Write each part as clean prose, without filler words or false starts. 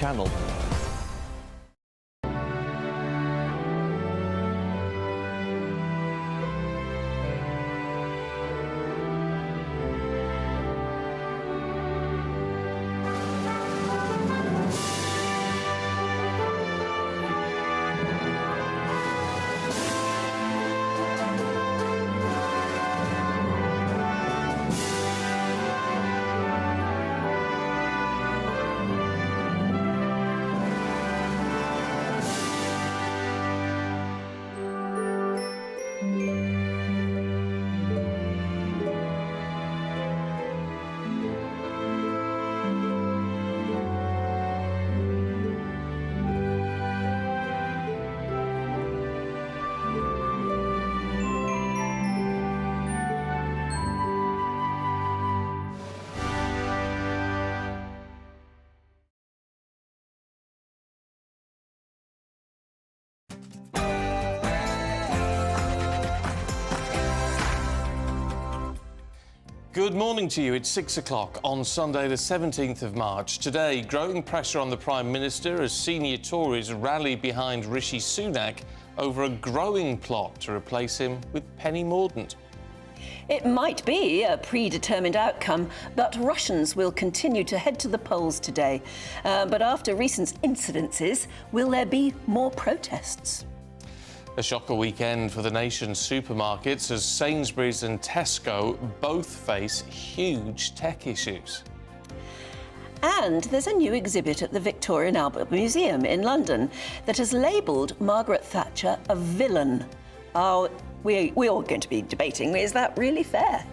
channel. Good morning to you. It's 6 o'clock on Sunday, the 17th of March. Today, growing pressure on the Prime Minister as senior Tories rally behind Rishi Sunak over a growing plot to replace him with Penny Mordaunt. It might be a predetermined outcome, but Russians will continue to head to the polls today. But after recent incidences, will there be more protests? A shocker weekend for the nation's supermarkets as Sainsbury's and Tesco both face huge tech issues. And there's a new exhibit at the Victoria and Albert Museum in London that has labelled Margaret Thatcher a villain. We're all going to be debating, is that really fair?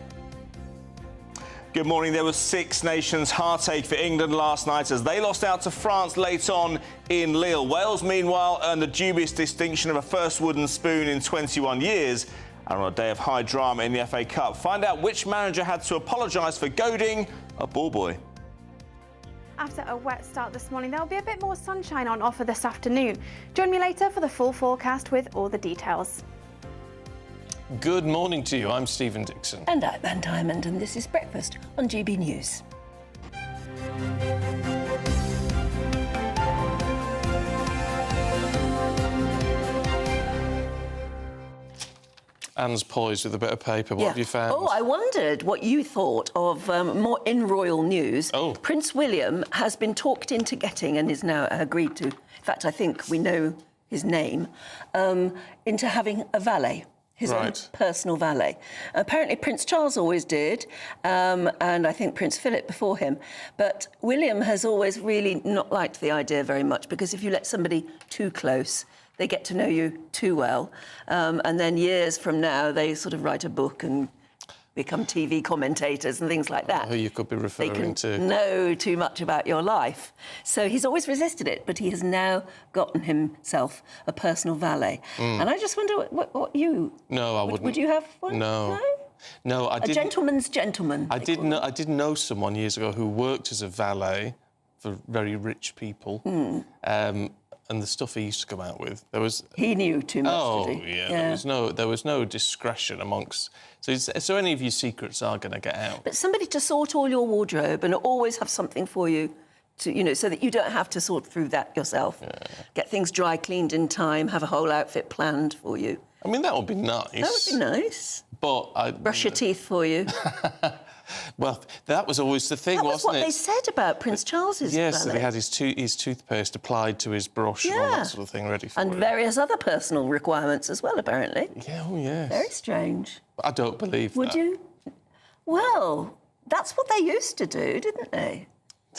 Good morning. There was Six Nations heartache for England last night as they lost out to France late on in Lille. Wales, meanwhile, earned the dubious distinction of a first wooden spoon in 21 years. And on a day of high drama in the FA Cup, find out which manager had to apologise for goading a ball boy. After a wet start this morning, there'll be a bit more sunshine on offer this afternoon. Join me later for the full forecast with all the details. Good morning to you. I'm Stephen Dixon. And I'm Ann Diamond, and this is Breakfast on GB News. Anne's poised with a bit of paper. What have you found? Oh, I wondered what you thought of more in royal news. Oh. Prince William has been talked into getting, and is now agreed to, in fact, I think we know his name, into having a valet. His own personal valet. Apparently Prince Charles always did, and I think Prince Philip before him. But William has always really not liked the idea very much, because if you let somebody too close, they get to know you too well. And then years from now, they sort of write a book and become TV commentators and things like that. Who you could be referring to. They can know too much about your life. So he's always resisted it, but he has now gotten himself a personal valet. And I just wonder what you... No, I wouldn't. Would you have one? No. No, I didn't. A gentleman's gentleman. I did know someone years ago who worked as a valet for very rich people. And the stuff he used to come out with, He knew too much, did he? Yeah. There was no discretion amongst... So any of your secrets are going to get out. But somebody to sort all your wardrobe and always have something for you, to, so that you don't have to sort through that yourself. Yeah. Get things dry cleaned in time, have a whole outfit planned for you. I mean, that would be nice. That would be nice. But brush your teeth for you. Well, that was always the thing, wasn't it? That was what they said about Prince Charles's valet. Yes, so he had his toothpaste applied to his brush and all that sort of thing ready for and it. various other personal requirements as well, apparently. Yeah, oh, yes. Very strange. I don't believe that. Would you? Well, that's what they used to do, didn't they?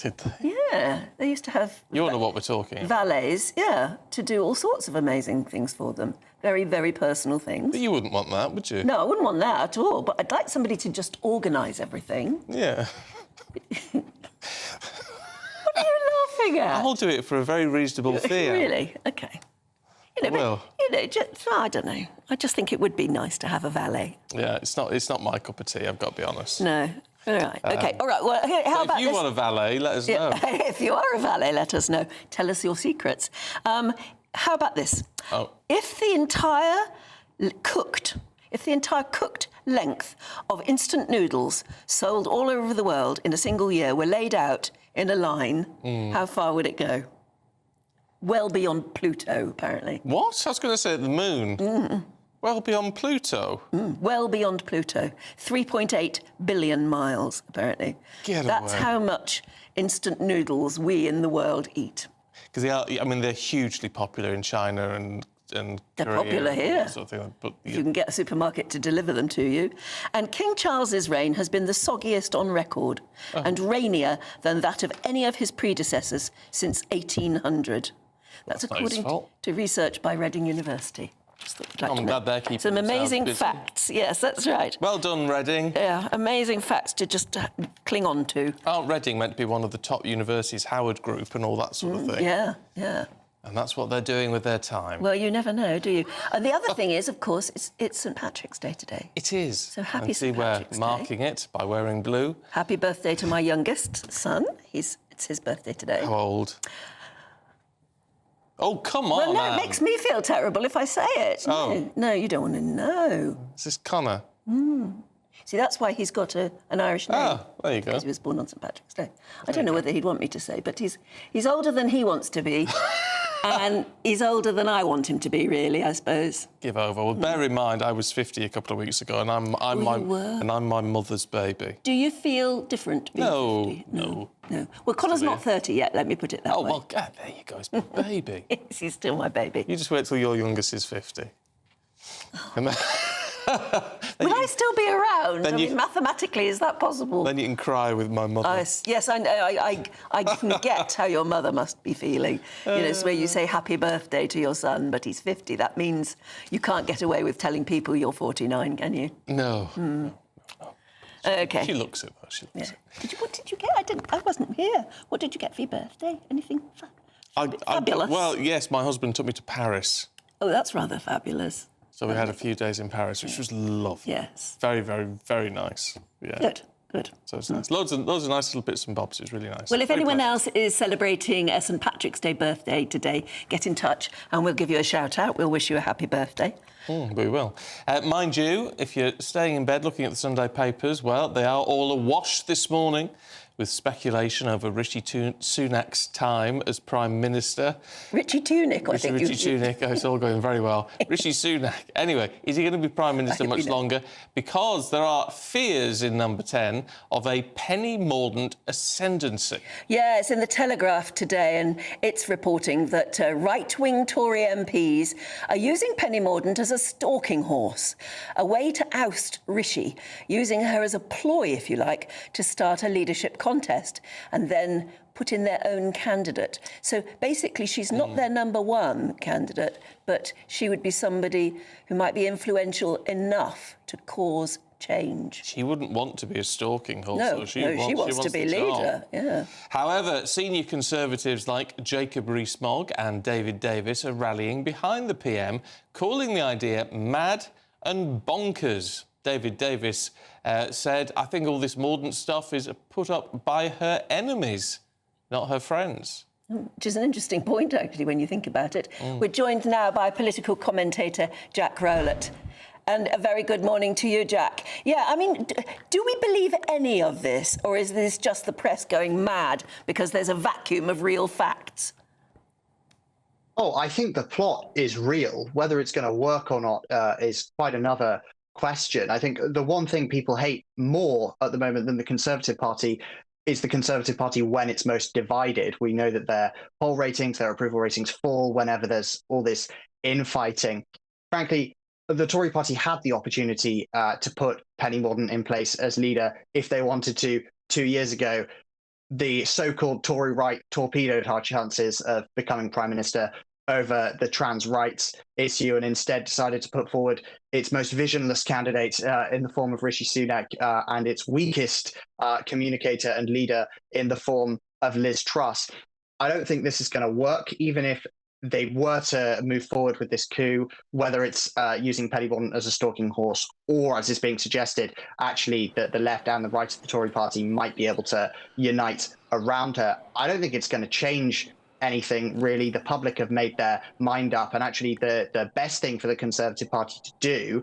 Did they? Yeah, they used to have... You all know what we're talking about. Valets, yeah, to do all sorts of amazing things for them. Very, very personal things. But you wouldn't want that, would you? No, I wouldn't want that at all, but I'd like somebody to just organise everything. Yeah. What are you laughing at? I'll do it for a very reasonable fee. Really? OK. I don't know. I just think it would be nice to have a valet. Yeah, it's not my cup of tea, I've got to be honest. No. All right. OK, all right. Well, how about if you want a valet, let us know. If you are a valet, let us know. Tell us your secrets. How about this? Oh. If the entire cooked length of instant noodles sold all over the world in a single year were laid out in a line, how far would it go? well beyond Pluto, apparently. What? I was going to say the moon. Well beyond Pluto. Well beyond Pluto. 3.8 billion miles, apparently. That's how much instant noodles we in the world eat. Because they are, I mean, they're hugely popular in China and they're Korea popular and here. that sort of thing. But, You can get a supermarket to deliver them to you. And King Charles's reign has been the soggiest on record and rainier than that of any of his predecessors since 1800. That's according to research by Reading University. I'm glad they're keeping some amazing facts. Yes, that's right. Well done, Reading. Yeah, amazing facts to just cling on to. Aren't Reading meant to be one of the top universities, Howard Group and all that sort of thing? Yeah, yeah. And that's what they're doing with their time. Well, you never know, do you? And the other thing is, of course, it's St Patrick's Day today. It is. So happy and St Patrick's we're marking it by wearing blue. Happy birthday to my youngest son. It's his birthday today. How old? Oh, come on, Well, no, Anne. it makes me feel terrible if I say it. Oh. No, you don't want to know. Is this Connor? See, that's why he's got an Irish name. Ah, there you go. Because he was born on St Patrick's Day. I don't know whether he'd want me to say, but he's older than he wants to be. And he's older than I want him to be, really, I suppose. Give over. Well, bear in mind, I was 50 a couple of weeks ago, and I'm my mother's baby. Do you feel different being 50? No. Well, Connor's not 30 yet, let me put it that way. Oh, well, God, there you go. It's my baby. Yes, he's still my baby. You just wait till your youngest is 50. And then... Will I still be around? I you- mean, mathematically, is that possible? Then you can cry with my mother. Yes, I can get how your mother must be feeling. You know, it's where you say happy birthday to your son, but he's 50. That means you can't get away with telling people you're 49, can you? No. OK. She looks it, though. She looks it. What did you get? I wasn't here. What did you get for your birthday? Anything fabulous? Well, yes, my husband took me to Paris. Oh, that's rather fabulous. So we had a few days in Paris, which was lovely. Yes. Very, very, very nice. Yeah. Good. So it's nice. Loads of nice little bits and bobs. It was really nice. Well, if Very anyone pleasant. else is celebrating a St Patrick's Day birthday today, get in touch and we'll give you a shout-out. We'll wish you a happy birthday. We will. Mind you, if you're staying in bed looking at the Sunday papers, well, they are all awash this morning with speculation over Rishi Sunak's time as Prime Minister. Richie Tunick, I think. Rishi Sunak, it's all going very well. Rishi Sunak. Anyway, is he going to be Prime Minister much longer? Because there are fears in number 10 of a Penny Mordaunt ascendancy. Yeah, it's in the Telegraph today, and it's reporting that right-wing Tory MPs are using Penny Mordaunt as a stalking horse, a way to oust Rishi, using her as a ploy, if you like, to start a leadership contest and then put in their own candidate. So basically, she's not their number one candidate, but she would be somebody who might be influential enough to cause change. She wouldn't want to be a stalking horse. No, she wants to be the job. leader, yeah. However, senior Conservatives like Jacob Rees-Mogg and David Davis are rallying behind the PM, calling the idea mad and bonkers. David Davis said, I think all this Mordaunt stuff is put up by her enemies, not her friends. Which is an interesting point, actually, when you think about it. We're joined now by political commentator Jack Rowlett. And a very good morning to you, Jack. Yeah, I mean, do we believe any of this, or is this just the press going mad because there's a vacuum of real facts? Oh, I think the plot is real. Whether it's going to work or not is quite another question. I think the one thing people hate more at the moment than the Conservative Party is the Conservative Party when it's most divided. We know that their poll ratings, their approval ratings fall whenever there's all this infighting. Frankly, the Tory party had the opportunity to put Penny Mordaunt in place as leader if they wanted to 2 years ago. The so-called Tory right torpedoed our chances of becoming Prime Minister over the trans rights issue and instead decided to put forward its most visionless candidate in the form of Rishi Sunak and its weakest communicator and leader in the form of Liz Truss. I don't think this is going to work, even if they were to move forward with this coup, whether it's using Penny Mordaunt as a stalking horse or, as is being suggested, actually that the left and the right of the Tory party might be able to unite around her. I don't think it's going to change anything, really. The public have made their mind up, and actually the best thing for the Conservative Party to do,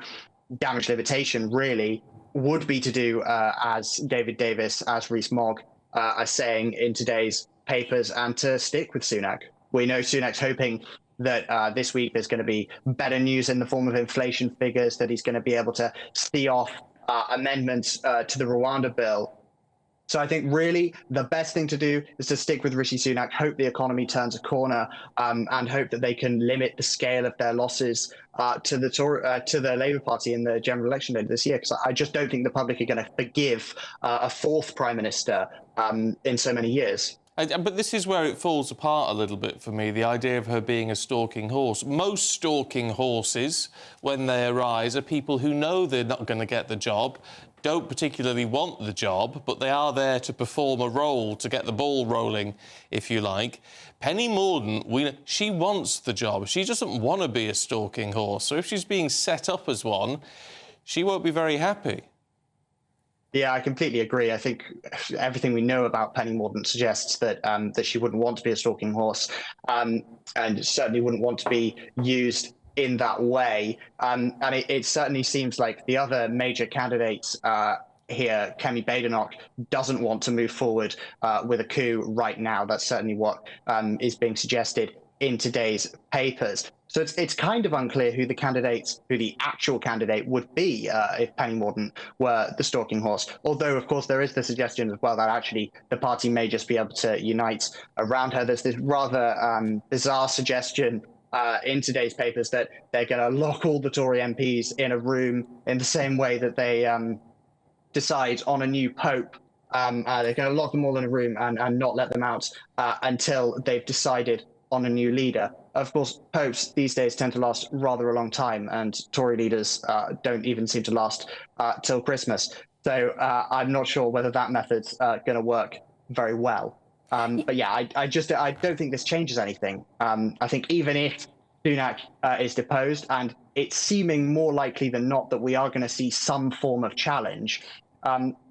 damage limitation, really, would be to do as David Davis, as Rees-Mogg are saying in today's papers, and to stick with Sunak. We know Sunak's hoping that this week there's going to be better news in the form of inflation figures, that he's going to be able to see off amendments to the Rwanda bill. So I think really the best thing to do is to stick with Rishi Sunak, hope the economy turns a corner, and hope that they can limit the scale of their losses to the Labour Party in the general election later this year. Because I just don't think the public are going to forgive a fourth prime minister in so many years. But this is where it falls apart a little bit for me, the idea of her being a stalking horse. Most stalking horses, when they arise, are people who know they're not going to get the job, don't particularly want the job, but they are there to perform a role, to get the ball rolling, if you like. Penny Mordaunt, she wants the job. She doesn't want to be a stalking horse. So if she's being set up as one, she won't be very happy. Yeah, I completely agree. I think everything we know about Penny Mordaunt suggests that that she wouldn't want to be a stalking horse, and certainly wouldn't want to be used in that way. And it certainly seems like the other major candidates here, Kemi Badenoch, doesn't want to move forward with a coup right now. That's certainly what is being suggested in today's papers. So it's kind of unclear who the actual candidate would be if Penny Mordaunt were the stalking horse. Although, of course, there is the suggestion as well that actually the party may just be able to unite around her. There's this rather bizarre suggestion in today's papers that they're going to lock all the Tory MPs in a room in the same way that they decide on a new pope. They're going to lock them all in a room and not let them out until they've decided on a new leader. Of course, popes these days tend to last rather a long time, and Tory leaders don't even seem to last till Christmas. So I'm not sure whether that method's going to work very well. But yeah, I don't think this changes anything. I think even if Sunak is deposed, and it's seeming more likely than not that we are going to see some form of challenge,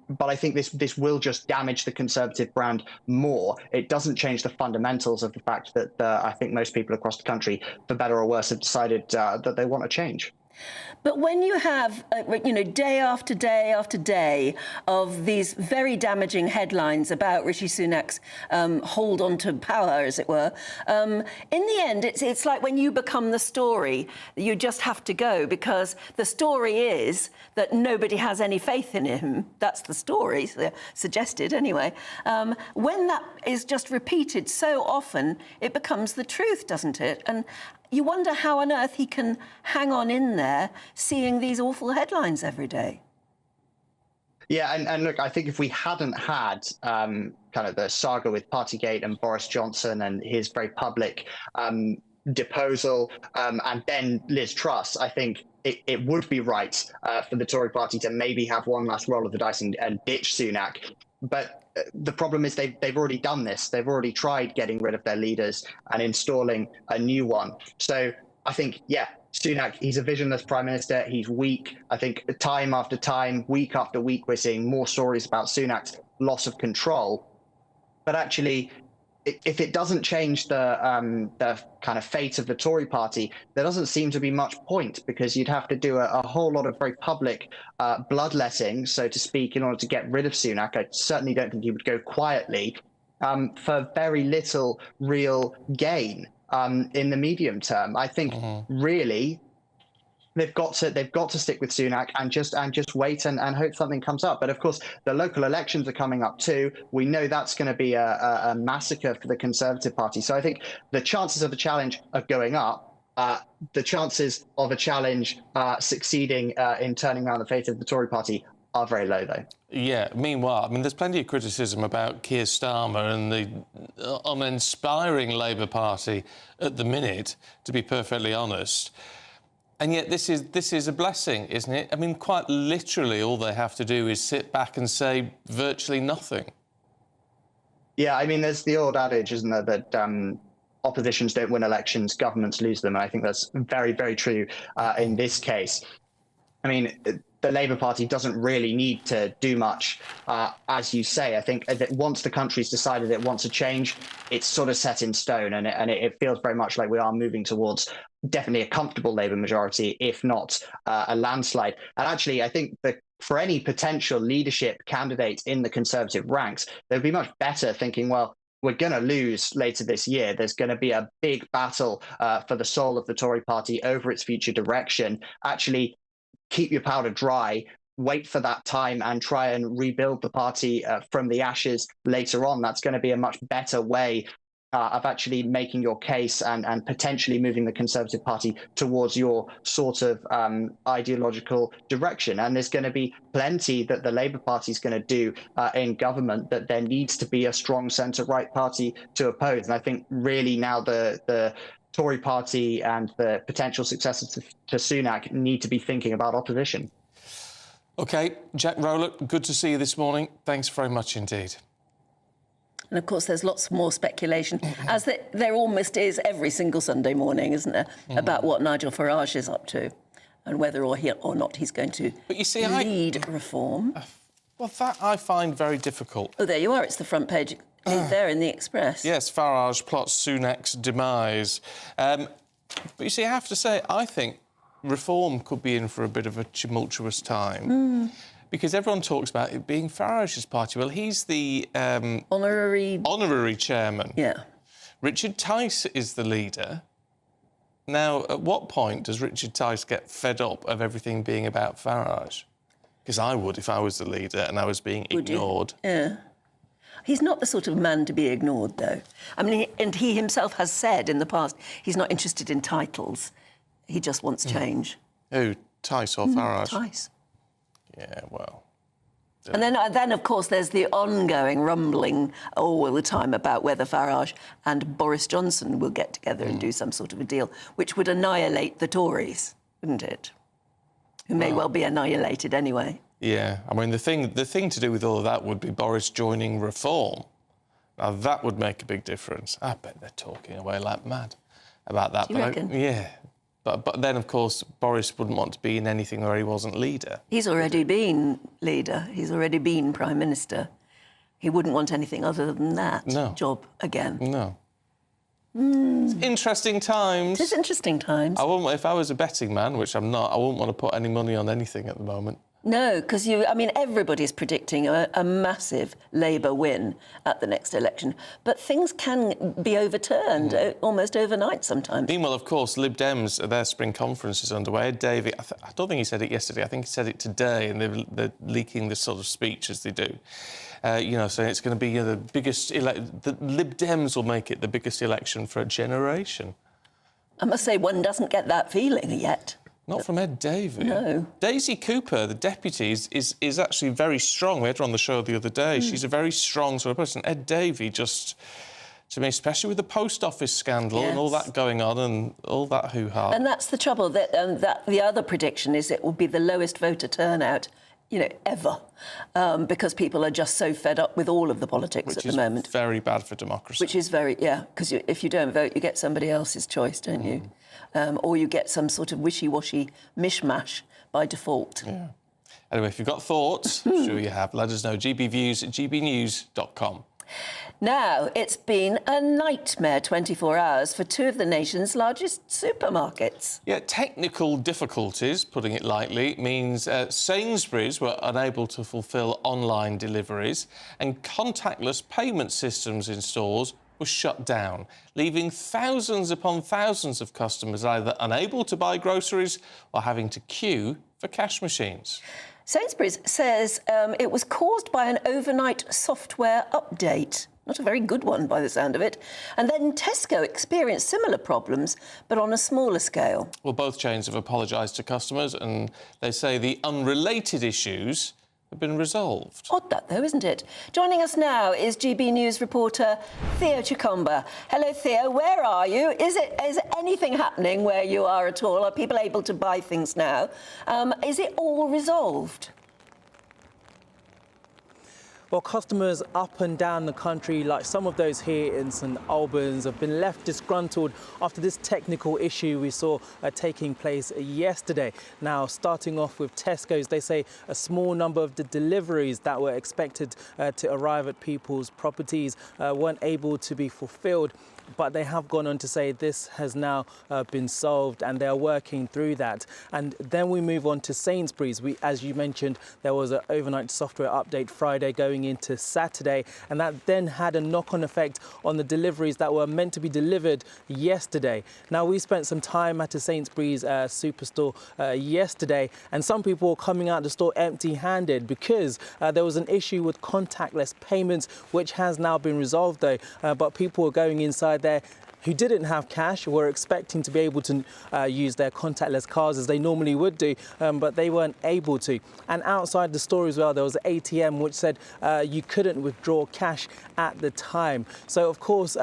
but I think this will just damage the Conservative brand more. It doesn't change the fundamentals of the fact that I think most people across the country, for better or worse, have decided that they want a change. But when you have, day after day after day of these very damaging headlines about Rishi Sunak's hold on to power, as it were, in the end, it's like when you become the story, you just have to go, because the story is that nobody has any faith in him. That's the story, suggested anyway. When that is just repeated so often, it becomes the truth, doesn't it? And you wonder how on earth he can hang on in there, seeing these awful headlines every day. Yeah, and look, I think if we hadn't had kind of the saga with Partygate and Boris Johnson and his very public deposal, and then Liz Truss, I think it would be right for the Tory party to maybe have one last roll of the dice and ditch Sunak. But the problem is they've already done this. They've already tried getting rid of their leaders and installing a new one. So I think, yeah, Sunak, he's a visionless prime minister. He's weak. I think time after time, week after week, we're seeing more stories about Sunak's loss of control. But actually, if it doesn't change the kind of fate of the Tory party, there doesn't seem to be much point, because you'd have to do a whole lot of very public bloodletting, so to speak, in order to get rid of Sunak. I certainly don't think he would go quietly for very little real gain in the medium term. I think really they've got to stick with Sunak and just wait and hope something comes up. But of course, the local elections are coming up too. We know that's going to be a massacre for the Conservative Party. So I think the chances of a challenge are going up. The chances of a challenge succeeding in turning around the fate of the Tory Party are very low, though. Yeah, meanwhile, I mean, there's plenty of criticism about Keir Starmer and the uninspiring Labour Party at the minute, to be perfectly honest. And yet this is a blessing, isn't it? I mean, quite literally, all they have to do is sit back and say virtually nothing. Yeah, I mean, there's the old adage, isn't there, that oppositions don't win elections, governments lose them. And I think that's very, very true in this case. I mean, the Labour Party doesn't really need to do much, as you say. I think that once the country's decided it wants a change, it's sort of set in stone, and it feels very much like we are moving towards definitely a comfortable Labour majority, if not a landslide. And actually, I think that for any potential leadership candidate in the Conservative ranks, they'd be much better thinking, well, we're going to lose later this year. There's going to be a big battle for the soul of the Tory party over its future direction. Actually, keep your powder dry, wait for that time and try and rebuild the party from the ashes later on. That's going to be a much better way of actually making your case and potentially moving the Conservative Party towards your sort of ideological direction. And there's going to be plenty that the Labour Party is going to do in government that there needs to be a strong centre-right party to oppose. And I think really now the Tory party and the potential successors to Sunak need to be thinking about opposition. OK, Jack Rowlett, good to see you this morning. Thanks very much indeed. And, of course, there's lots more speculation, as there almost is every single Sunday morning, isn't there, about what Nigel Farage is up to and whether or not he's going to lead reform. Well, that I find very difficult. Oh, there you are. It's the front page there in the Express. Yes, Farage plots Sunak's demise. But you see, I have to say, I think reform could be in for a bit of a tumultuous time. Because everyone talks about it being Farage's party. Well, he's the honorary chairman. Yeah. Richard Tice is the leader. Now, at what point does Richard Tice get fed up of everything being about Farage? Because I would if I was the leader and I was being ignored. Yeah. He's not the sort of man to be ignored, though. I mean, and he himself has said in the past he's not interested in titles. He just wants change. Who, Tice or Farage? Tice. Yeah, well... And then, of course, there's the ongoing rumbling all the time about whether Farage and Boris Johnson will get together and do some sort of a deal, which would annihilate the Tories, wouldn't it? Who may well be annihilated anyway. Yeah, I mean, the thing to do with all of that would be Boris joining Reform. Now, that would make a big difference. I bet they're talking away like mad about that. Do you reckon? Yeah. But then, of course, Boris wouldn't want to be in anything where he wasn't leader. He's already been leader. He's already been Prime Minister. He wouldn't want anything other than that job again. No. It's interesting times. It is interesting times. If I was a betting man, which I'm not, I wouldn't want to put any money on anything at the moment. No, because everybody's predicting a massive Labour win at the next election. But things can be overturned almost overnight sometimes. Meanwhile, of course, Lib Dems, their spring conference is underway. Ed Davey, I don't think he said it yesterday. I think he said it today, and they're leaking this sort of speech as they do. Saying it's going to be the biggest... the Lib Dems will make it the biggest election for a generation. I must say, one doesn't get that feeling yet. Not from Ed Davey. No. Daisy Cooper, the deputy, is actually very strong. We had her on the show the other day. She's a very strong sort of person. Ed Davey, just, to me, especially with the post office scandal and all that going on and all that hoo-ha. And that's the trouble, that the other prediction is it will be the lowest voter turnout, ever, because people are just so fed up with all of the politics at the moment. Which is very bad for democracy. Which is because if you don't vote, you get somebody else's choice, don't you? Or you get some sort of wishy-washy mishmash by default. Yeah. Anyway, if you've got thoughts, sure you have, let us know. gbviews@gbnews.com. Now, it's been a nightmare 24 hours for two of the nation's largest supermarkets. Yeah, technical difficulties, putting it lightly, means Sainsbury's were unable to fulfil online deliveries and contactless payment systems in stores was shut down, leaving thousands upon thousands of customers either unable to buy groceries or having to queue for cash machines. Sainsbury's says it was caused by an overnight software update. Not a very good one, by the sound of it. And then Tesco experienced similar problems, but on a smaller scale. Well, both chains have apologised to customers, and they say the unrelated issues have been resolved. Odd that, though, isn't it? Joining us now is GB News reporter Theo Chikomba. Hello, Theo. Where are you? Is anything happening where you are at all? Are people able to buy things now? Is it all resolved? Well, customers up and down the country, like some of those here in St Albans, have been left disgruntled after this technical issue we saw taking place yesterday. Now, starting off with Tesco's, they say a small number of the deliveries that were expected to arrive at people's properties weren't able to be fulfilled. but they have gone on to say this has now been solved and they are working through that. And then we move on to Sainsbury's. As you mentioned, there was an overnight software update Friday going into Saturday, and that then had a knock-on effect on the deliveries that were meant to be delivered yesterday. Now, we spent some time at a Sainsbury's superstore yesterday, and some people were coming out the store empty-handed because there was an issue with contactless payments, which has now been resolved though, but people were going inside there who didn't have cash, were expecting to be able to use their contactless cards as they normally would do, but they weren't able to. And outside the store as well, there was an ATM which said you couldn't withdraw cash at the time. So, of course,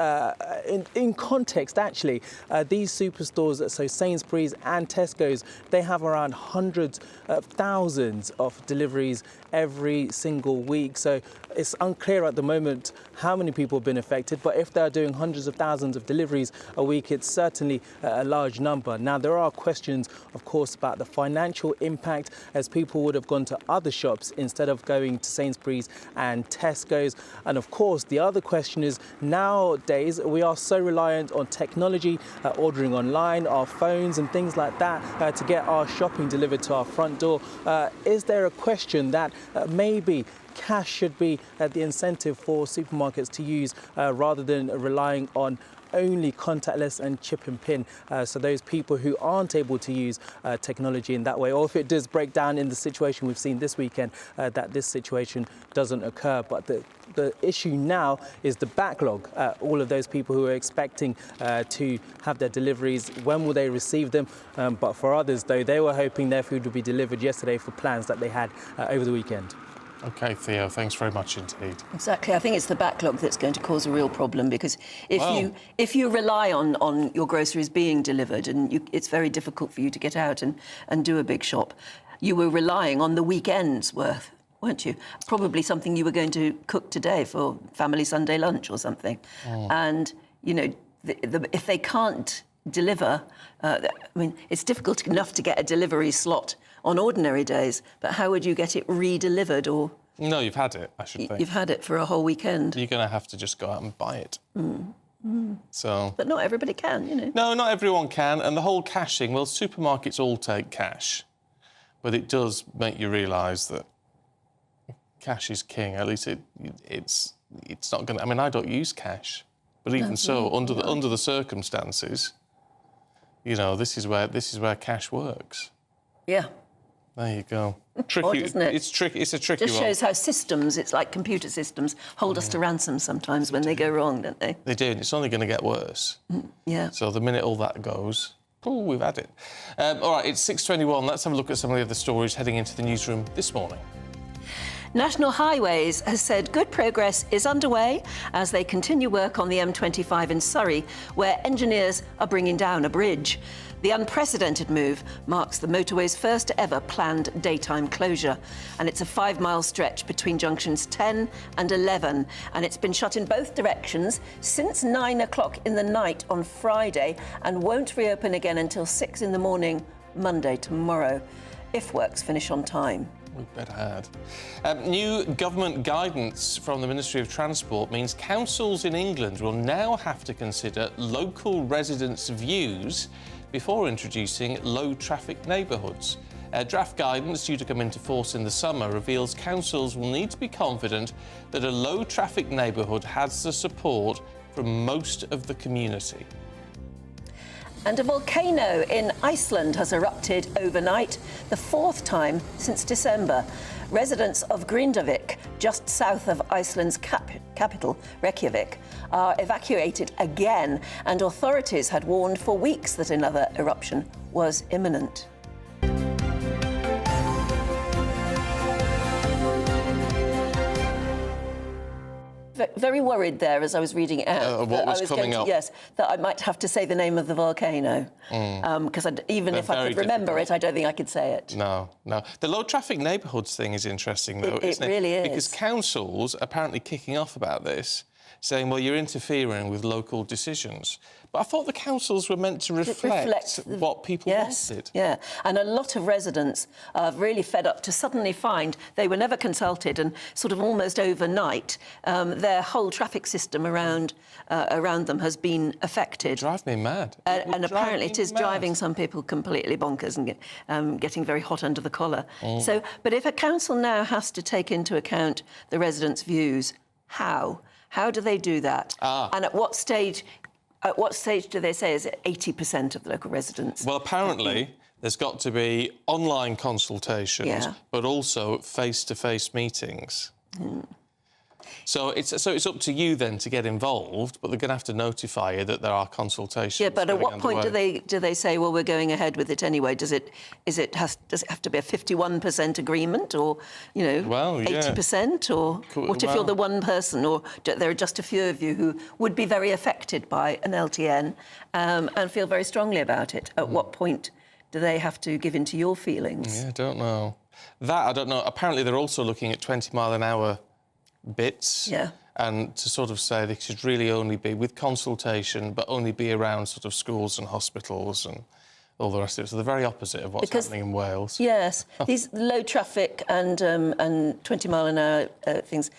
in context, actually, these superstores, so Sainsbury's and Tesco's, they have around hundreds of thousands of deliveries every single week. So it's unclear at the moment how many people have been affected, but if they're doing hundreds of thousands of deliveries a week, it's certainly a large number. Now, there are questions, of course, about the financial impact, as people would have gone to other shops instead of going to Sainsbury's and Tesco's. And of course, the other question is, nowadays we are so reliant on technology, ordering online, our phones and things like that to get our shopping delivered to our front door. Is there a question that maybe cash should be the incentive for supermarkets to use rather than relying on only contactless and chip and pin, so those people who aren't able to use technology in that way, or if it does break down in the situation we've seen this weekend, that this situation doesn't occur. But the issue now is the backlog. All of those people who are expecting to have their deliveries, when will they receive them? But for others, though, they were hoping their food would be delivered yesterday for plans that they had over the weekend. OK, Theo, thanks very much indeed. Exactly. I think it's the backlog that's going to cause a real problem, because if you rely on your groceries being delivered, and it's very difficult for you to get out and do a big shop, you were relying on the weekend's worth, weren't you? Probably something you were going to cook today for family Sunday lunch or something. And, you know, if they can't deliver, I mean, it's difficult enough to get a delivery slot on ordinary days, but how would you get it re-delivered? Or no, you've had it, I should think. You've had it for a whole weekend. You're going to have to just go out and buy it. So, but not everybody can, you know. No, not everyone can. And the whole cash thing, well, supermarkets all take cash, but it does make you realise that cash is king. At least it's not going to. I mean, I don't use cash, but even so, under the circumstances, you know, this is where cash works. Yeah. There you go. Tricky, isn't it? It's tricky. It's a tricky one. Just shows how systems, it's like computer systems, hold us to ransom sometimes when they go wrong, don't they? They do, and it's only going to get worse. Yeah. So the minute all that goes, we've had it. All right, it's 6:21. Let's have a look at some of the other stories heading into the newsroom this morning. National Highways has said good progress is underway as they continue work on the M25 in Surrey, where engineers are bringing down a bridge. The unprecedented move marks the motorway's first ever planned daytime closure, and it's a 5-mile stretch between junctions 10 and 11, and it's been shut in both directions since 9 o'clock in the night on Friday and won't reopen again until 6 in the morning Monday, tomorrow, if works finish on time. We better had. New government guidance from the Ministry of Transport means councils in England will now have to consider local residents' views before introducing low-traffic neighbourhoods. Draft guidance due to come into force in the summer reveals councils will need to be confident that a low-traffic neighbourhood has the support from most of the community. And a volcano in Iceland has erupted overnight, the 4th time since December. Residents of Grindavik, just south of Iceland's capital, Reykjavik, are evacuated again, and authorities had warned for weeks that another eruption was imminent. Very worried there as I was reading it out. What was coming up? Yes, that I might have to say the name of the volcano. Because even if I could remember it, I don't think I could say it. No. The low-traffic neighbourhoods thing is interesting, though, isn't it? It really is. Because councils are apparently kicking off about this, saying, well, you're interfering with local decisions. But I thought the councils were meant to reflect what people wanted. Yeah, and a lot of residents are really fed up to suddenly find they were never consulted, and sort of almost overnight their whole traffic system around them has been affected. Drive me mad. And apparently it is driving some people completely bonkers and getting very hot under the collar. So, but if a council now has to take into account the residents' views, how? How do they do that? And at what stage do they say is it 80% of the local residents? Well, apparently there's got to be online consultations, but also face-to-face meetings. So it's up to you then to get involved, but they're going to have to notify you that there are consultations. Yeah, but at what point do they say, well, we're going ahead with it anyway? Does it have to be a 51% agreement, or 80%, or what if you're the one person, or there are just a few of you who would be very affected by an LTN and feel very strongly about it? At what point do they have to give in to your feelings? Yeah, I don't know. That I don't know. Apparently, they're also looking at 20-mile-an-hour bits, and to sort of say they should really only be with consultation, but only be around sort of schools and hospitals and all the rest of it. So the very opposite of what's happening in Wales. Yes, these low traffic and 20-mile-an-hour things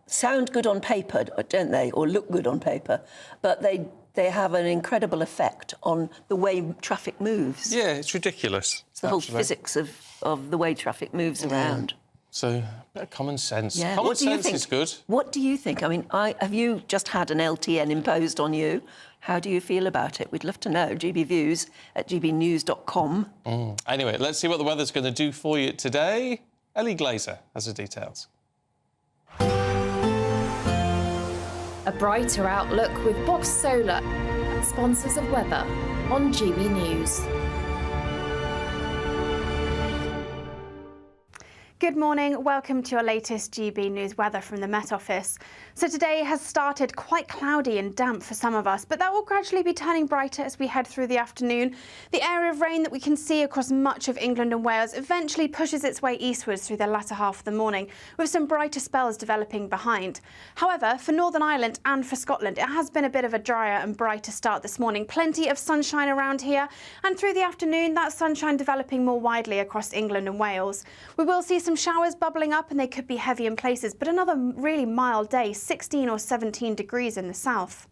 sound good on paper, don't they, or look good on paper, but they have an incredible effect on the way traffic moves. Yeah, it's ridiculous. It's the whole physics of the way traffic moves around. So, a bit of common sense. Yeah. Common sense is good. What do you think? I mean, have you just had an LTN imposed on you? How do you feel about it? We'd love to know. gbviews at gbnews.com. Anyway, let's see what the weather's going to do for you today. Ellie Glazer has the details. A brighter outlook with Box Solar, sponsors of weather on GB News. Good morning, welcome to your latest GB News weather from the Met Office. So today has started quite cloudy and damp for some of us, but that will gradually be turning brighter as we head through the afternoon. The area of rain that we can see across much of England and Wales eventually pushes its way eastwards through the latter half of the morning, with some brighter spells developing behind. However, for Northern Ireland and for Scotland, it has been a bit of a drier and brighter start this morning. Plenty of sunshine around here, and through the afternoon, that sunshine developing more widely across England and Wales. We will see some showers bubbling up, and they could be heavy in places, but another really mild day, 16 or 17 degrees in the south.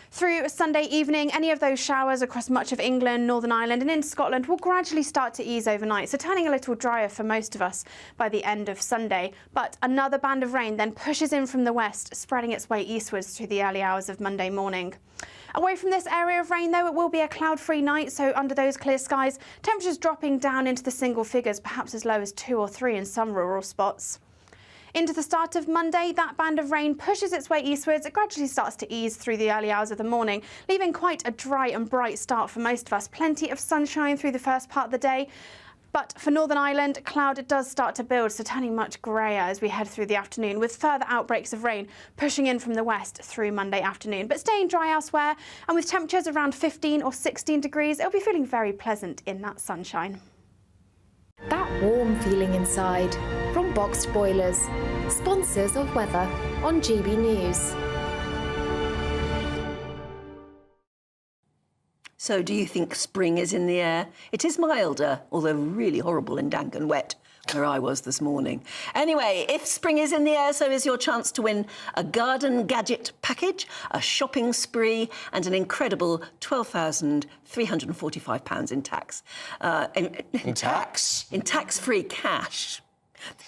Through Sunday evening, any of those showers across much of England, Northern Ireland and in Scotland will gradually start to ease overnight, so turning a little drier for most of us by the end of Sunday. But another band of rain then pushes in from the west, spreading its way eastwards through the early hours of Monday morning. Away from this area of rain, though, it will be a cloud-free night, so under those clear skies, temperatures dropping down into the single figures, perhaps as low as 2 or 3 in some rural spots. Into the start of Monday, that band of rain pushes its way eastwards. It gradually starts to ease through the early hours of the morning, leaving quite a dry and bright start for most of us. Plenty of sunshine through the first part of the day. But for Northern Ireland, cloud does start to build, so turning much greyer as we head through the afternoon, with further outbreaks of rain pushing in from the west through Monday afternoon. But staying dry elsewhere, and with temperatures around 15 or 16 degrees, it'll be feeling very pleasant in that sunshine. That warm feeling inside from Boxed Boilers, sponsors of weather on GB News. So do you think spring is in the air? It is milder, although really horrible and dank and wet where I was this morning. Anyway, if spring is in the air, so is your chance to win a garden gadget package, a shopping spree and an incredible £12,345 in tax. In tax? In tax-free cash.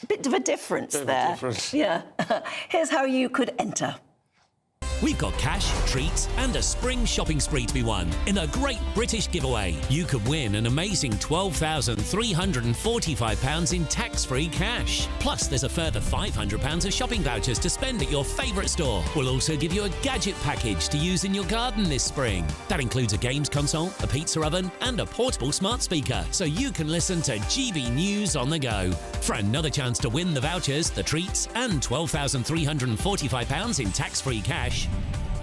A bit of a difference there. Yeah. Here's how you could enter. We've got cash, treats and a spring shopping spree to be won in a great British giveaway. You could win an amazing £12,345 in tax-free cash. Plus, there's a further £500 of shopping vouchers to spend at your favourite store. We'll also give you a gadget package to use in your garden this spring. That includes a games console, a pizza oven and a portable smart speaker, so you can listen to GB News on the go. For another chance to win the vouchers, the treats and £12,345 in tax-free cash,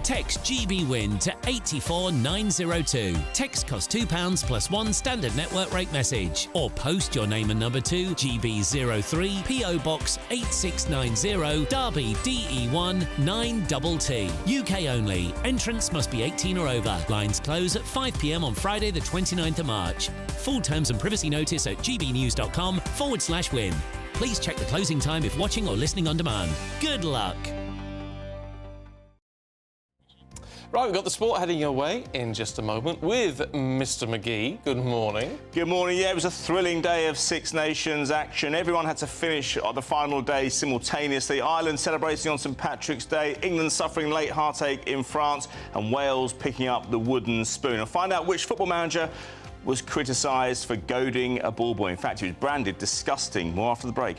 Text GB Win to 84902. Text costs £2 plus one standard network rate message. Or post your name and number to GB03 PO Box 8690 Derby DE1 9TT. UK only. Entrance must be 18 or over. Lines close at 5 p.m. on Friday the 29th of March. Full terms and privacy notice at gbnews.com/win. Please check the closing time if watching or listening on demand. Good luck. Right, we've got the sport heading your way in just a moment with Mr. McGee. Good morning. Good morning. Yeah, it was a thrilling day of Six Nations action. Everyone had to finish on the final day simultaneously. Ireland celebrating on St Patrick's Day, England suffering late heartache in France, and Wales picking up the wooden spoon. And find out which football manager was criticised for goading a ball boy. In fact, he was branded disgusting. More after the break.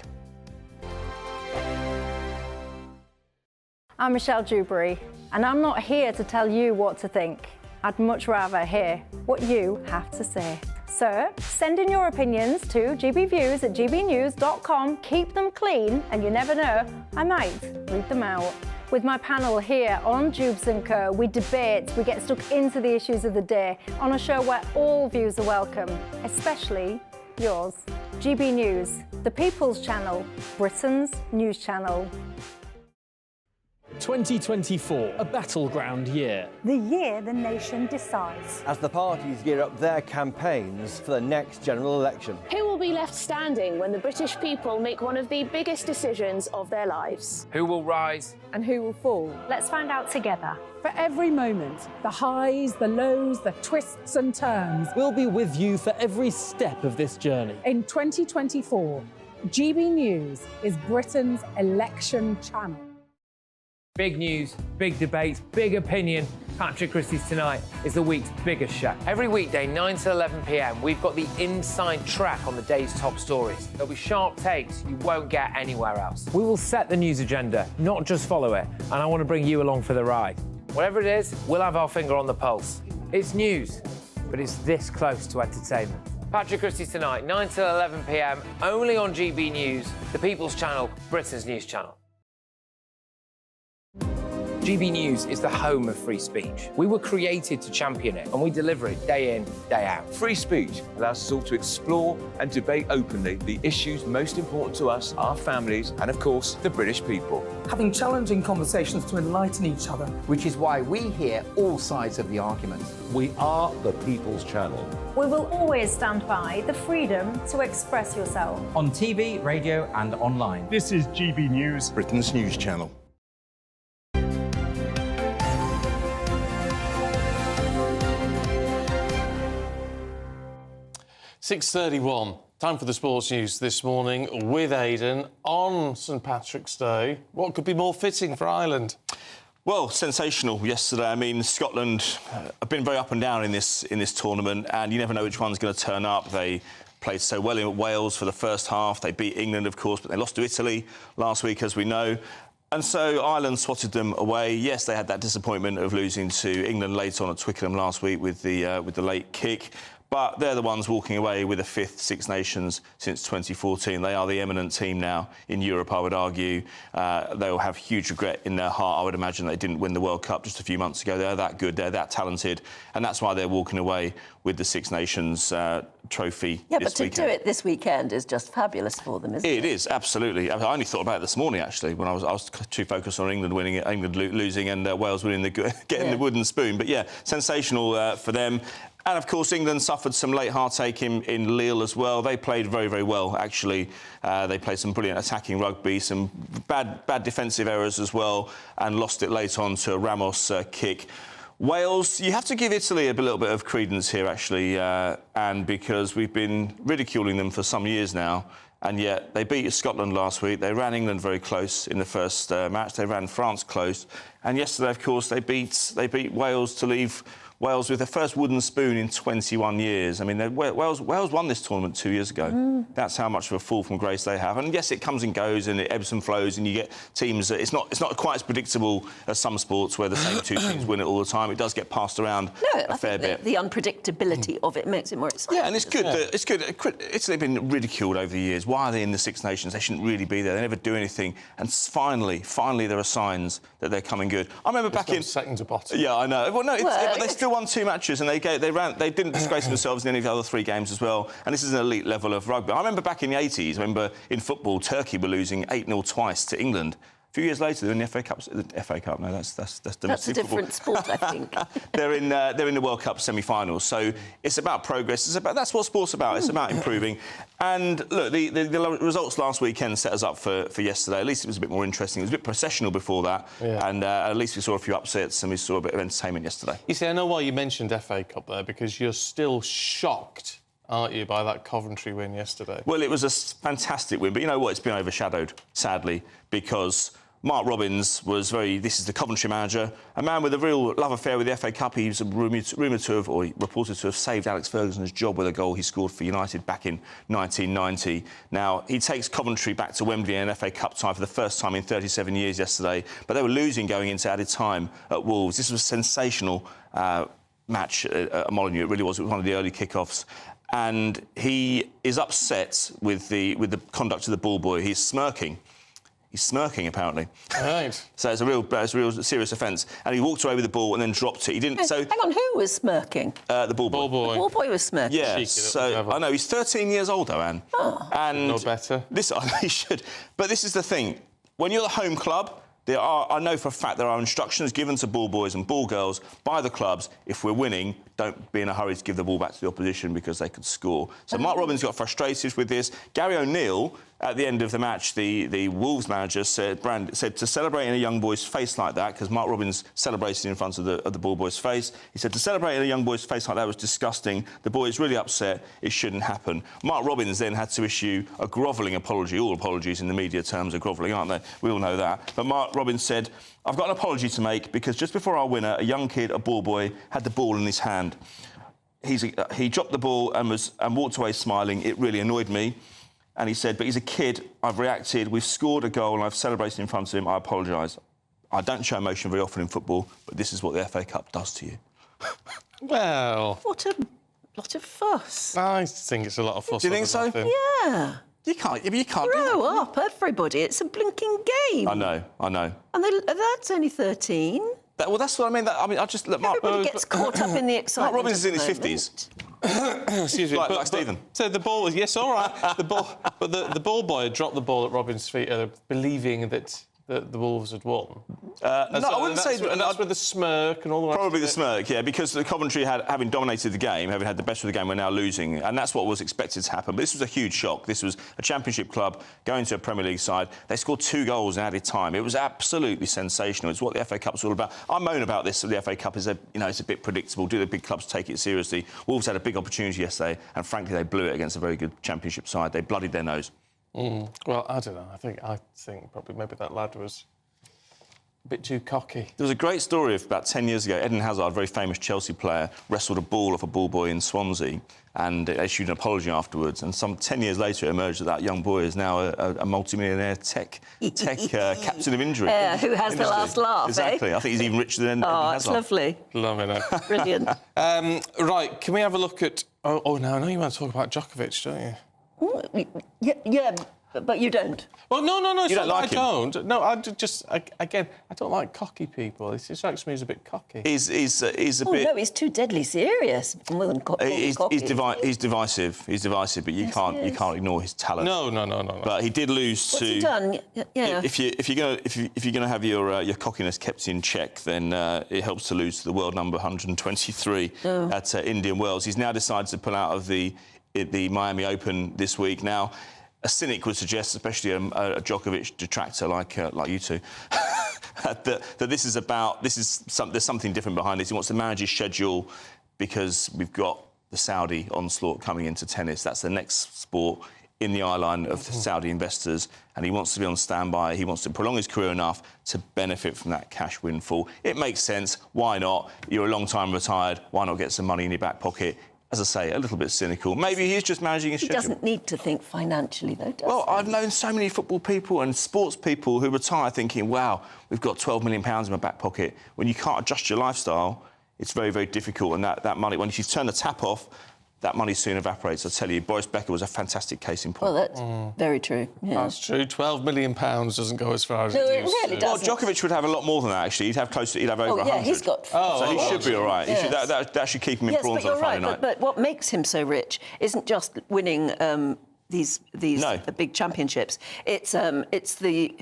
I'm Michelle Dewberry, and I'm not here to tell you what to think. I'd much rather hear what you have to say. So send in your opinions to gbviews@gbnews.com. Keep them clean, and you never know, I might read them out. With my panel here on Jubes & Co, we debate, we get stuck into the issues of the day on a show where all views are welcome, especially yours. GB News, the People's Channel, Britain's news channel. 2024, a battleground year. The year the nation decides. As the parties gear up their campaigns for the next general election. Who will be left standing when the British people make one of the biggest decisions of their lives? Who will rise? And who will fall? Let's find out together. For every moment, the highs, the lows, the twists and turns. We'll be with you for every step of this journey. In 2024, GB News is Britain's election channel. Big news, big debates, big opinion. Patrick Christie's Tonight is the week's biggest show. Every weekday, 9 to 11 p.m, we've got the inside track on the day's top stories. There'll be sharp takes you won't get anywhere else. We will set the news agenda, not just follow it, and I want to bring you along for the ride. Whatever it is, we'll have our finger on the pulse. It's news, but it's this close to entertainment. Patrick Christie's Tonight, 9 to 11 p.m, only on GB News, the People's Channel, Britain's news channel. GB News is the home of free speech. We were created to champion it, and we deliver it day in, day out. Free speech allows us all to explore and debate openly the issues most important to us, our families, and of course, the British people. Having challenging conversations to enlighten each other. Which is why we hear all sides of the argument. We are the People's Channel. We will always stand by the freedom to express yourself. On TV, radio, and online. This is GB News, Britain's news channel. 6:31. Time for the sports news this morning with Aidan on St Patrick's Day. What could be more fitting for Ireland? Well, sensational yesterday. I mean, Scotland have been very up and down in this tournament, and you never know which one's going to turn up. They played so well in Wales for the first half. They beat England, of course, but they lost to Italy last week, as we know. And so Ireland swatted them away. Yes, they had that disappointment of losing to England late on at Twickenham last week with the late kick. But they're the ones walking away with a fifth Six Nations since 2014. They are the eminent team now in Europe, I would argue. They will have huge regret in their heart, I would imagine. They didn't win the World Cup just a few months ago. They're that good, they're that talented, and that's why they're walking away with the Six Nations trophy Yeah, this but to weekend. do it this weekend is just fabulous for them, isn't it? It is, absolutely. I only thought about it this morning, actually, when I was too focused on England winning it, England losing and Wales winning getting the wooden spoon. But, yeah, sensational for them. And, of course, England suffered some late heartache in Lille as well. They played very, very well, actually. They played some brilliant attacking rugby, some bad defensive errors as well, and lost it late on to a Ramos kick. Wales, you have to give Italy a little bit of credence here, actually, and because we've been ridiculing them for some years now, and yet they beat Scotland last week. They ran England very close in the first match. They ran France close. And yesterday, of course, they beat Wales to leave Wales with their first wooden spoon in 21 years. I mean, Wales won this tournament 2 years ago. That's how much of a fall from grace they have. And yes, it comes and goes and it ebbs and flows, and you get teams that it's not quite as predictable as some sports where the same two teams win it all the time. It does get passed around a fair bit. The unpredictability of it makes it more exciting. Yeah, and it's good. It's good. Italy have been ridiculed over the years. Why are they in the Six Nations? They shouldn't really be there. They never do anything. And finally, there are signs that they're coming good. I remember back in second to bottom. Yeah, I know. Well, no, but they still won 2 matches, and they didn't disgrace themselves in any of the other 3 games as well. And this is an elite level of rugby. I remember back in the 80s. I remember in football, Turkey were losing 8-0 twice to England. A few years later, they're in the FA Cup. The FA Cup, no, that's domestic football. That's a different sport, I think. They're in the World Cup semi-finals. So it's about progress. That's what sport's about. It's about improving. And look, the results last weekend set us up for yesterday. At least it was a bit more interesting. It was a bit processional before that, and at least we saw a few upsets and we saw a bit of entertainment yesterday. You see, I know why you mentioned FA Cup there, because you're still shocked, aren't you, by that Coventry win yesterday? Well, it was a fantastic win, but you know what? It's been overshadowed, sadly, because Mark Robins was this is the Coventry manager, a man with a real love affair with the FA Cup. He was rumoured to have, or reported to have, saved Alex Ferguson's job with a goal he scored for United back in 1990. Now, he takes Coventry back to Wembley in an FA Cup tie for the first time in 37 years yesterday, but they were losing going into added time at Wolves. This was a sensational match at Molineux. It really was. It was one of the early kickoffs. And he is upset with the conduct of the ball boy. He's smirking. He's smirking, apparently. Right. So it's a real serious offence. And he walked away with the ball and then dropped it. He didn't. Hang on, who was smirking? The ball boy. The ball boy was smirking. Yeah. So I know he's 13 years old, though, Anne. Oh. And no better. He should. But this is the thing: when you're the home club, I know for a fact there are instructions given to ball boys and ball girls by the clubs. If we're winning, don't be in a hurry to give the ball back to the opposition because they could score. So Mark Robins got frustrated with this. Gary O'Neill, at the end of the match, the Wolves manager said to celebrate in a young boy's face like that, because Mark Robins celebrated in front of the ball boy's face. He said to celebrate in a young boy's face like that was disgusting. The boy is really upset. It shouldn't happen. Mark Robins then had to issue a grovelling apology. All apologies in the media terms are grovelling, aren't they? We all know that. But Mark Robins said, "I've got an apology to make because just before our winner, a young kid, a ball boy, had the ball in his hand. He dropped the ball and walked away smiling. It really annoyed me." And he said, "But he's a kid. I've reacted. We've scored a goal and I've celebrated in front of him. I apologise. I don't show emotion very often in football, but this is what the FA Cup does to you." Well, what a lot of fuss. I think it's a lot of fuss. Do you think so? Yeah. You can't. Grow up, everybody. It's a blinking game. I know. And that's only 13. Well, that's what I mean. I just look. Everybody gets caught up in the excitement. Mark Robins is in his 50s. Excuse me, like Stephen. So the ball was all right. The ball boy had dropped the ball at Robins' feet, believing that the Wolves had won. No, I wouldn't say... And that's with the smirk and all the rest. Probably the smirk, yeah, because the Coventry, having dominated the game, having had the best of the game, were now losing, and that's what was expected to happen. But this was a huge shock. This was a Championship club going to a Premier League side. They scored 2 goals in added time. It was absolutely sensational. It's what the FA Cup's all about. I moan about this. The FA Cup is it's a bit predictable. Do the big clubs take it seriously? Wolves had a big opportunity yesterday, and frankly, they blew it against a very good Championship side. They bloodied their nose. Well, I don't know. I think probably maybe that lad was a bit too cocky. There was a great story of about 10 years ago. Eden Hazard, a very famous Chelsea player, wrestled a ball off a ball boy in Swansea and issued an apology afterwards. And some 10 years later, it emerged that young boy is now a multi-millionaire tech captain of injury. Yeah, who has the last laugh, Exactly. I think he's even richer than Eden Hazard. It's lovely. Loving it. Brilliant. Right, can we have a look at... Oh, no, I know you want to talk about Djokovic, don't you? Yeah, but you don't. Well, no, you don't like him. I don't. No, I just again, I don't like cocky people. It strikes me as a bit cocky. He's a bit. No, he's too deadly serious. More than cocky. He's divisive. He's divisive, but you can't ignore his talent. No. But he did lose What's to. he done? Yeah. If you're gonna have your cockiness kept in check, then it helps to lose to the world number 123 at Indian Wells. He's now decided to pull out of the Miami Open this week. Now, a cynic would suggest, especially a Djokovic detractor like you two, that there's something different behind this. He wants to manage his schedule because we've got the Saudi onslaught coming into tennis. That's the next sport in the eye line of Saudi investors, and he wants to be on standby. He wants to prolong his career enough to benefit from that cash windfall. It makes sense. Why not? You're a long time retired. Why not get some money in your back pocket? As I say, a little bit cynical. Maybe he's just managing his schedule. He doesn't need to think financially, though, does he? Well, I've known so many football people and sports people who retire thinking, wow, we've got £12 million in my back pocket. When you can't adjust your lifestyle, it's very, very difficult. And that money, when you turn the tap off, that money soon evaporates. I tell you, Boris Becker was a fantastic case in point. Well, that's very true. Yeah. That's true. £12 million doesn't go as far as No, it it used really to. doesn't. Well, Djokovic would have a lot more than that, actually. He'd have over 100. Yeah, he's got... so he should be all right. Yes. He should, that should keep him in prawns on a Friday night. But what makes him so rich isn't just winning these big championships. It's the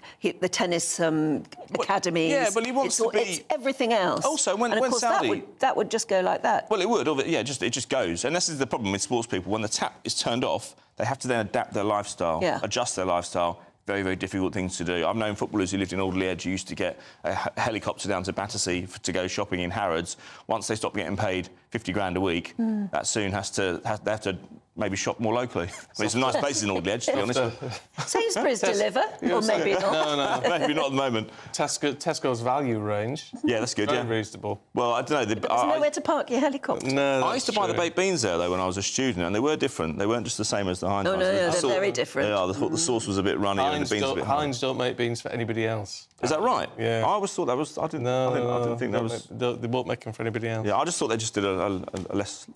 tennis academy. Yeah, but he wants to be... It's everything else. Also, when of course, Saudi... that would just go like that. Well, it would. Yeah, it just goes. And this is the problem with sports people. When the tap is turned off, they have to then adapt their lifestyle, adjust their lifestyle. Very, very difficult things to do. I've known footballers who lived in Alderley Edge who used to get a helicopter down to Battersea to go shopping in Harrods. Once they stop getting paid 50 grand a week, that soon they have to maybe shop more locally. I mean, it's a nice place in Alderley Edge, to be honest. Sainsbury's deliver, or maybe not. No, maybe not at the moment. Tesco's value range. Yeah, that's good, Very reasonable. Well, I don't know. There's nowhere to park your helicopter. No, I used to buy the baked beans there, though, when I was a student, and they were different. They weren't just the same as the Heinz. No, they're very different. Yeah, I thought the sauce was a bit runny and the beans a bit hard. Heinz don't make beans for anybody else. Is that right? Yeah. I always thought that was... I didn't think that was... They won't make them for anybody else. Yeah, I just thought they just did a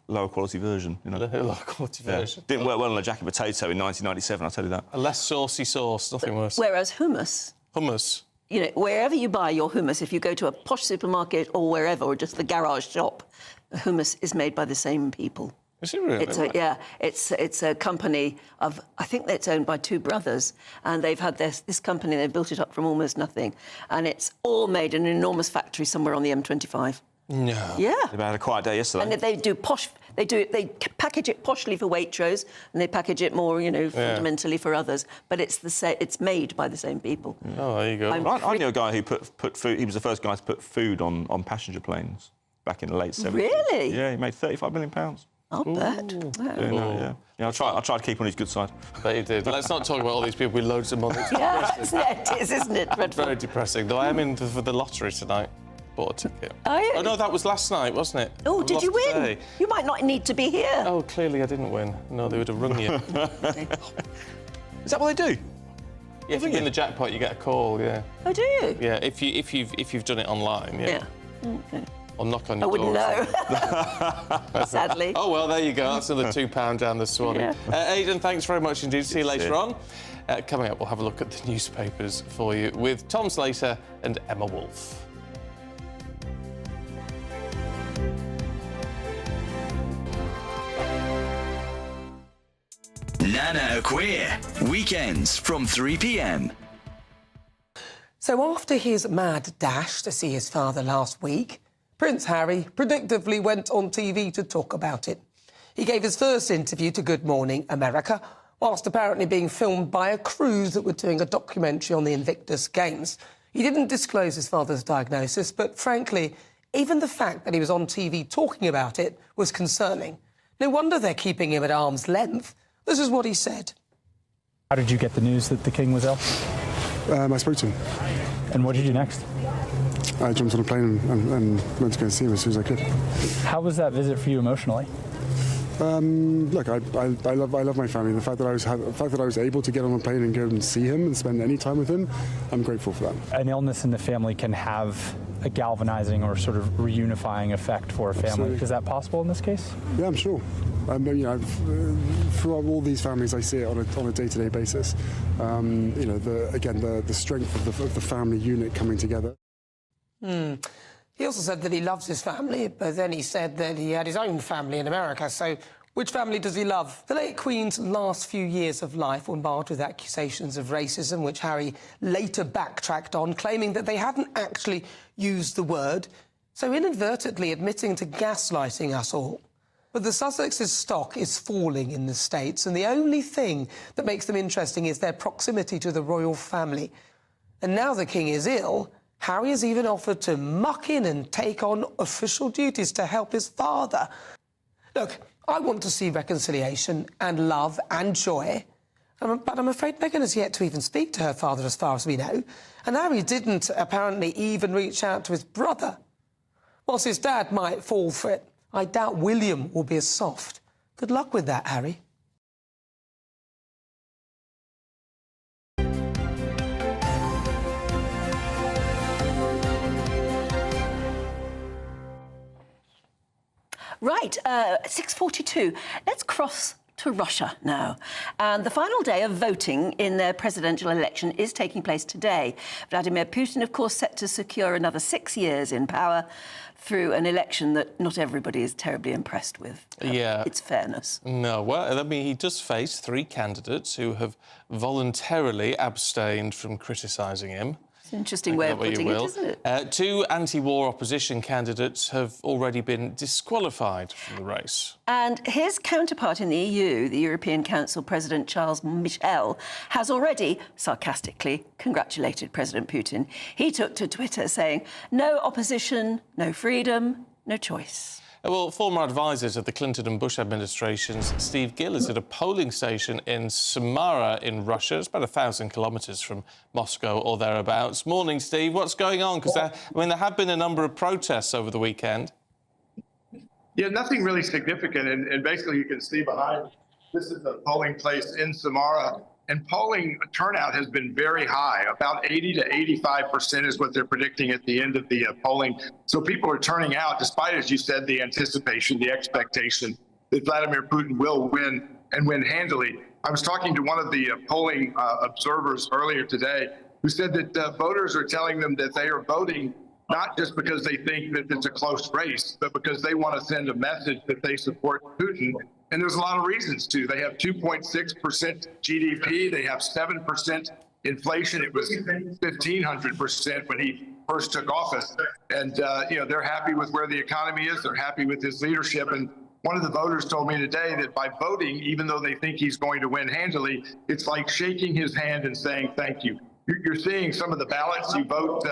lower quality version, you know. A lower quality version. Didn't work well on a jacket potato in 1997, I'll tell you that. A less saucy sauce, nothing worse. Whereas hummus... Hummus. You know, wherever you buy your hummus, if you go to a posh supermarket or wherever, or just the garage shop, hummus is made by the same people. Is it really? It's a company of, I think it's owned by two brothers, and they've had this company, they've built it up from almost nothing, and it's all made in an enormous factory somewhere on the M25. No. Yeah. They had a quiet day yesterday. And they do posh. They package it poshly for Waitrose, and they package it more, fundamentally for others. But it's made by the same people. Oh, there you go. I knew a guy who put food. He was the first guy to put food on passenger planes back in the late 70s. Really? Yeah, he made £35 million. I'll bet. Wow. Yeah, I tried to keep on his good side. I bet you did. Let's not talk about all these people with loads of money. Yeah, it is, isn't it? Dreadful. Very depressing. Though I am in for the lottery tonight. Bought a ticket. Are you? Oh, no, that was last night, wasn't it? Oh, did you win? Today. You might not need to be here. Oh, clearly I didn't win. No, they would have rung you. Is that what they do? Yeah, if you win the jackpot, you get a call, yeah. Oh, do you? Yeah, if you've done it online, yeah. Okay. Or knock on your door. I wouldn't know, sadly. Oh, well, there you go. That's another £2 down the Swanee. Yeah. Aidan, thanks very much indeed. See you later on. Coming up, we'll have a look at the newspapers for you with Tom Slater and Emma Wolfe. Nana Queer, weekends from 3 p.m. So after his mad dash to see his father last week, Prince Harry predictably went on TV to talk about it. He gave his first interview to Good Morning America, whilst apparently being filmed by a crew that were doing a documentary on the Invictus Games. He didn't disclose his father's diagnosis, but frankly, even the fact that he was on TV talking about it was concerning. No wonder they're keeping him at arm's length. This is what he said. How did you get the news that the King was ill? I spoke to him. And what did you do next? I jumped on a plane and went to go and see him as soon as I could. How was that visit for you emotionally? Look, I love my family. The fact that I was able to get on a plane and go and see him and spend any time with him, I'm grateful for that. An illness in the family can have a galvanizing or sort of reunifying effect for a family. Absolutely. Is that possible in this case? Yeah, I'm sure. Throughout all these families, I see it on a day-to-day basis. The strength of the family unit coming together. He also said that he loves his family, but then he said that he had his own family in America. So which family does he love? The late Queen's last few years of life were marred with accusations of racism, which Harry later backtracked on, claiming that they hadn't actually used the word, so inadvertently admitting to gaslighting us all. But the Sussex's stock is falling in the States, and the only thing that makes them interesting is their proximity to the royal family. And now the King is ill, Harry has even offered to muck in and take on official duties to help his father. Look, I want to see reconciliation and love and joy, But I'm afraid Meghan has yet to even speak to her father, as far as we know. And Harry didn't apparently even reach out to his brother. Whilst his dad might fall for it, I doubt William will be as soft. Good luck with that, Harry. Right, 6:42. Let's cross to Russia now. And the final day of voting in their presidential election is taking place today. Vladimir Putin, of course, set to secure another 6 years in power through an election that not everybody is terribly impressed with. Its fairness. No, well, I mean, he does face 3 candidates who have voluntarily abstained from criticising him. It's an interesting way of putting it, isn't it? 2 anti-war opposition candidates have already been disqualified from the race. And his counterpart in the EU, the European Council President Charles Michel, has already sarcastically congratulated President Putin. He took to Twitter saying, "No opposition, no freedom, no choice." Well, former advisers of the Clinton and Bush administrations, Steve Gill, is at a polling station in Samara in Russia. It's about 1,000 kilometres from Moscow or thereabouts. Morning, Steve. What's going on? Because there have been a number of protests over the weekend. Yeah, nothing really significant. And basically, you can see behind, this is the polling place in Samara. And polling turnout has been very high. About 80 to 85% is what they're predicting at the end of the polling. So people are turning out, despite, as you said, the anticipation, the expectation that Vladimir Putin will win and win handily. I was talking to one of the polling observers earlier today who said that voters are telling them that they are voting not just because they think that it's a close race, but because they want to send a message that they support Putin. And there's a lot of reasons, too. They have 2.6% GDP. They have 7% inflation. It was 1,500% when he first took office. And, they're happy with where the economy is. They're happy with his leadership. And one of the voters told me today that by voting, even though they think he's going to win handily, it's like shaking his hand and saying thank you. You're seeing some of the ballots. You vote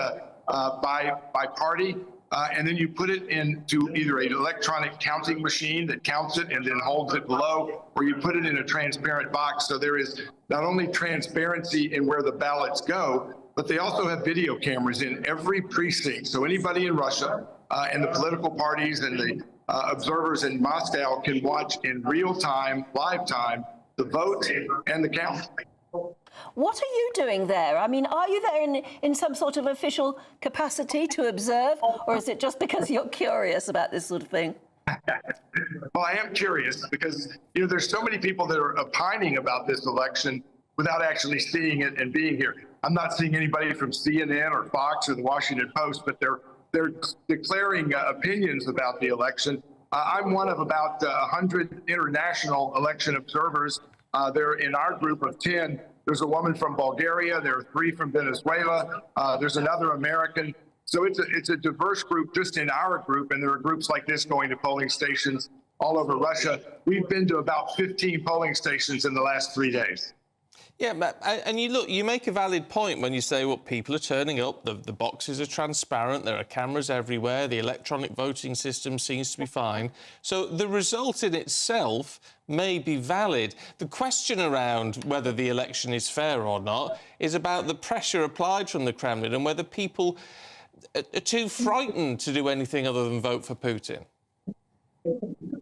by party. And then you put it into either an electronic counting machine that counts it and then holds it below, or you put it in a transparent box. So there is not only transparency in where the ballots go, but they also have video cameras in every precinct. So anybody in Russia and the political parties and the observers in Moscow can watch in real time, live time, the vote and the count. What are you doing there? I mean, are you there in some sort of official capacity to observe, or is it just because you're curious about this sort of thing? Well, I am curious because, there's so many people that are opining about this election without actually seeing it and being here. I'm not seeing anybody from CNN or Fox or the Washington Post, but they're declaring opinions about the election. I'm one of about 100 international election observers. They're in our group of 10. There's a woman from Bulgaria. There are 3 from Venezuela. There's another American. So it's a diverse group just in our group, and there are groups like this going to polling stations all over Russia. We've been to about 15 polling stations in the last 3 days. Yeah, and you make a valid point when you say, well, people are turning up, the boxes are transparent, there are cameras everywhere, the electronic voting system seems to be fine. So the result in itself may be valid. The question around whether the election is fair or not is about the pressure applied from the Kremlin and whether people are too frightened to do anything other than vote for Putin.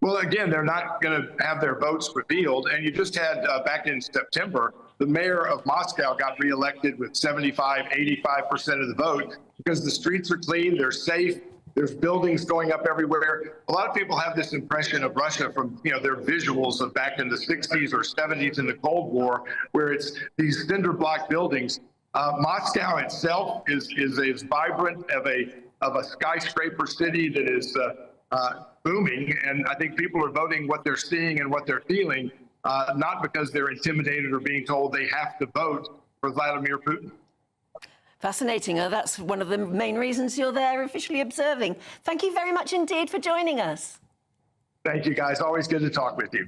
Well, again, they're not going to have their votes revealed. And you just had, back in September, the mayor of Moscow got reelected with 75, 85% of the vote because the streets are clean, they're safe, there's buildings going up everywhere. A lot of people have this impression of Russia from, their visuals of back in the 60s or 70s in the Cold War, where it's these cinder block buildings. Moscow itself is as vibrant of a skyscraper city that is booming, and I think people are voting what they're seeing and what they're feeling, not because they're intimidated or being told they have to vote for Vladimir Putin. Fascinating. That's one of the main reasons you're there officially observing. Thank you very much indeed for joining us. Thank you, guys. Always good to talk with you.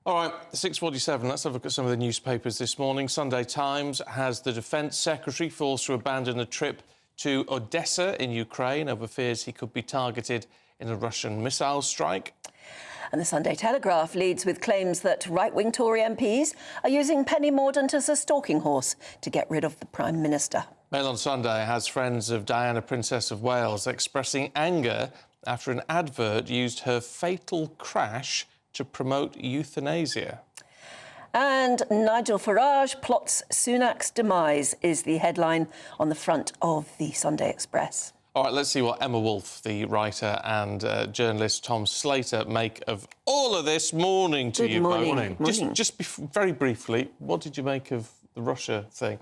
All right, 6:47. Let's have a look at some of the newspapers this morning. Sunday Times has the Defence Secretary forced to abandon a trip to Odessa in Ukraine over fears he could be targeted in a Russian missile strike. And the Sunday Telegraph leads with claims that right-wing Tory MPs are using Penny Mordaunt as a stalking horse to get rid of the Prime Minister. Mail on Sunday has friends of Diana, Princess of Wales, expressing anger after an advert used her fatal crash to promote euthanasia. And Nigel Farage plots Sunak's demise is the headline on the front of the Sunday Express. All right, let's see what Emma Wolfe, the writer and journalist Tom Slater, make of all of this. Morning to you both. Morning. Just very briefly, what did you make of the Russia thing?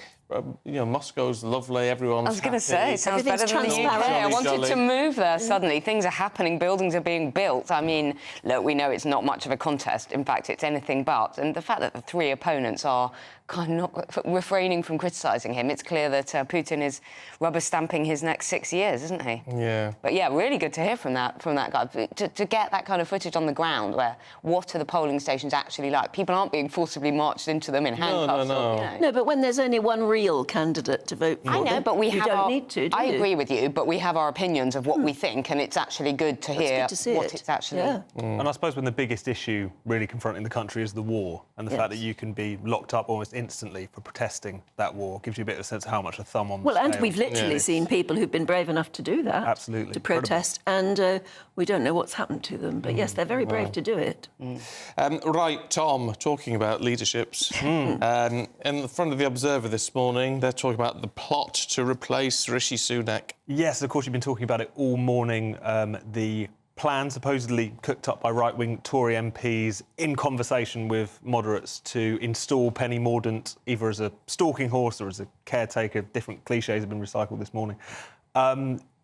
You know, Moscow's lovely, everyone's I was going to happy. say, it sounds better than the UK. I wanted to move there suddenly. Things are happening, buildings are being built. I mean, look, we know it's not much of a contest. In fact, it's anything but. And the fact that the three opponents are kind of not refraining from criticising him, it's clear that Putin is rubber-stamping his next 6 years, isn't he? Yeah. But, yeah, really good to hear from that guy. To get that kind of footage on the ground where what are the polling stations actually like? People aren't being forcibly marched into them in handcuffs. No, but when there's only one real candidate to vote for, I know, but you don't need to, do I you? agree with you, but we have our opinions of what we think, and it's actually good to hear what it's actually... And I suppose when the biggest issue really confronting the country is the war, and the fact that you can be locked up almost instantly for protesting that war gives you a bit of a sense of how much a thumb on the Well, and scale. we've literally seen people who've been brave enough to do that. Absolutely. To protest, and we don't know what's happened to them. But, yes, they're very brave to do it. Right, Tom, talking about leaderships. In the front of the Observer this morning, they're talking about the plot to replace Rishi Sunak. Yes, of course, you've been talking about it all morning. The plan supposedly cooked up by right-wing Tory MPs in conversation with moderates to install Penny Mordaunt either as a stalking horse or as a caretaker. Different clichés have been recycled this morning.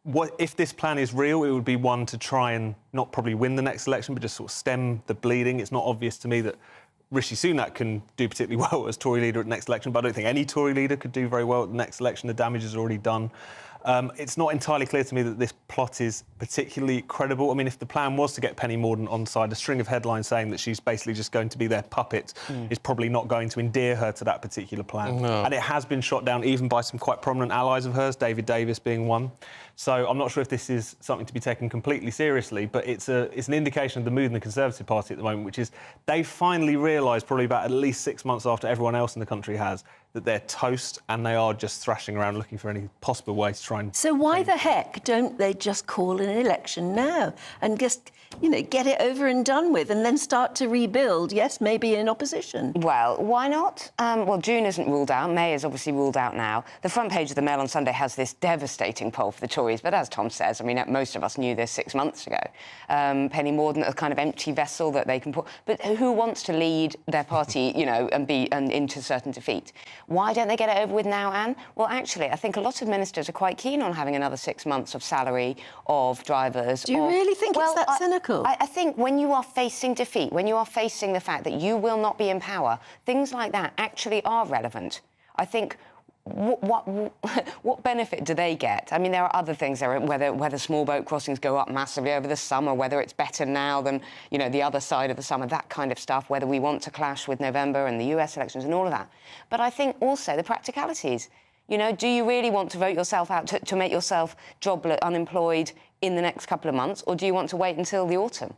What if this plan is real? It would be one to try and not probably win the next election, but just sort of stem the bleeding. It's not obvious to me that Rishi Sunak can do particularly well as Tory leader at the next election, but I don't think any Tory leader could do very well at the next election. The damage is already done. It's not entirely clear to me that this plot is particularly credible. I mean, if the plan was to get Penny Mordaunt on side, a string of headlines saying that she's basically just going to be their puppet is probably not going to endear her to that particular plan. No. And it has been shot down even by some quite prominent allies of hers, David Davis being one. So I'm not sure if this is something to be taken completely seriously, but it's an indication of the mood in the Conservative Party at the moment, which is they've finally realised, probably about at least 6 months after everyone else in the country has, that they're toast and they are just thrashing around looking for any possible way to try and... So why the heck don't they just call an election now and just, you know, get it over and done with and then start to rebuild, yes, maybe in opposition? Well, why not? Well, June isn't ruled out. May is obviously ruled out now. The front page of the Mail on Sunday has this devastating poll for the Tories, but as Tom says, I mean, most of us knew this 6 months ago. Penny Mordaunt, a kind of empty vessel that they can put... But who wants to lead their party, you know, and into certain defeat? Why don't they get it over with now, Anne? Well, actually, I think a lot of ministers are quite keen on having another 6 months of salary, of drivers... Do you really think it's that cynical? I think when you are facing defeat, when you are facing the fact that you will not be in power, things like that actually are relevant. I think... What benefit do they get? I mean, there are other things. There are whether small boat crossings go up massively over the summer, whether it's better now than, you know, the other side of the summer, that kind of stuff, whether we want to clash with November and the US elections and all of that. But I think also the practicalities. You know, do you really want to vote yourself out to make yourself jobless, unemployed in the next couple of months, or do you want to wait until the autumn?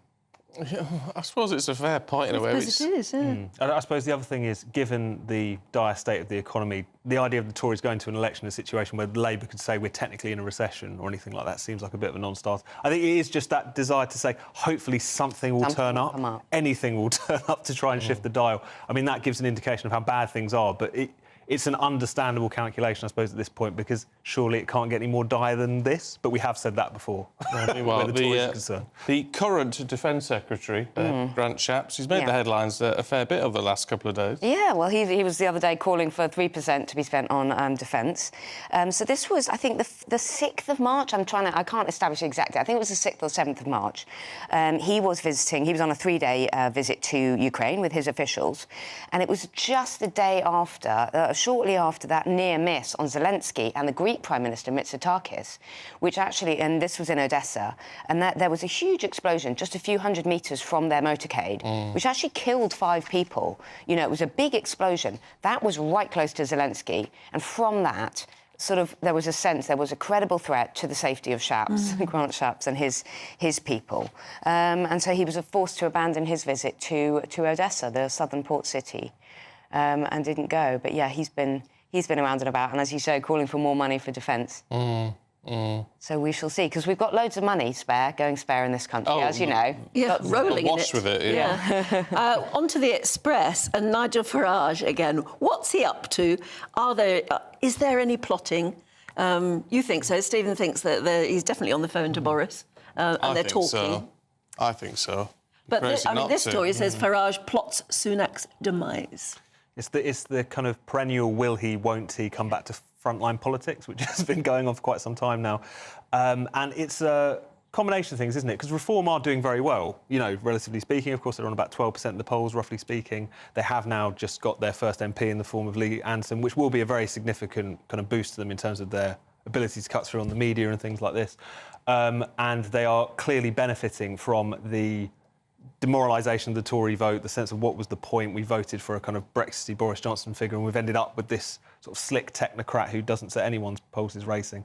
I suppose it's a fair point in a way. I suppose it is, yeah. And I suppose the other thing is, given the dire state of the economy, the idea of the Tories going to an election in a situation where Labour could say we're technically in a recession or anything like that seems like a bit of a non-starter. I think it is just that desire to say, hopefully something will turn up. Anything will turn up to try and shift the dial. I mean, that gives an indication of how bad things are, but it's an understandable calculation, I suppose, at this point, because surely it can't get any more dire than this. But we have said that before, where the Tories are concerned. The current Defence Secretary, Grant Shapps, he's made the headlines a fair bit over the last couple of days. Yeah, well, he was the other day calling for 3% to be spent on defence. So this was, I think, the 6th of March. I can't establish exactly. I think it was the 6th or 7th of March. He was on a 3-day visit to Ukraine with his officials. And it was just the day after... shortly after that near miss on Zelensky and the Greek Prime Minister Mitsotakis, which actually, and this was in Odessa, and there was a huge explosion just a few hundred metres from their motorcade, which actually killed 5 people. You know, it was a big explosion. That was right close to Zelensky, and from that, there was a sense there was a credible threat to the safety of Shapps, Grant Shapps and his people. And so he was forced to abandon his visit to Odessa, the southern port city, and didn't go. But yeah, he's been around and about, and as you say, calling for more money for defence. So we shall see, because we've got loads of money going spare in this country, as you know. Yeah, rolling in wash with it, yeah. Onto the Express and Nigel Farage again. What's he up to? Is there any plotting? You think so? Stephen thinks that he's definitely on the phone to Boris, and they're talking. So. I think so. But this story says Farage plots Sunak's demise. It's the kind of perennial will he, won't he come back to frontline politics, which has been going on for quite some time now. And it's a combination of things, isn't it? Because Reform are doing very well, relatively speaking. Of course, they're on about 12% of the polls, roughly speaking. They have now just got their first MP in the form of Lee Anderson, which will be a very significant kind of boost to them in terms of their ability to cut through on the media and things like this. And they are clearly benefiting from the demoralisation of the Tory vote, the sense of what was the point. We voted for a kind of Brexity Boris Johnson figure, and we've ended up with this sort of slick technocrat who doesn't set anyone's pulses racing.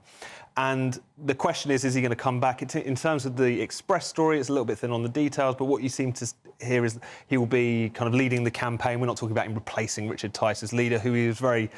And the question is he going to come back? In terms of the Express story, it's a little bit thin on the details, but what you seem to hear is he will be kind of leading the campaign. We're not talking about him replacing Richard Tice as leader, who he was very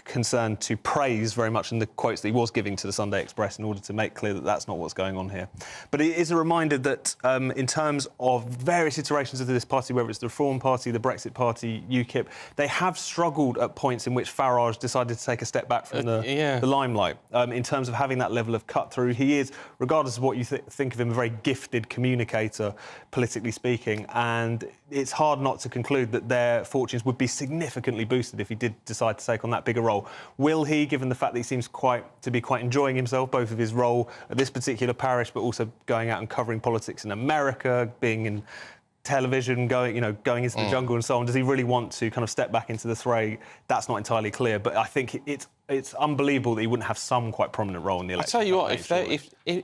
concerned to praise very much in the quotes that he was giving to the Sunday Express in order to make clear that that's not what's going on here. But it is a reminder that in terms of various iterations of this party, whether it's the Reform Party, the Brexit Party, UKIP, they have struggled at points in which Farage decided to take a step back from the limelight. In terms of having that level of cut-through, he is, regardless of what you think of him, a very gifted communicator, politically speaking, and it's hard not to conclude that their fortunes would be significantly boosted if he did decide to take on that bigger role. Will he, given the fact that he seems to be quite enjoying himself, both of his role at this particular parish, but also going out and covering politics in America, being in television, going into the jungle and so on, does he really want to kind of step back into the fray? That's not entirely clear, but I think it's unbelievable that he wouldn't have some quite prominent role in the election. I tell you what,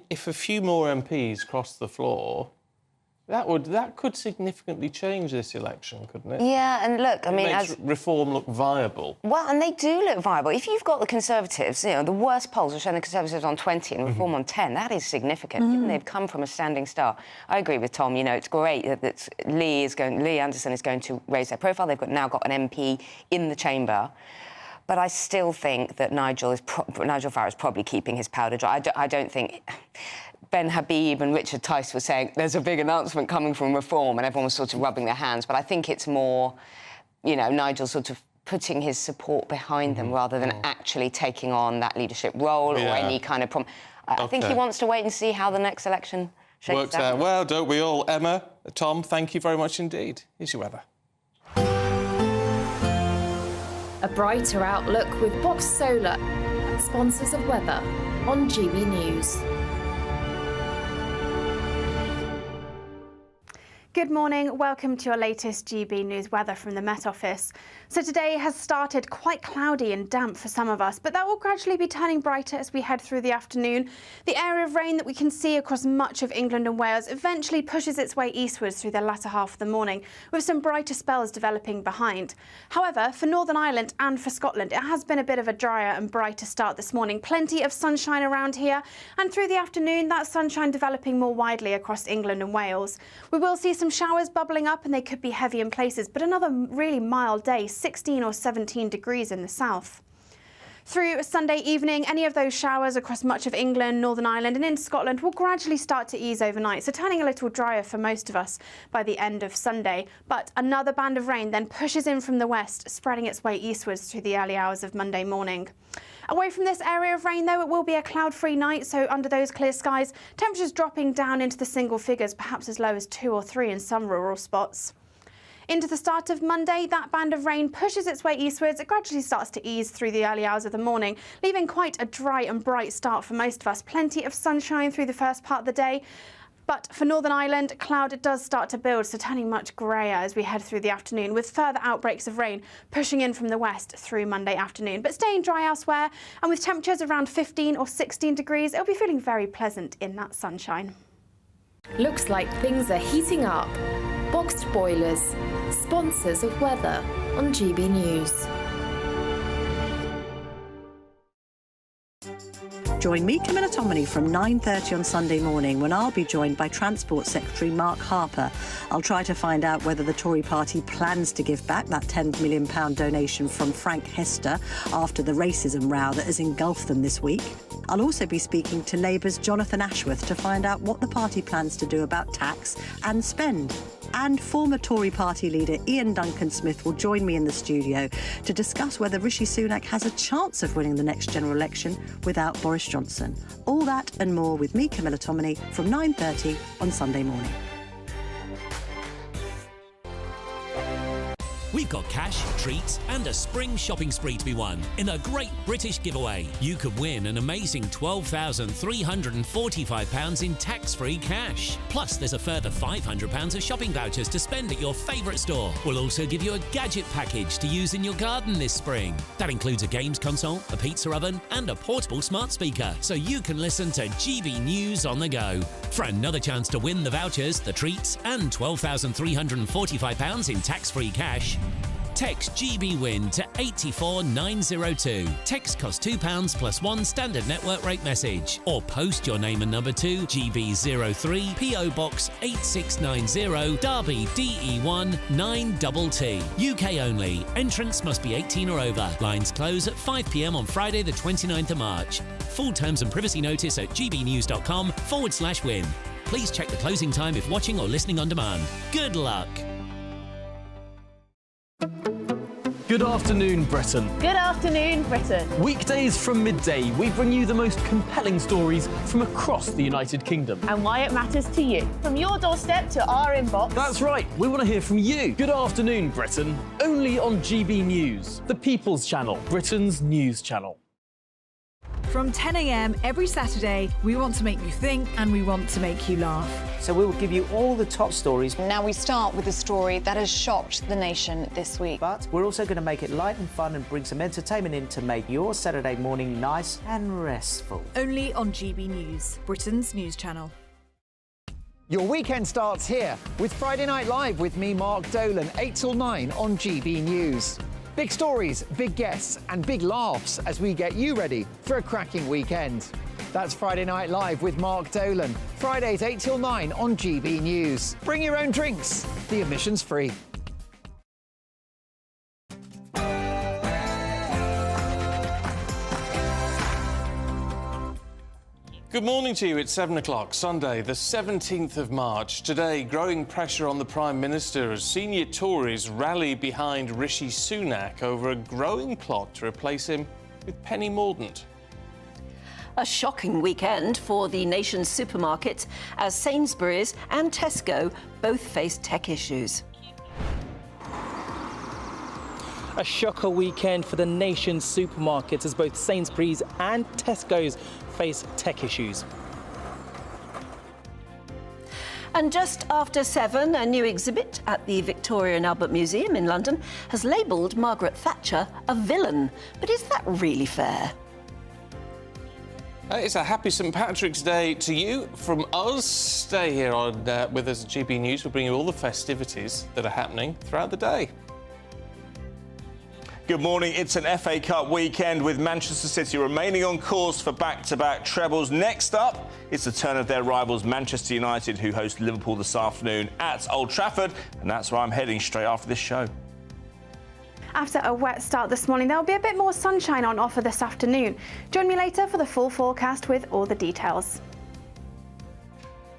if a few more MPs cross the floor, that could significantly change this election, couldn't it? Yeah, and look, I mean, makes Reform look viable. Well, and they do look viable. If you've got the Conservatives, the worst polls are showing the Conservatives on 20 and Reform on 10. That is significant. Given they've come from a standing start. I agree with Tom. It's great that Lee Anderson is going to raise their profile. They've now got an MP in the chamber. But I still think that Nigel Farage is probably keeping his powder dry. I don't think... Ben Habib and Richard Tice were saying there's a big announcement coming from Reform, and everyone was sort of rubbing their hands. But I think it's more, Nigel sort of putting his support behind them rather than actually taking on that leadership role or any kind of... I think he wants to wait and see how the next election shakes out. Well, don't we all? Emma, Tom, thank you very much indeed. Here's your weather. A brighter outlook with Box Solar, sponsors of weather on GB News. Good morning, welcome to your latest GB News weather from the Met Office. So today has started quite cloudy and damp for some of us, but that will gradually be turning brighter as we head through the afternoon. The area of rain that we can see across much of England and Wales eventually pushes its way eastwards through the latter half of the morning, with some brighter spells developing behind. However, for Northern Ireland and for Scotland, it has been a bit of a drier and brighter start this morning. Plenty of sunshine around here, and through the afternoon, that sunshine developing more widely across England and Wales. We will see some showers bubbling up, and they could be heavy in places, but another really mild day, 16 or 17 degrees in the south. Through Sunday evening, any of those showers across much of England, Northern Ireland and in Scotland will gradually start to ease overnight, so turning a little drier for most of us by the end of Sunday. But another band of rain then pushes in from the west, spreading its way eastwards through the early hours of Monday morning. Away from this area of rain, though, it will be a cloud-free night, so under those clear skies, temperatures dropping down into the single figures, perhaps as low as 2 or 3 in some rural spots. Into the start of Monday, that band of rain pushes its way eastwards. It gradually starts to ease through the early hours of the morning, leaving quite a dry and bright start for most of us. Plenty of sunshine through the first part of the day. But for Northern Ireland, cloud does start to build, so turning much greyer as we head through the afternoon, with further outbreaks of rain pushing in from the west through Monday afternoon, but staying dry elsewhere. And with temperatures around 15 or 16 degrees, it'll be feeling very pleasant in that sunshine. Looks like things are heating up. Boxed Boilers, sponsors of weather on GB News. Join me, Camilla Tominey, from 9:30 on Sunday morning when I'll be joined by Transport Secretary Mark Harper. I'll try to find out whether the Tory party plans to give back that £10 million donation from Frank Hester after the racism row that has engulfed them this week. I'll also be speaking to Labour's Jonathan Ashworth to find out what the party plans to do about tax and spend. And former Tory party leader Ian Duncan-Smith will join me in the studio to discuss whether Rishi Sunak has a chance of winning the next general election without Boris Johnson. All that and more with me, Camilla Tominey, from 9:30 on Sunday morning. We've got cash, treats and a spring shopping spree to be won in a great British giveaway. You could win an amazing £12,345 in tax-free cash. Plus, there's a further £500 of shopping vouchers to spend at your favourite store. We'll also give you a gadget package to use in your garden this spring. That includes a games console, a pizza oven and a portable smart speaker, so you can listen to GB News on the go. For another chance to win the vouchers, the treats and £12,345 in tax-free cash, text GBWIN to 84902. Text costs £2 plus one standard network rate message. Or post your name and number to GB03 PO Box 8690 Derby DE1 9TT. UK only. Entrance must be 18 or over. Lines close at 5 p.m. on Friday the 29th of March. Full terms and privacy notice at gbnews.com/win. Please check the closing time if watching or listening on demand. Good luck. Good afternoon, Britain. Good afternoon, Britain. Weekdays from midday, we bring you the most compelling stories from across the United Kingdom. And why it matters to you. From your doorstep to our inbox. That's right, we want to hear from you. Good afternoon, Britain. Only on GB News, the People's Channel, Britain's news channel. From 10 a.m. every Saturday, we want to make you think and we want to make you laugh. So we will give you all the top stories. Now we start with a story that has shocked the nation this week. But we're also going to make it light and fun and bring some entertainment in to make your Saturday morning nice and restful. Only on GB News, Britain's news channel. Your weekend starts here with Friday Night Live with me, Mark Dolan, 8 till 9 on GB News. Big stories, big guests and big laughs as we get you ready for a cracking weekend. That's Friday Night Live with Mark Dolan. Fridays 8 till 9 on GB News. Bring your own drinks. The admission's free. Good morning to you. It's 7 o'clock, Sunday, the 17th of March. Today, growing pressure on the Prime Minister as senior Tories rally behind Rishi Sunak over a growing plot to replace him with Penny Mordaunt. A shocking weekend for the nation's supermarkets as Sainsbury's and Tesco both face tech issues. A shocker weekend for the nation's supermarkets as both Sainsbury's and Tesco's face tech issues. And just after 7, a new exhibit at the Victoria and Albert Museum in London has labelled Margaret Thatcher a villain. But is that really fair? It's a happy St Patrick's Day to you from us. Stay here on with us at GB News. We'll bring you all the festivities that are happening throughout the day. Good morning. It's an FA Cup weekend with Manchester City remaining on course for back-to-back trebles. Next up, it's the turn of their rivals Manchester United, who host Liverpool this afternoon at Old Trafford, and that's where I'm heading straight after this show. After a wet start this morning, there'll be a bit more sunshine on offer this afternoon. Join me later for the full forecast with all the details.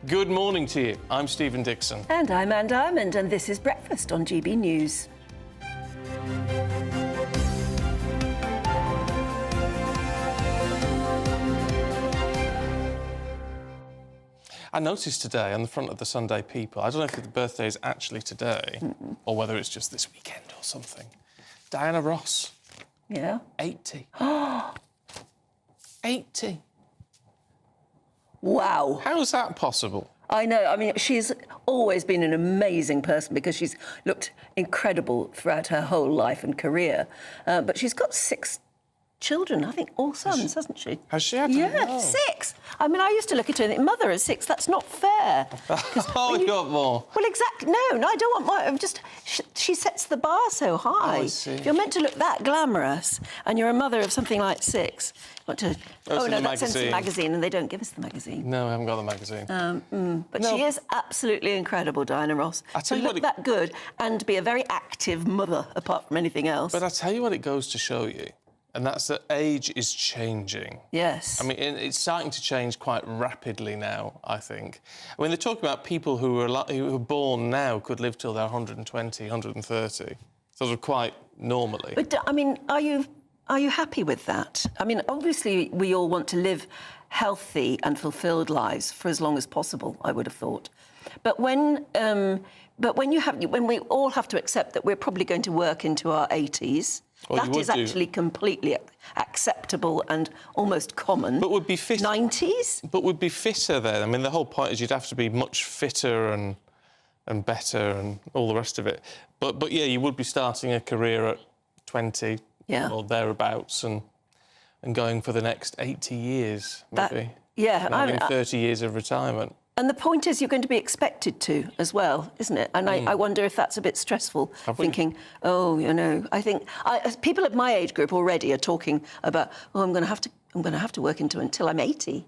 Good morning to you. I'm Stephen Dixon. And I'm Anne Diamond, and this is Breakfast on GB News. I noticed today on the front of the Sunday People, I don't know if the birthday is actually today or whether it's just this weekend or something. Diana Ross. Yeah. 80. 80. Wow. How is that possible? I know. I mean, she's always been an amazing person because she's looked incredible throughout her whole life and career. But she's got 6 children. I think all sons, hasn't she? Has she? I don't Yeah, know. 6. I mean, I used to look at her and think, mother of 6, that's not fair. Oh, you got more. Well, exactly. No, I don't want more. I'm just, she sets the bar so high. I see. If you're meant to look that glamorous and you're a mother of something like 6, you want to... Oh, no, that's in the magazine, and they don't give us the magazine. No, I haven't got the magazine. But she is absolutely incredible, Diana Ross. I tell to you look that good and be a very active mother, apart from anything else. But I tell you what, it goes to show you, and that's that age is changing. Yes. I mean, it's starting to change quite rapidly now, I think. I mean, they're talking about people who are born now could live till they're 120, 130, sort of quite normally. But, I mean, are you happy with that? I mean, obviously, we all want to live healthy and fulfilled lives for as long as possible, I would have thought. But when we all have to accept that we're probably going to work into our 80s, that is actually completely acceptable and almost common. But would be fit. 90s? But would be fitter then. I mean, the whole point is you'd have to be much fitter and better and all the rest of it. But yeah, you would be starting a career at 20 or thereabouts and going for the next 80 years, maybe. Having 30 years of retirement. And the point is you're going to be expected to as well, isn't it? And I wonder if that's a bit stressful, thinking, I think people of my age group already are talking about, I'm going to have to work until I'm 80.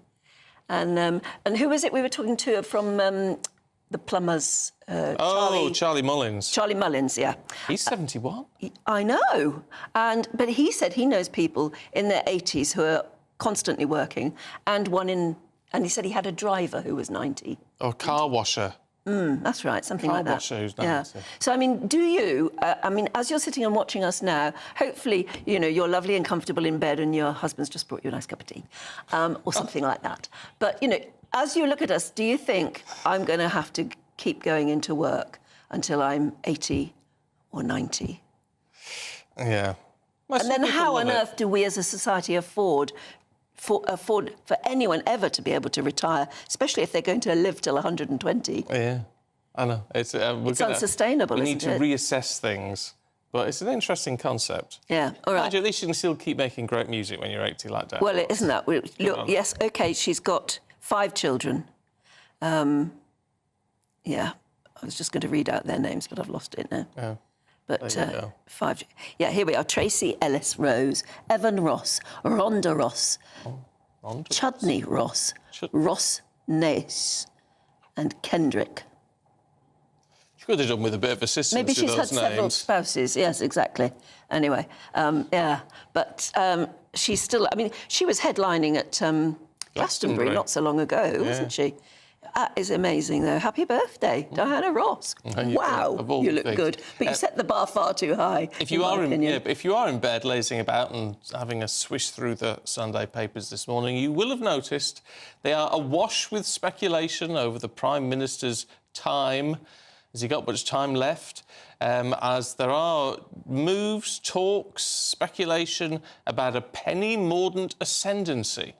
And who was it we were talking to from the plumbers? Charlie Mullins. Charlie Mullins, yeah. He's 71. I know. But he said he knows people in their 80s who are constantly working, and he said he had a driver who was 90. Or car washer. That's right, something like that. Car washer who's 90. Yeah. So, I mean, do you... as you're sitting and watching us now, hopefully, you're lovely and comfortable in bed and your husband's just brought you a nice cup of tea, or something like that. But, as you look at us, do you think I'm going to have to keep going into work until I'm 80 or 90? Yeah. And then how on earth do we as a society afford for anyone ever to be able to retire, especially if they're going to live till 120? Yeah, I know. It's unsustainable, isn't it? We need to reassess things. But it's an interesting concept. Yeah, all right. At least you can still keep making great music when you're 80 like that. Well, isn't that... Look, yes, OK, she's got 5 children. I was just going to read out their names, but I've lost it now. Yeah. But 5... Yeah, here we are. Tracy Ellis Rose, Evan Ross, Rhonda Ross, Chudney Ross, Ross Nace and Kendrick. She could have done with a bit of assistance. Maybe she's had several spouses. Yes, exactly. Anyway, but she's still... I mean, she was headlining at Glastonbury not so long ago, wasn't she? That is amazing, though. Happy birthday, Diana Ross. Wow, you look good. But you set the bar far too high, if you are in bed lazing about and having a swish through the Sunday papers this morning, you will have noticed they are awash with speculation over the Prime Minister's time. Has he got much time left? As there are moves, talks, speculation about a Penny Mordaunt ascendancy.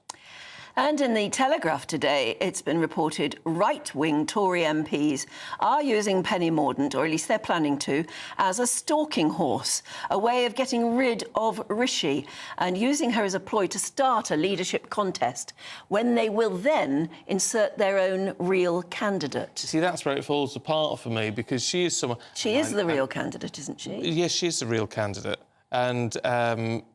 And in the Telegraph today, it's been reported right-wing Tory MPs are using Penny Mordaunt, or at least they're planning to, as a stalking horse, a way of getting rid of Rishi and using her as a ploy to start a leadership contest when they will then insert their own real candidate. See, that's where it falls apart for me, because she is someone... She is the real candidate, isn't she? Yes, she is the real candidate. And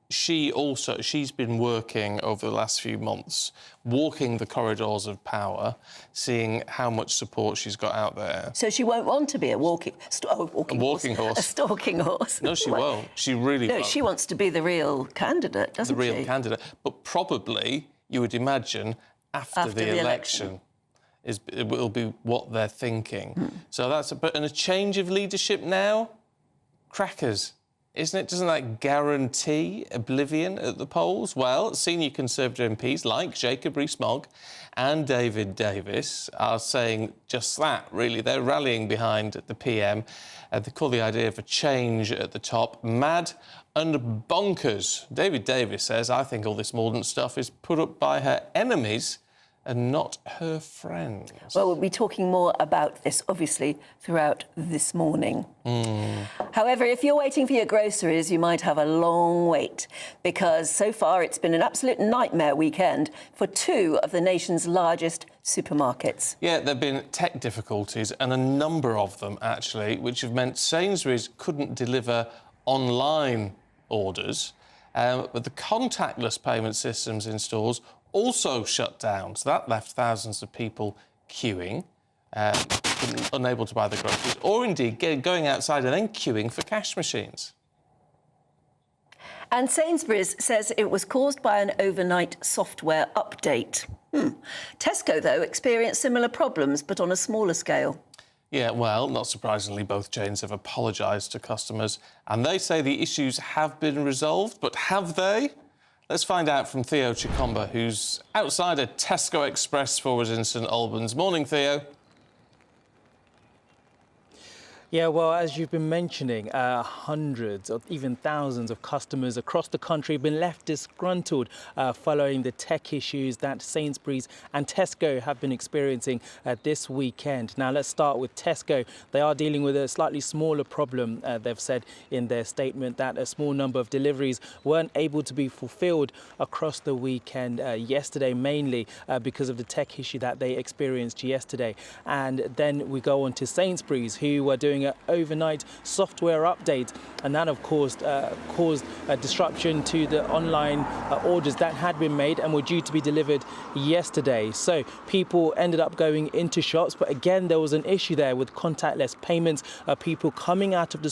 she's been working over the last few months, walking the corridors of power, seeing how much support she's got out there. So she won't want to be a walking horse. A stalking horse. No, she won't. She really won't. No, she wants to be the real candidate, doesn't she? The real candidate. But probably, you would imagine, after the election. It will be what they're thinking. So that's... And a change of leadership now? Crackers. Isn't it? Doesn't that guarantee oblivion at the polls? Well, senior Conservative MPs like Jacob Rees-Mogg and David Davis are saying just that, really. They're rallying behind the PM. They call the idea of a change at the top mad and bonkers. David Davis says, I think all this Mordaunt stuff is put up by her enemies and not her friends. Well, we'll be talking more about this, obviously, throughout this morning. However, if you're waiting for your groceries, you might have a long wait, because so far it's been an absolute nightmare weekend for two of the nation's largest supermarkets. Yeah, there have been tech difficulties, and a number of them, actually, which have meant Sainsbury's couldn't deliver online orders, but the contactless payment systems in stores also shut down. So that left thousands of people queuing, unable to buy the groceries, or indeed going outside and then queuing for cash machines. And Sainsbury's says it was caused by an overnight software update. Tesco, though, experienced similar problems, but on a smaller scale. Yeah, well, not surprisingly, both chains have apologised to customers, and they say the issues have been resolved, but have they? Let's find out from Theo Chikomba, who's outside a Tesco Express for us in St Albans. Morning, Theo. Yeah, well, as you've been mentioning, hundreds or even thousands of customers across the country have been left disgruntled following the tech issues that Sainsbury's and Tesco have been experiencing this weekend. Now, let's start with Tesco. They are dealing with a slightly smaller problem. They've said in their statement that a small number of deliveries weren't able to be fulfilled across the weekend yesterday, mainly because of the tech issue that they experienced yesterday. And then we go on to Sainsbury's, who were doing an overnight software update, and that of course caused a disruption to the online orders that had been made and were due to be delivered yesterday. So people ended up going into shops, but again there was an issue there with contactless payments. People coming out of the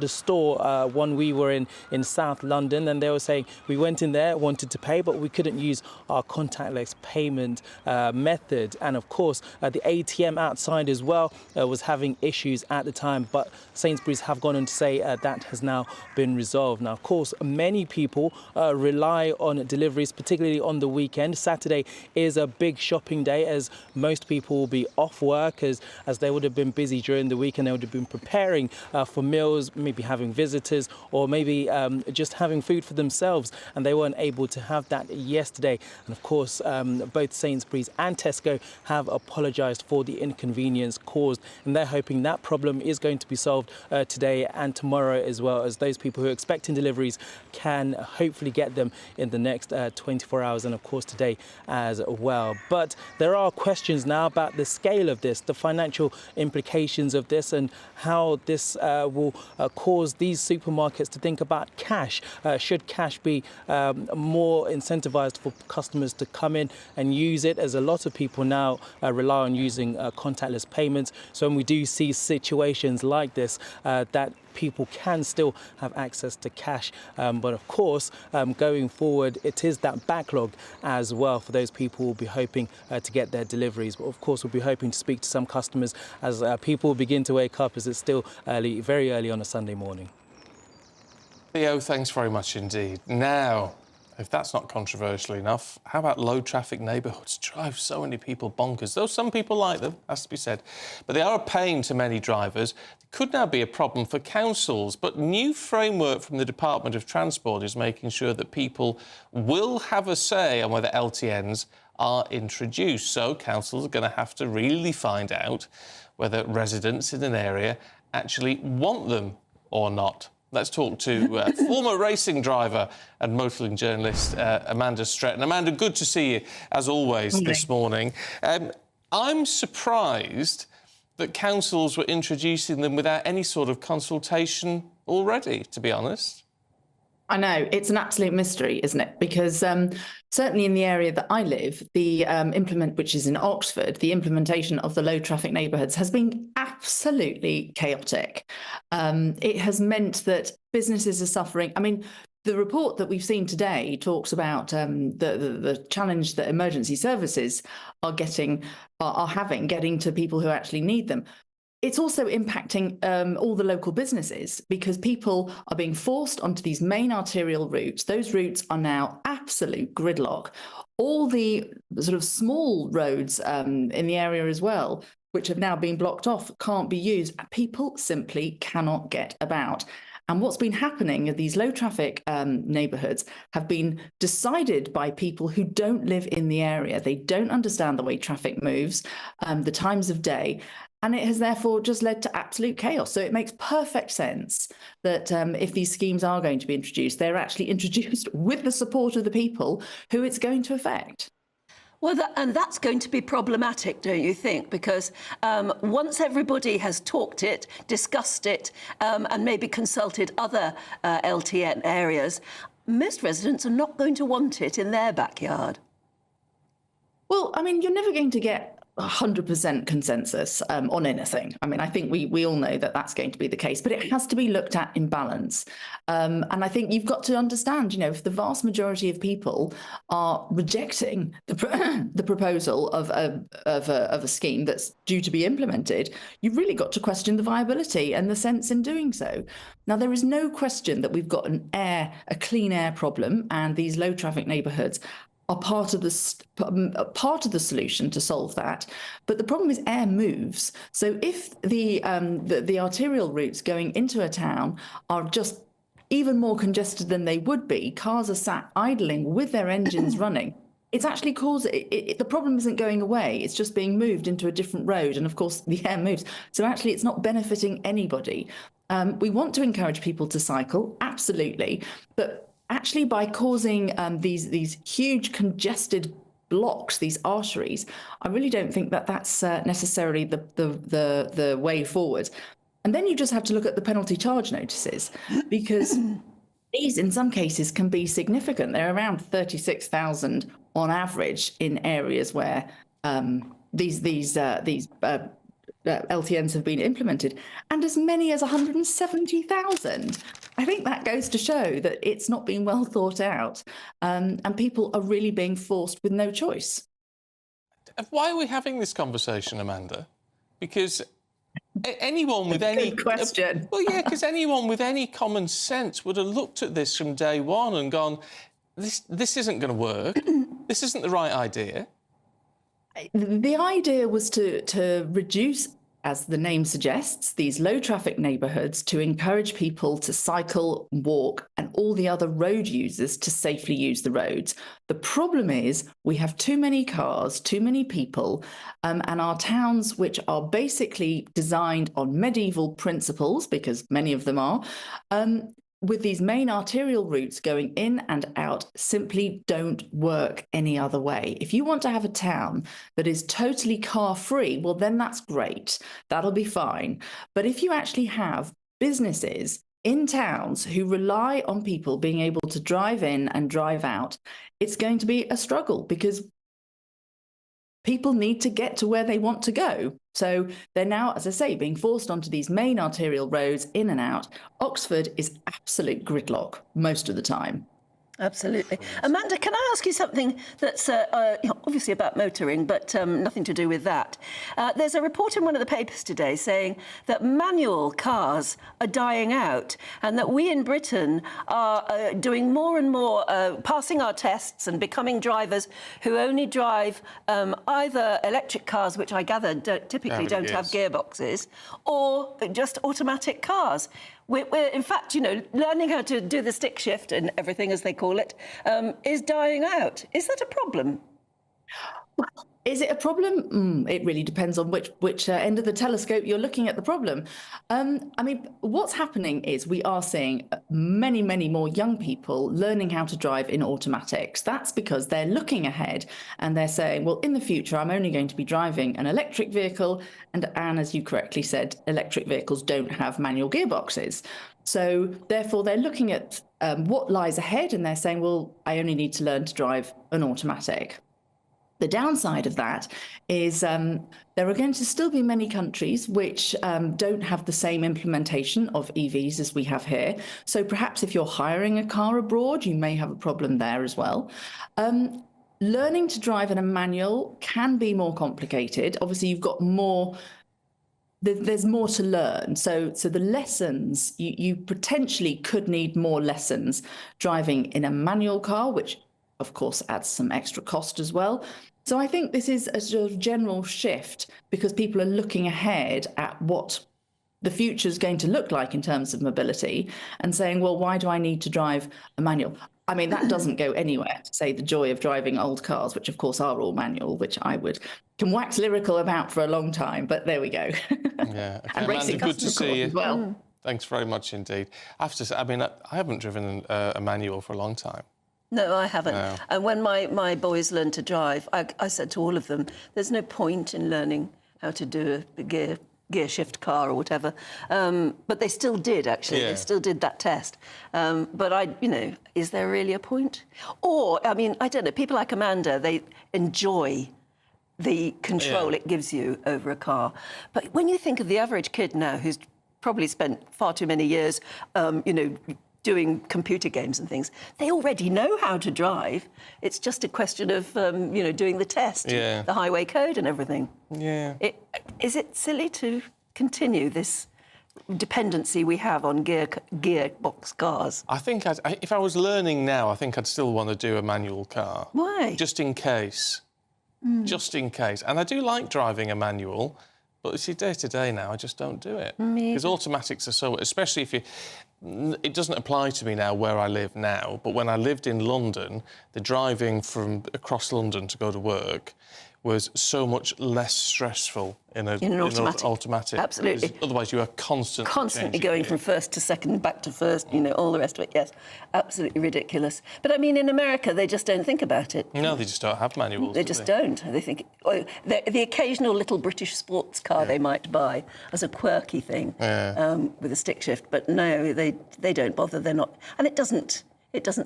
store when we were in South London, and they were saying we went in there, wanted to pay, but we couldn't use our contactless payment method. And of course the ATM outside as well was having issues at the time, but Sainsbury's have gone on to say that has now been resolved. Now, of course, many people rely on deliveries, particularly on the weekend. Saturday is a big shopping day, as most people will be off work, as they would have been busy during the week, and they would have been preparing for meals, maybe having visitors, or maybe just having food for themselves, and they weren't able to have that yesterday. And of course, both Sainsbury's and Tesco have apologised for the inconvenience caused, and they're hoping that problem is going to be solved today and tomorrow, as well as those people who are expecting deliveries can hopefully get them in the next 24 hours, and of course today as well. But there are questions now about the scale of this, the financial implications of this, and how this will cause these supermarkets to think about cash. Should cash be more incentivised for customers to come in and use it, as a lot of people now rely on using contactless payments. So when we do see situations like this, that people can still have access to cash. But of course, going forward, it is that backlog as well for those people who will be hoping to get their deliveries. But of course, we'll be hoping to speak to some customers as people begin to wake up, as it's still early, very early on a Sunday morning. Theo, thanks very much indeed. Now, if that's not controversial enough, how about low traffic neighbourhoods? Drive so many people bonkers, though some people like them, has to be said. But they are a pain to many drivers. It could now be a problem for councils, but new framework from the Department of Transport is making sure that people will have a say on whether LTNs are introduced. So councils are going to have to really find out whether residents in an area actually want them or not. Let's talk to former racing driver and motoring journalist Amanda Stretton. Amanda, good to see you, as always, this morning. I'm surprised that councils were introducing them without any sort of consultation already, to be honest. I know, it's an absolute mystery, isn't it? Because certainly in the area that I live, the which is in Oxford, the implementation of the low traffic neighbourhoods has been absolutely chaotic. It has meant that businesses are suffering. I mean, the report that we've seen today talks about the challenge that emergency services are having getting to people who actually need them. It's also impacting all the local businesses, because people are being forced onto these main arterial routes. Those routes are now absolute gridlock. All the sort of small roads in the area as well, which have now been blocked off, can't be used. People simply cannot get about. And what's been happening in these low traffic neighbourhoods have been decided by people who don't live in the area. They don't understand the way traffic moves, the times of day. And it has therefore just led to absolute chaos. So it makes perfect sense that if these schemes are going to be introduced, they're actually introduced with the support of the people who it's going to affect. Well, and that's going to be problematic, don't you think? Because once everybody has talked it, discussed it, and maybe consulted other LTN areas, most residents are not going to want it in their backyard. Well, I mean, you're never going to get 100% consensus on anything. I mean, I think we all know that that's going to be the case, but it has to be looked at in balance. And I think you've got to understand, you know, if the vast majority of people are rejecting the proposal of a scheme that's due to be implemented, you've really got to question the viability and the sense in doing so. Now, there is no question that we've got a clean air problem, and these low traffic neighbourhoods are part of the solution to solve that. But the problem is air moves. So if the arterial routes going into a town are just even more congested than they would be, cars are sat idling with their engines running, it's actually the problem isn't going away, it's just being moved into a different road, and of course the air moves. So actually it's not benefiting anybody. We want to encourage people to cycle, absolutely, but actually by causing these huge congested blocks, these arteries, I really don't think that that's necessarily the way forward. And then you just have to look at the penalty charge notices, because these in some cases can be significant. They're around 36,000 on average in areas where these LTNs have been implemented, and as many as 170,000. I think that goes to show that it's not been well thought out, and people are really being forced with no choice. Why are we having this conversation, Amanda? Because anyone with any... Good question. Well, yeah, because anyone with any common sense would have looked at this from day one and gone, this isn't going to work. This isn't the right idea. The idea was to reduce, as the name suggests, these low traffic neighbourhoods, to encourage people to cycle, walk, and all the other road users to safely use the roads. The problem is we have too many cars, too many people, and our towns, which are basically designed on medieval principles, because many of them are, with these main arterial routes going in and out, simply don't work any other way. If you want to have a town that is totally car-free, well, then that's great. That'll be fine. But if you actually have businesses in towns who rely on people being able to drive in and drive out, it's going to be a struggle, because people need to get to where they want to go. So they're now, as I say, being forced onto these main arterial roads in and out. Oxford is absolute gridlock most of the time. Absolutely. Amanda, can I ask you something that's obviously about motoring, but nothing to do with that? There's a report in one of the papers today saying that manual cars are dying out, and that we in Britain are doing more and more, passing our tests and becoming drivers who only drive either electric cars, which I gather typically don't have gearboxes, or just automatic cars. We're, in fact, you know, learning how to do the stick shift and everything, as they call it, is dying out. Is that a problem? Well, is it a problem? It really depends on which end of the telescope you're looking at the problem. I mean, what's happening is we are seeing many, many more young people learning how to drive in automatics. That's because they're looking ahead and they're saying, well, in the future, I'm only going to be driving an electric vehicle. And as you correctly said, electric vehicles don't have manual gearboxes. So therefore, they're looking at what lies ahead, and they're saying, well, I only need to learn to drive an automatic. The downside of that is there are going to still be many countries which don't have the same implementation of EVs as we have here. So perhaps if you're hiring a car abroad, you may have a problem there as well. Learning to drive in a manual can be more complicated. Obviously, you've got more. There's more to learn. So the lessons, you potentially could need more lessons driving in a manual car, which of course adds some extra cost as well. So I think this is a sort of general shift, because people are looking ahead at what the future's going to look like in terms of mobility, and saying, well, why do I need to drive a manual? I mean, that doesn't go anywhere to say the joy of driving old cars, which of course are all manual, which I can wax lyrical about for a long time, but there we go. Yeah. Okay, and racing Amanda, good to see you. as well. Thanks very much indeed. I have to say, I mean, I haven't driven a manual for a long time. No, I haven't. No. And when my boys learned to drive, I said to all of them, there's no point in learning how to do a gear shift car or whatever. But they still did, actually. Yeah. They still did that test. But is there really a point? Or, I mean, I don't know, people like Amanda, they enjoy the control it gives you over a car. But when you think of the average kid now who's probably spent far too many years, doing computer games and things, they already know how to drive. It's just a question of, doing the test, the highway code and everything. Yeah. Is it silly to continue this dependency we have on gearbox cars? I think if I was learning now, I think I'd still want to do a manual car. Why? Just in case. Just in case. And I do like driving a manual, but you see, day to day now, I just don't do it. Because automatics are so... Especially if you... It doesn't apply to me now where I live now, but when I lived in London, the driving from across London to go to work was so much less stressful in an automatic. Absolutely. Otherwise, you are constantly going from first to second, back to first, all the rest of it, yes. Absolutely ridiculous. But, I mean, in America, they just don't think about it. No, they just don't have manuals. They just don't. They think... the occasional little British sports car they might buy as a quirky thing with a stick shift, but no, they don't bother. They're not... And it doesn't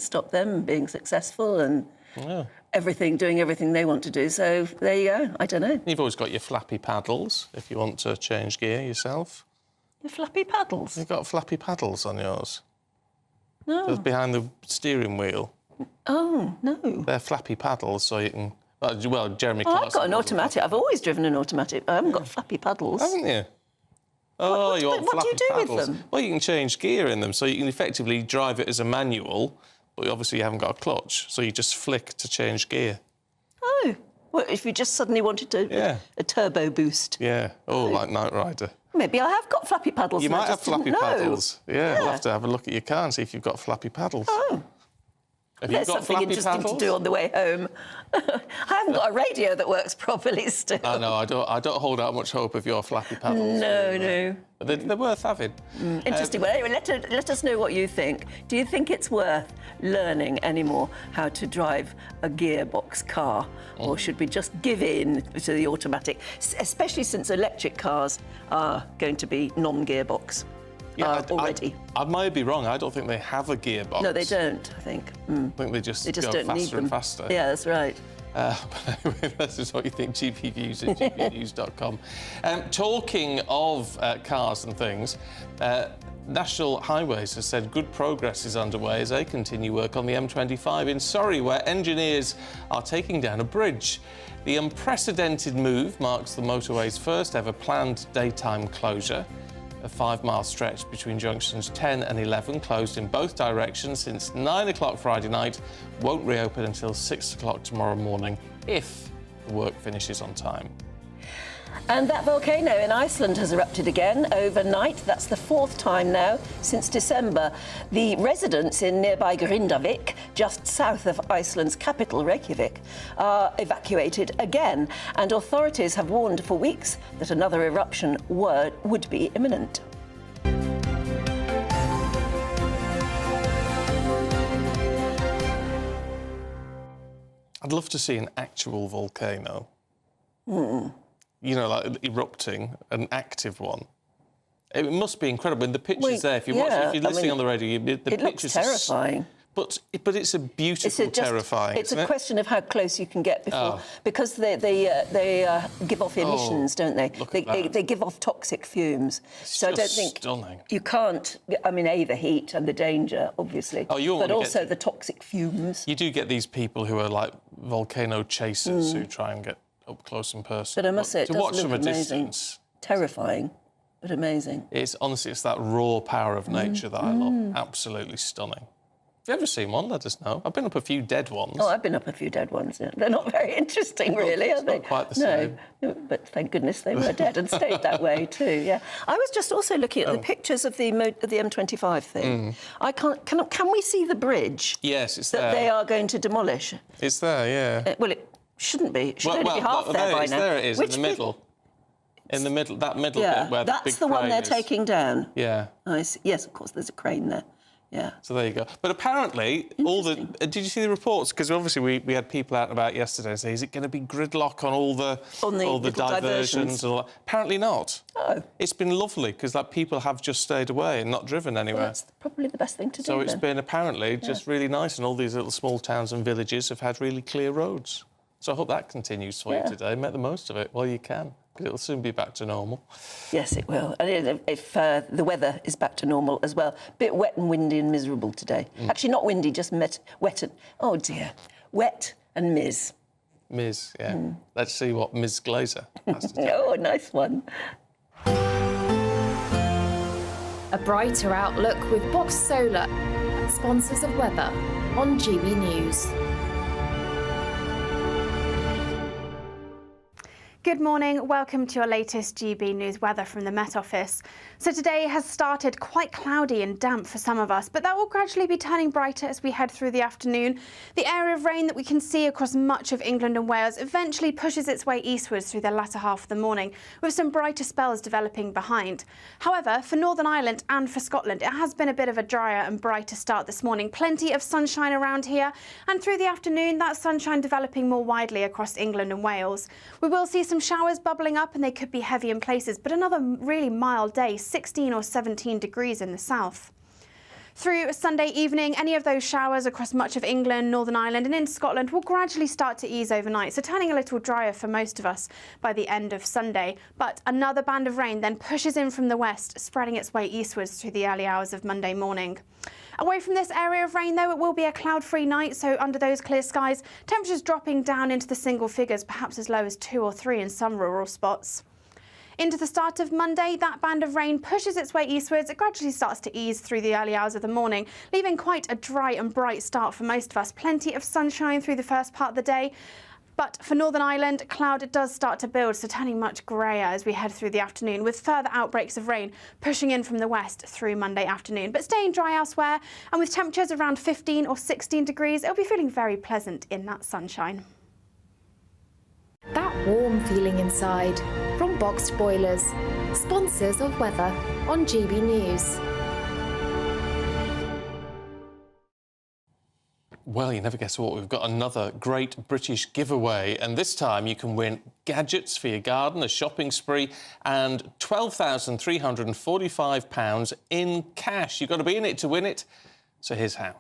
stop them being successful and... No. Doing everything they want to do. So there you go. I don't know. You've always got your flappy paddles if you want to change gear yourself. Your flappy paddles? You've got flappy paddles on yours. No. Those behind the steering wheel. Oh, no. They're flappy paddles, so you can... Well, Jeremy Clarkson... Clarkson... I've got an automatic. I've always driven an automatic. I haven't got flappy paddles. Haven't you? Oh, you want flappy what do you do paddles? with them? Well, you can change gear in them, so you can effectively drive it as a manual, but obviously you haven't got a clutch, so you just flick to change gear. Oh, well, if you just suddenly wanted to a turbo boost. Yeah, like Knight Rider. Maybe I have got flappy paddles. You and might have flappy paddles. Yeah, we'll have to have a look at your car and see if you've got flappy paddles. Oh. Have you got something flappy interesting paddles? to do on the way home. I haven't got a radio that works properly still. I know, I don't hold out much hope of your flappy paddles. No. But they're worth having. Interesting. Well, anyway, let us know what you think. Do you think it's worth learning anymore how to drive a gearbox car? Or should we just give in to the automatic, especially since electric cars are going to be non-gearbox? Already. I might be wrong. I don't think they have a gearbox. No, they don't, I think. I think they just go don't need faster them. and faster. Yeah, that's right. But anyway, that's just what you think. GP Views at gpnews.com. Talking of cars and things, National Highways has said good progress is underway as they continue work on the M25 in Surrey, where engineers are taking down a bridge. The unprecedented move marks the motorway's first ever planned daytime closure. A 5-mile stretch between junctions 10 and 11 closed in both directions since 9 o'clock Friday night, won't reopen until 6 o'clock tomorrow morning if the work finishes on time. And that volcano in Iceland has erupted again overnight. That's the 4th time now since December. The residents in nearby Grindavik, just south of Iceland's capital, Reykjavik, are evacuated again. And authorities have warned for weeks that another eruption would be imminent. I'd love to see an actual volcano. Like erupting, an active one. It must be incredible. And the pictures there, if you're listening on the radio, the pictures looks terrifying. But it's a beautiful, terrifying. It's a question of how close you can get before, because they give off emissions, don't they? They give off toxic fumes. So I don't think you can't. I mean, the heat and the danger, obviously, but also the toxic fumes. You do get these people who are like volcano chasers who try and get up close and personal. But I must say, it to does watch look from a amazing. distance, terrifying, but amazing. It's honestly, it's that raw power of nature that I love. Absolutely stunning. If you've ever seen one, let us know. I've been up a few dead ones. Oh, I've been up a few dead ones. Yeah. They're not very interesting, really, are they? Not quite the same. No, but thank goodness they were dead and stayed that way too. Yeah. I was just also looking at the pictures of the M25 thing. I can we see the bridge? Yes, it's that there. They are going to demolish. It's there, yeah. Well, it shouldn't be. It should only be half there by now. There it is, in the middle. In the middle, that middle bit where the big that's the one they're is. taking down. Yeah. I see. Yes, of course, there's a crane there. Yeah. So there you go. But apparently, all the... did you see the reports? Because obviously we had people out and about yesterday saying, is it going to be gridlock on all the diversions and all that? Apparently not. Oh. It's been lovely, because people have just stayed away and not driven anywhere. Well, that's probably the best thing to do, So it's been apparently just really nice, and all these little small towns and villages have had really clear roads. So I hope that continues for you today. Make the most of it while you can, because it'll soon be back to normal. Yes, it will. And if the weather is back to normal as well. Bit wet and windy and miserable today. Actually, not windy, just wet and... Oh, dear. Wet and Ms. Ms, yeah. Let's see what Ms. Glazer has to say. Oh, nice one. A brighter outlook with Box Solar, sponsors of weather on GB News. Good morning, welcome to your latest GB News weather from the Met Office. So today has started quite cloudy and damp for some of us, but that will gradually be turning brighter as we head through the afternoon. The area of rain that we can see across much of England and Wales eventually pushes its way eastwards through the latter half of the morning, with some brighter spells developing behind. However, for Northern Ireland and for Scotland, it has been a bit of a drier and brighter start this morning. Plenty of sunshine around here, and through the afternoon, that sunshine developing more widely across England and Wales. We will see some showers bubbling up, and they could be heavy in places, but another really mild day, 16 or 17 degrees in the south. Through Sunday evening, any of those showers across much of England, Northern Ireland and in Scotland will gradually start to ease overnight, so turning a little drier for most of us by the end of Sunday. But another band of rain then pushes in from the west, spreading its way eastwards through the early hours of Monday morning. Away from this area of rain, though, it will be a cloud-free night, so under those clear skies, temperatures dropping down into the single figures, perhaps as low as 2 or 3 in some rural spots. Into the start of Monday, that band of rain pushes its way eastwards. It gradually starts to ease through the early hours of the morning, leaving quite a dry and bright start for most of us. Plenty of sunshine through the first part of the day. But for Northern Ireland, cloud does start to build, so turning much greyer as we head through the afternoon, with further outbreaks of rain pushing in from the west through Monday afternoon. But staying dry elsewhere, and with temperatures around 15 or 16 degrees, it'll be feeling very pleasant in that sunshine. That warm feeling inside from Boxed Boilers, sponsors of weather on GB News. Well, you never guess what, we've got another great British giveaway, and this time you can win gadgets for your garden, a shopping spree and £12,345 in cash. You've got to be in it to win it, so here's how.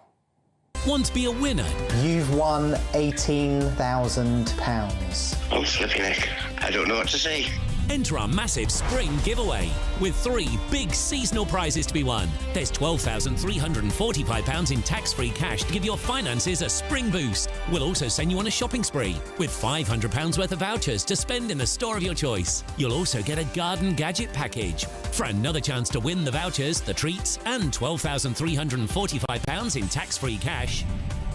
Want to be a winner? You've won £18,000. I'm flipping heck. I don't know what to say. Enter our massive spring giveaway with 3 big seasonal prizes to be won. There's £12,345 in tax-free cash to give your finances a spring boost. We'll also send you on a shopping spree with £500 worth of vouchers to spend in the store of your choice. You'll also get a garden gadget package. For another chance to win the vouchers, the treats and £12,345 in tax-free cash,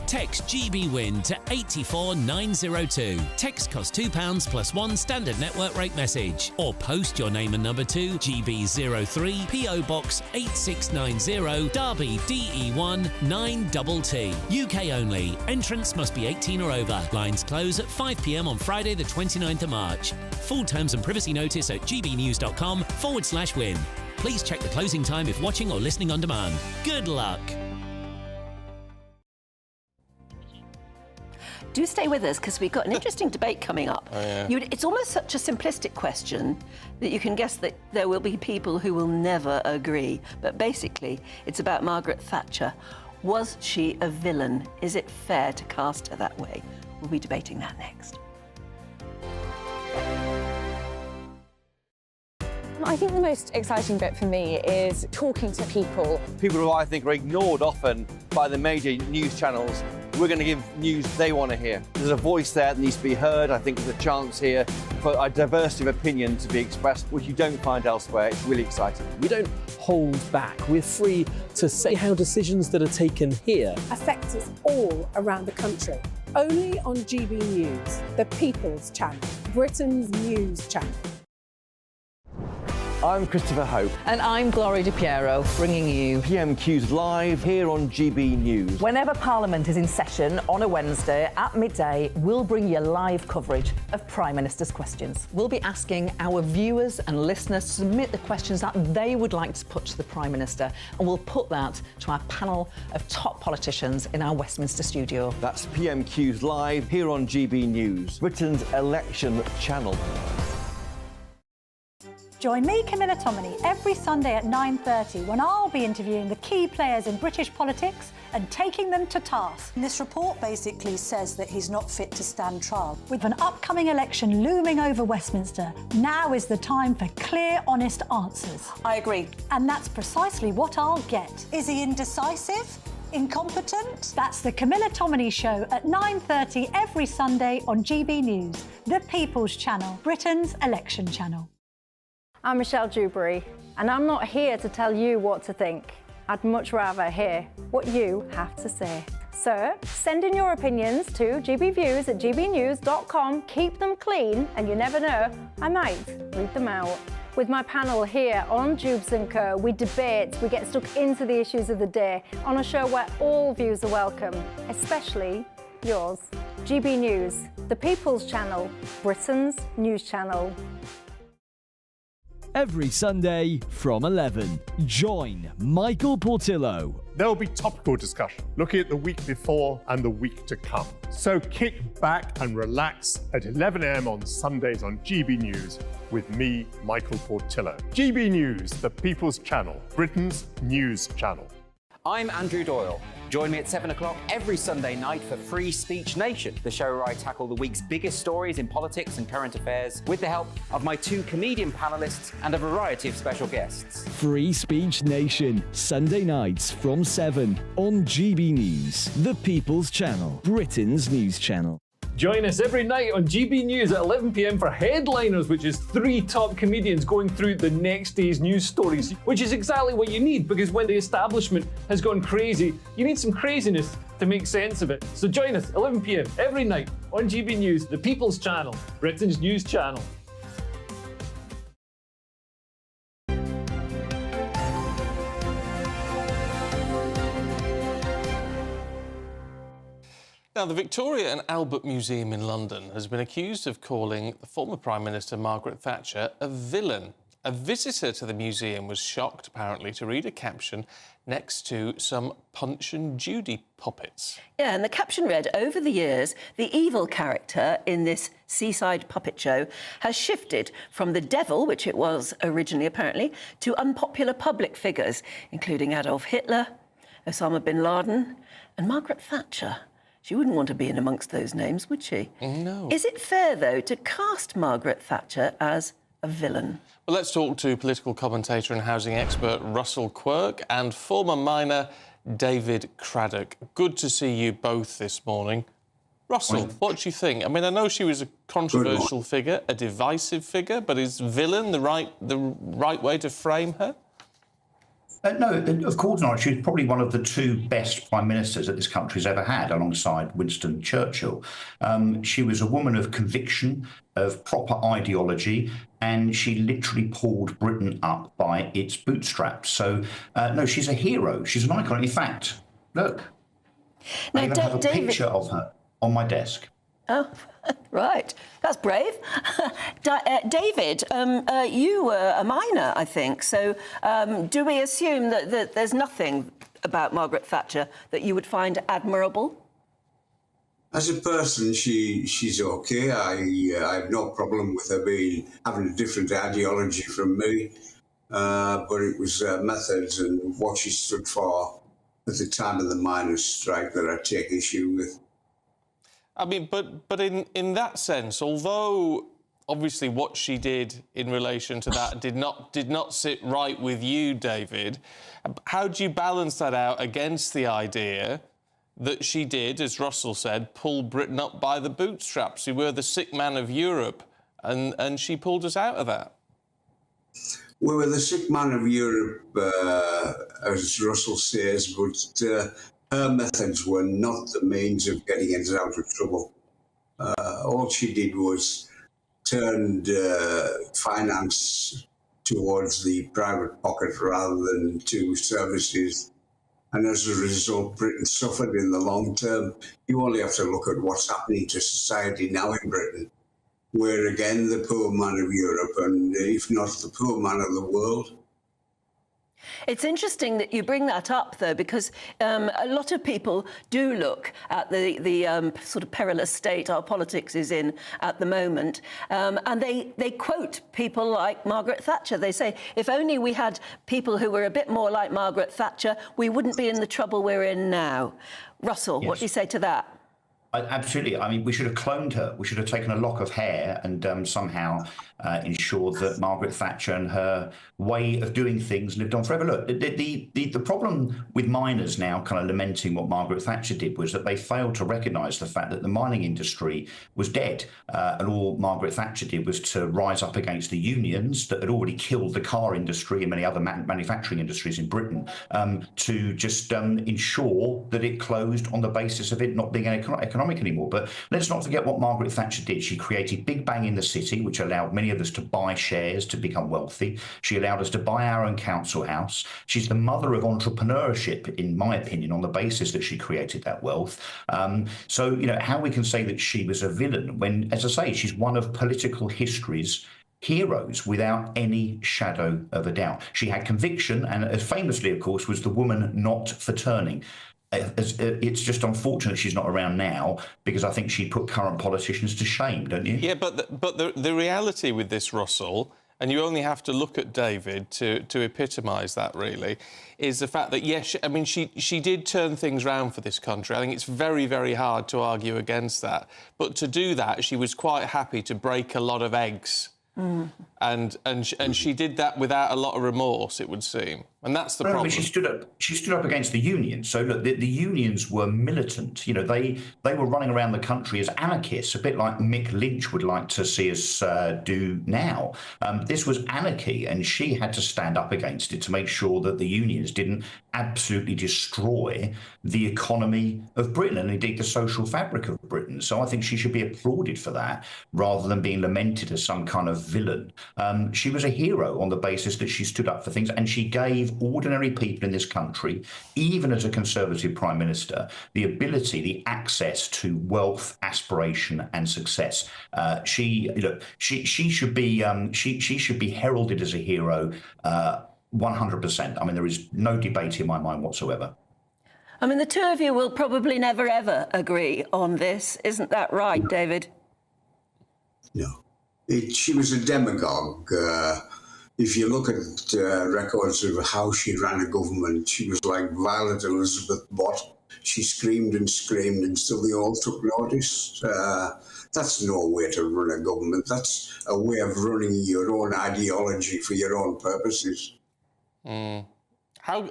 text GBWIN to 84902. Text costs £2 plus 1 standard network rate message. Or post your name and number to GB03 PO Box 8690 Derby DE1 9TT. UK only. Entrance must be 18 or over. Lines close at 5 p.m. on Friday the 29th of March. Full terms and privacy notice at gbnews.com/win. Please check the closing time if watching or listening on demand. Good luck. Do stay with us, because we've got an interesting debate coming up. Oh, yeah. It's almost such a simplistic question that you can guess that there will be people who will never agree. But basically, it's about Margaret Thatcher. Was she a villain? Is it fair to cast her that way? We'll be debating that next. I think the most exciting bit for me is talking to people. People who I think are ignored often by the major news channels. We're going to give news they want to hear. There's a voice there that needs to be heard. I think there's a chance here for a diversity of opinion to be expressed, which you don't find elsewhere. It's really exciting. We don't hold back. We're free to say how decisions that are taken here affect us all around the country. Only on GB News, the People's Channel, Britain's news channel. I'm Christopher Hope. And I'm Gloria Di Piero, bringing you PMQ's live here on GB News. Whenever Parliament is in session on a Wednesday at midday, we'll bring you live coverage of Prime Minister's questions. We'll be asking our viewers and listeners to submit the questions that they would like to put to the Prime Minister, and we'll put that to our panel of top politicians in our Westminster studio. That's PMQ's live here on GB News, Britain's election channel. Join me, Camilla Tominey, every Sunday at 9:30 when I'll be interviewing the key players in British politics and taking them to task. This report basically says that he's not fit to stand trial. With an upcoming election looming over Westminster, now is the time for clear, honest answers. I agree. And that's precisely what I'll get. Is he indecisive? Incompetent? That's the Camilla Tominey Show at 9:30 every Sunday on GB News, the People's Channel, Britain's election channel. I'm Michelle Dewberry, and I'm not here to tell you what to think. I'd much rather hear what you have to say. So, send in your opinions to gbviews@gbnews.com. Keep them clean, and you never know, I might read them out. With my panel here on Jubes & Co, we debate, we get stuck into the issues of the day on a show where all views are welcome, especially yours. GB News, the People's Channel, Britain's news channel. Every Sunday from 11, join Michael Portillo. There will be topical discussion, looking at the week before and the week to come. So kick back and relax at 11 a.m. on Sundays on GB News with me, Michael Portillo. GB News, the People's Channel, Britain's news channel. I'm Andrew Doyle. Join me at 7 o'clock every Sunday night for Free Speech Nation, the show where I tackle the week's biggest stories in politics and current affairs with the help of my two comedian panellists and a variety of special guests. Free Speech Nation, Sunday nights from 7 on GB News, the People's Channel, Britain's news channel. Join us every night on GB News at 11 p.m. for Headliners, which is 3 top comedians going through the next day's news stories, which is exactly what you need, because when the establishment has gone crazy, you need some craziness to make sense of it. So join us 11 p.m. every night on GB News, the People's Channel, Britain's news channel. Now, the Victoria and Albert Museum in London has been accused of calling the former Prime Minister Margaret Thatcher a villain. A visitor to the museum was shocked, apparently, to read a caption next to some Punch and Judy puppets. Yeah, and the caption read, "Over the years, the evil character in this seaside puppet show has shifted from the devil, which it was originally apparently, to unpopular public figures, including Adolf Hitler, Osama bin Laden and Margaret Thatcher." She wouldn't want to be in amongst those names, would she? No. Is it fair, though, to cast Margaret Thatcher as a villain? Well, let's talk to political commentator and housing expert Russell Quirk and former miner David Craddock. Good to see you both this morning. Russell, what do you think? I mean, I know she was a controversial figure, a divisive figure, but is villain the right way to frame her? No, of course not. She's probably one of the two best prime ministers that this country's ever had, alongside Winston Churchill. She was a woman of conviction, of proper ideology, and she literally pulled Britain up by its bootstraps. So, no, she's a hero. She's an icon. In fact, look, I even have a picture of her on my desk. Oh, right. That's brave. David, you were a miner, I think. So do we assume that there's nothing about Margaret Thatcher that you would find admirable? As a person, she's okay. I have no problem with her having a different ideology from me. But it was methods and what she stood for at the time of the miners' strike that I take issue with. I mean, but in that sense, although obviously what she did in relation to that did not sit right with you, David, how do you balance that out against the idea that she did, as Russell said, pull Britain up by the bootstraps? We were the sick man of Europe and she pulled us out of that. We were the sick man of Europe, as Russell says, but her methods were not the means of getting us out of trouble. All she did was turned finance towards the private pocket rather than to services. And as a result, Britain suffered in the long term. You only have to look at what's happening to society now in Britain. We're again the poor man of Europe, and if not the poor man of the world. It's interesting that you bring that up, though, because a lot of people do look at the sort of perilous state our politics is in at the moment, and they quote people like Margaret Thatcher. They say, if only we had people who were a bit more like Margaret Thatcher, we wouldn't be in the trouble we're in now. Russell, Yes. What do you say to that? Absolutely. I mean, we should have cloned her. We should have taken a lock of hair and somehow ensured that Margaret Thatcher and her way of doing things lived on forever. Look, the problem with miners now kind of lamenting what Margaret Thatcher did was that they failed to recognise the fact that the mining industry was dead. And all Margaret Thatcher did was to rise up against the unions that had already killed the car industry and many other manufacturing industries in Britain to just ensure that it closed on the basis of it not being economic anymore. But let's not forget what Margaret Thatcher did. She created Big Bang in the city, which allowed many of us to buy shares to become wealthy. She allowed us to buy our own council house. She's the mother of entrepreneurship, in my opinion, on the basis that she created that wealth. So, you know, how we can say that she was a villain when, as I say, she's one of political history's heroes without any shadow of a doubt. She had conviction and famously, of course, was the woman not for turning. It's just unfortunate she's not around now because I think she'd put current politicians to shame, don't you? Yeah, but the reality with this, Russell, and you only have to look at David to epitomise that, really, is the fact that, yes, I mean, she did turn things round for this country. I think it's very, very hard to argue against that. But to do that, she was quite happy to break a lot of eggs. And she did that without a lot of remorse, it would seem, and that's the problem. But she stood up against the unions. So look, the unions were militant. You know, they were running around the country as anarchists, a bit like Mick Lynch would like to see us do now. This was anarchy, and she had to stand up against it to make sure that the unions didn't absolutely destroy the economy of Britain and indeed the social fabric of Britain. So I think she should be applauded for that rather than being lamented as some kind of villain. She was a hero on the basis that she stood up for things, and she gave ordinary people in this country, even as a Conservative Prime Minister, the ability, the access to wealth, aspiration and success. She should be heralded as a hero 100%. I mean, there is no debate in my mind whatsoever. I mean, the two of you will probably never, ever agree on this. Isn't that right, David? No. She was a demagogue. If you look at records of how she ran a government, she was like Violet Elizabeth Bott. She screamed and screamed until they all took notice. That's no way to run a government. That's a way of running your own ideology for your own purposes. How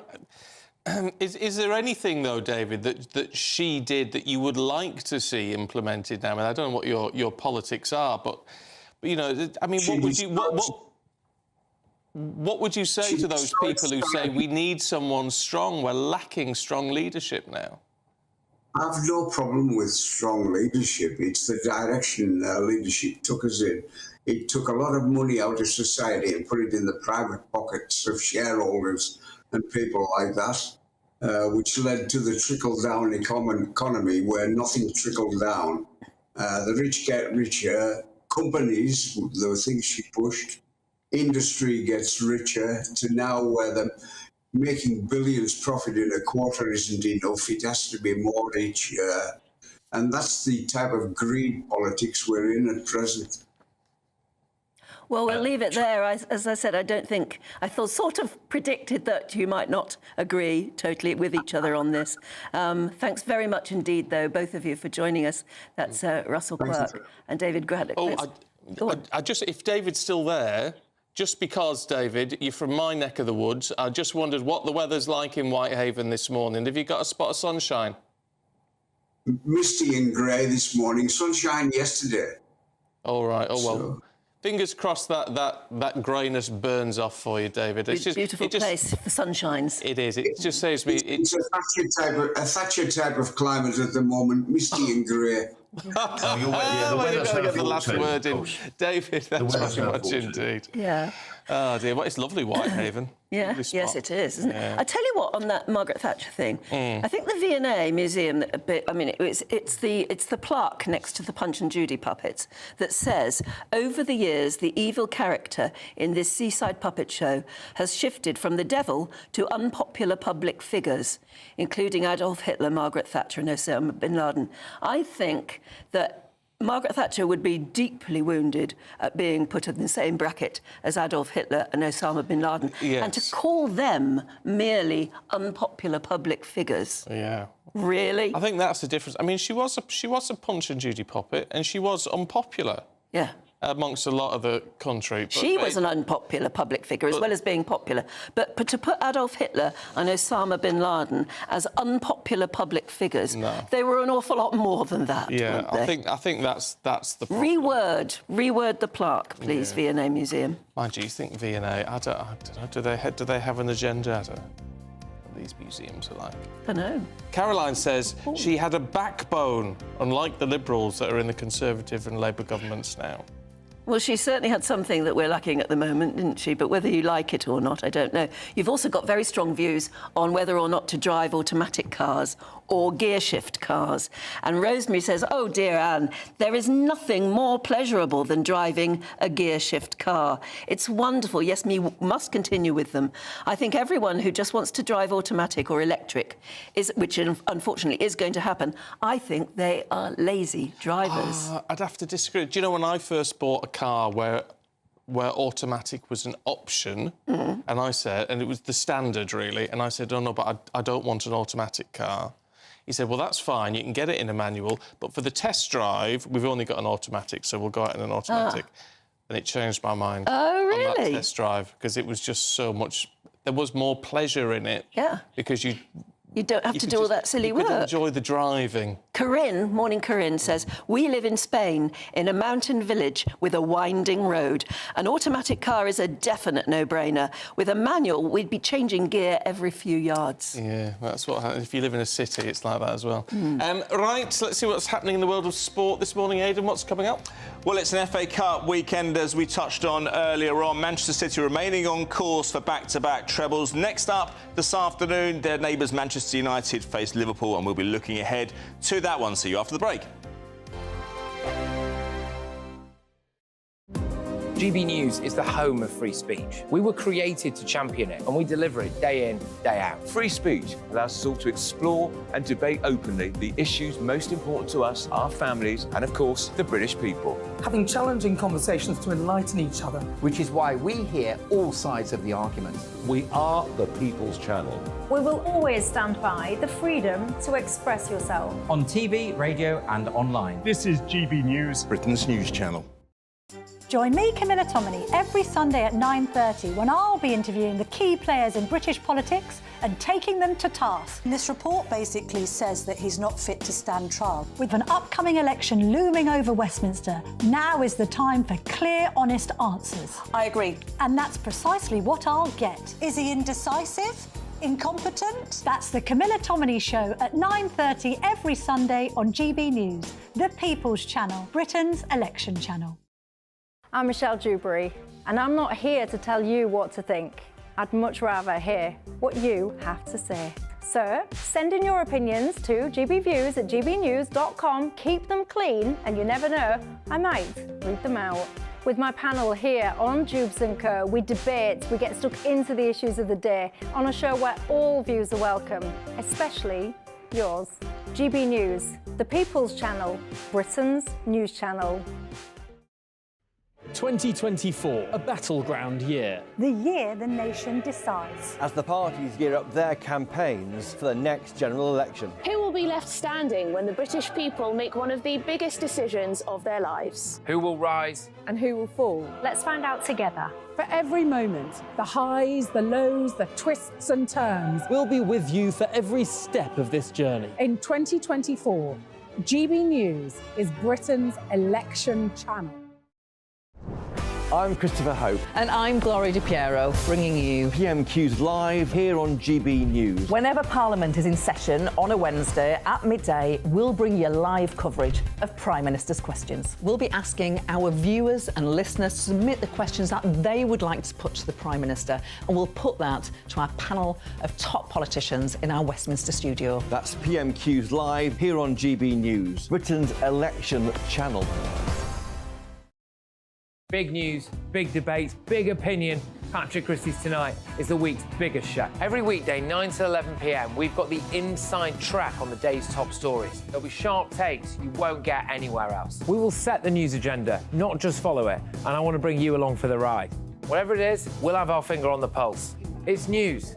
is there anything, though, David, that she did that you would like to see implemented now? I mean, I don't know what your politics are, but you know, I mean, what would you say to those people who say we need someone strong? We're lacking strong leadership now. I have no problem with strong leadership. It's the direction leadership took us in. It took a lot of money out of society and put it in the private pockets of shareholders and people like that, which led to the trickle-down economy where nothing trickled down. The rich get richer, companies, the things she pushed, industry gets richer to now where they're making billions profit in a quarter isn't enough. It has to be more each year. And that's the type of greed politics we're in at present. Well, we'll leave it there. As I said, I sort of predicted that you might not agree totally with each other on this. Thanks very much indeed, though, both of you, for joining us. That's Russell Quirk and David Graddock. If David's still there, just because, David, you're from my neck of the woods, I just wondered what the weather's like in Whitehaven this morning. Have you got a spot of sunshine? Misty and grey this morning, sunshine yesterday. All right. Oh, well. Fingers crossed that greyness burns off for you, David. It's just beautiful place. The sun shines. It is. It just saves me. It's a Thatcher type of climate at the moment, misty and grey. You've got to get the last word in. David, thanks very much indeed. Yeah. Oh, dear. Well, it's lovely, Whitehaven. Yeah, yes, it is, isn't it? I tell you what, on that Margaret Thatcher thing, I think the V&A Museum, it's the plaque next to the Punch and Judy puppets that says, over the years, the evil character in this seaside puppet show has shifted from the devil to unpopular public figures, including Adolf Hitler, Margaret Thatcher and Osama bin Laden. I think that Margaret Thatcher would be deeply wounded at being put in the same bracket as Adolf Hitler and Osama bin Laden. Yes. And to call them merely unpopular public figures. Yeah. Really? I think that's the difference. I mean, she was a Punch and Judy puppet, and she was unpopular. Yeah. Amongst a lot of the country. She was an unpopular public figure as well as being popular. But to put Adolf Hitler and Osama bin Laden as unpopular public figures, they were an awful lot more than that. Yeah, weren't they? I think that's the problem. Reword the plaque, please, Yeah. V&A Museum. Mind you, think V&A? I don't know. Do they have an agenda? These museums are like. I know. Caroline says she had a backbone, unlike the Liberals that are in the Conservative and Labour governments now. Well, she certainly had something that we're lacking at the moment, didn't she? But whether you like it or not, I don't know. You've also got very strong views on whether or not to drive automatic cars or gear shift cars. And Rosemary says, oh, dear Anne, there is nothing more pleasurable than driving a gear shift car. It's wonderful. Yes, me must continue with them. I think everyone who just wants to drive automatic or electric, which unfortunately is going to happen, I think they are lazy drivers. I'd have to disagree. Do you know when I first bought a car where automatic was an option, and I said, and it was the standard really, and I said, oh no, but I don't want an automatic car. He said, well, that's fine, you can get it in a manual, but for the test drive, we've only got an automatic, so we'll go out in an automatic. And it changed my mind on that test drive, because it was just so much, there was more pleasure in it. Yeah. Because you don't have to do all that silly work. You could enjoy the driving. Corinne, morning Corinne, says, we live in Spain in a mountain village with a winding road. An automatic car is a definite no-brainer. With a manual, we'd be changing gear every few yards. Yeah, that's what happens. If you live in a city, it's like that as well. Right, let's see what's happening in the world of sport this morning. Aidan, what's coming up? Well, it's an FA Cup weekend, as we touched on earlier on. Manchester City remaining on course for back-to-back trebles. Next up, this afternoon, their neighbours Manchester United face Liverpool, and we'll be looking ahead to that one. See you after the break. GB News is the home of free speech. We were created to champion it, and we deliver it day in, day out. Free speech allows us all to explore and debate openly the issues most important to us, our families, and of course, the British people. Having challenging conversations to enlighten each other. Which is why we hear all sides of the argument. We are the People's Channel. We will always stand by the freedom to express yourself. On TV, radio and online. This is GB News, Britain's news channel. Join me, Camilla Tominey, every Sunday at 9:30 when I'll be interviewing the key players in British politics and taking them to task. This report basically says that he's not fit to stand trial. With an upcoming election looming over Westminster, now is the time for clear, honest answers. I agree. And that's precisely what I'll get. Is he indecisive? Incompetent? That's the Camilla Tominey Show at 9:30 every Sunday on GB News, the People's Channel, Britain's election channel. I'm Michelle Dewberry, and I'm not here to tell you what to think. I'd much rather hear what you have to say. So, send in your opinions to gbviews@gbnews.com. Keep them clean, and you never know, I might read them out. With my panel here on Jubes & Co, we debate, we get stuck into the issues of the day on a show where all views are welcome, especially yours. GB News, the People's Channel, Britain's news channel. 2024, a battleground year. The year the nation decides. As the parties gear up their campaigns for the next general election. Who will be left standing when the British people make one of the biggest decisions of their lives? Who will rise? And who will fall? Let's find out together. For every moment, the highs, the lows, the twists and turns. We'll be with you for every step of this journey. In 2024, GB News is Britain's election channel. I'm Christopher Hope. And I'm Gloria Di Piero, bringing you PMQ's live here on GB News. Whenever Parliament is in session on a Wednesday at midday, we'll bring you live coverage of Prime Minister's questions. We'll be asking our viewers and listeners to submit the questions that they would like to put to the Prime Minister, and we'll put that to our panel of top politicians in our Westminster studio. That's PMQ's live here on GB News, Britain's election channel. Big news, big debates, big opinion. Patrick Christie's Tonight is the week's biggest show. Every weekday, 9 to 11 p.m, we've got the inside track on the day's top stories. There'll be sharp takes you won't get anywhere else. We will set the news agenda, not just follow it, and I want to bring you along for the ride. Whatever it is, we'll have our finger on the pulse. It's news,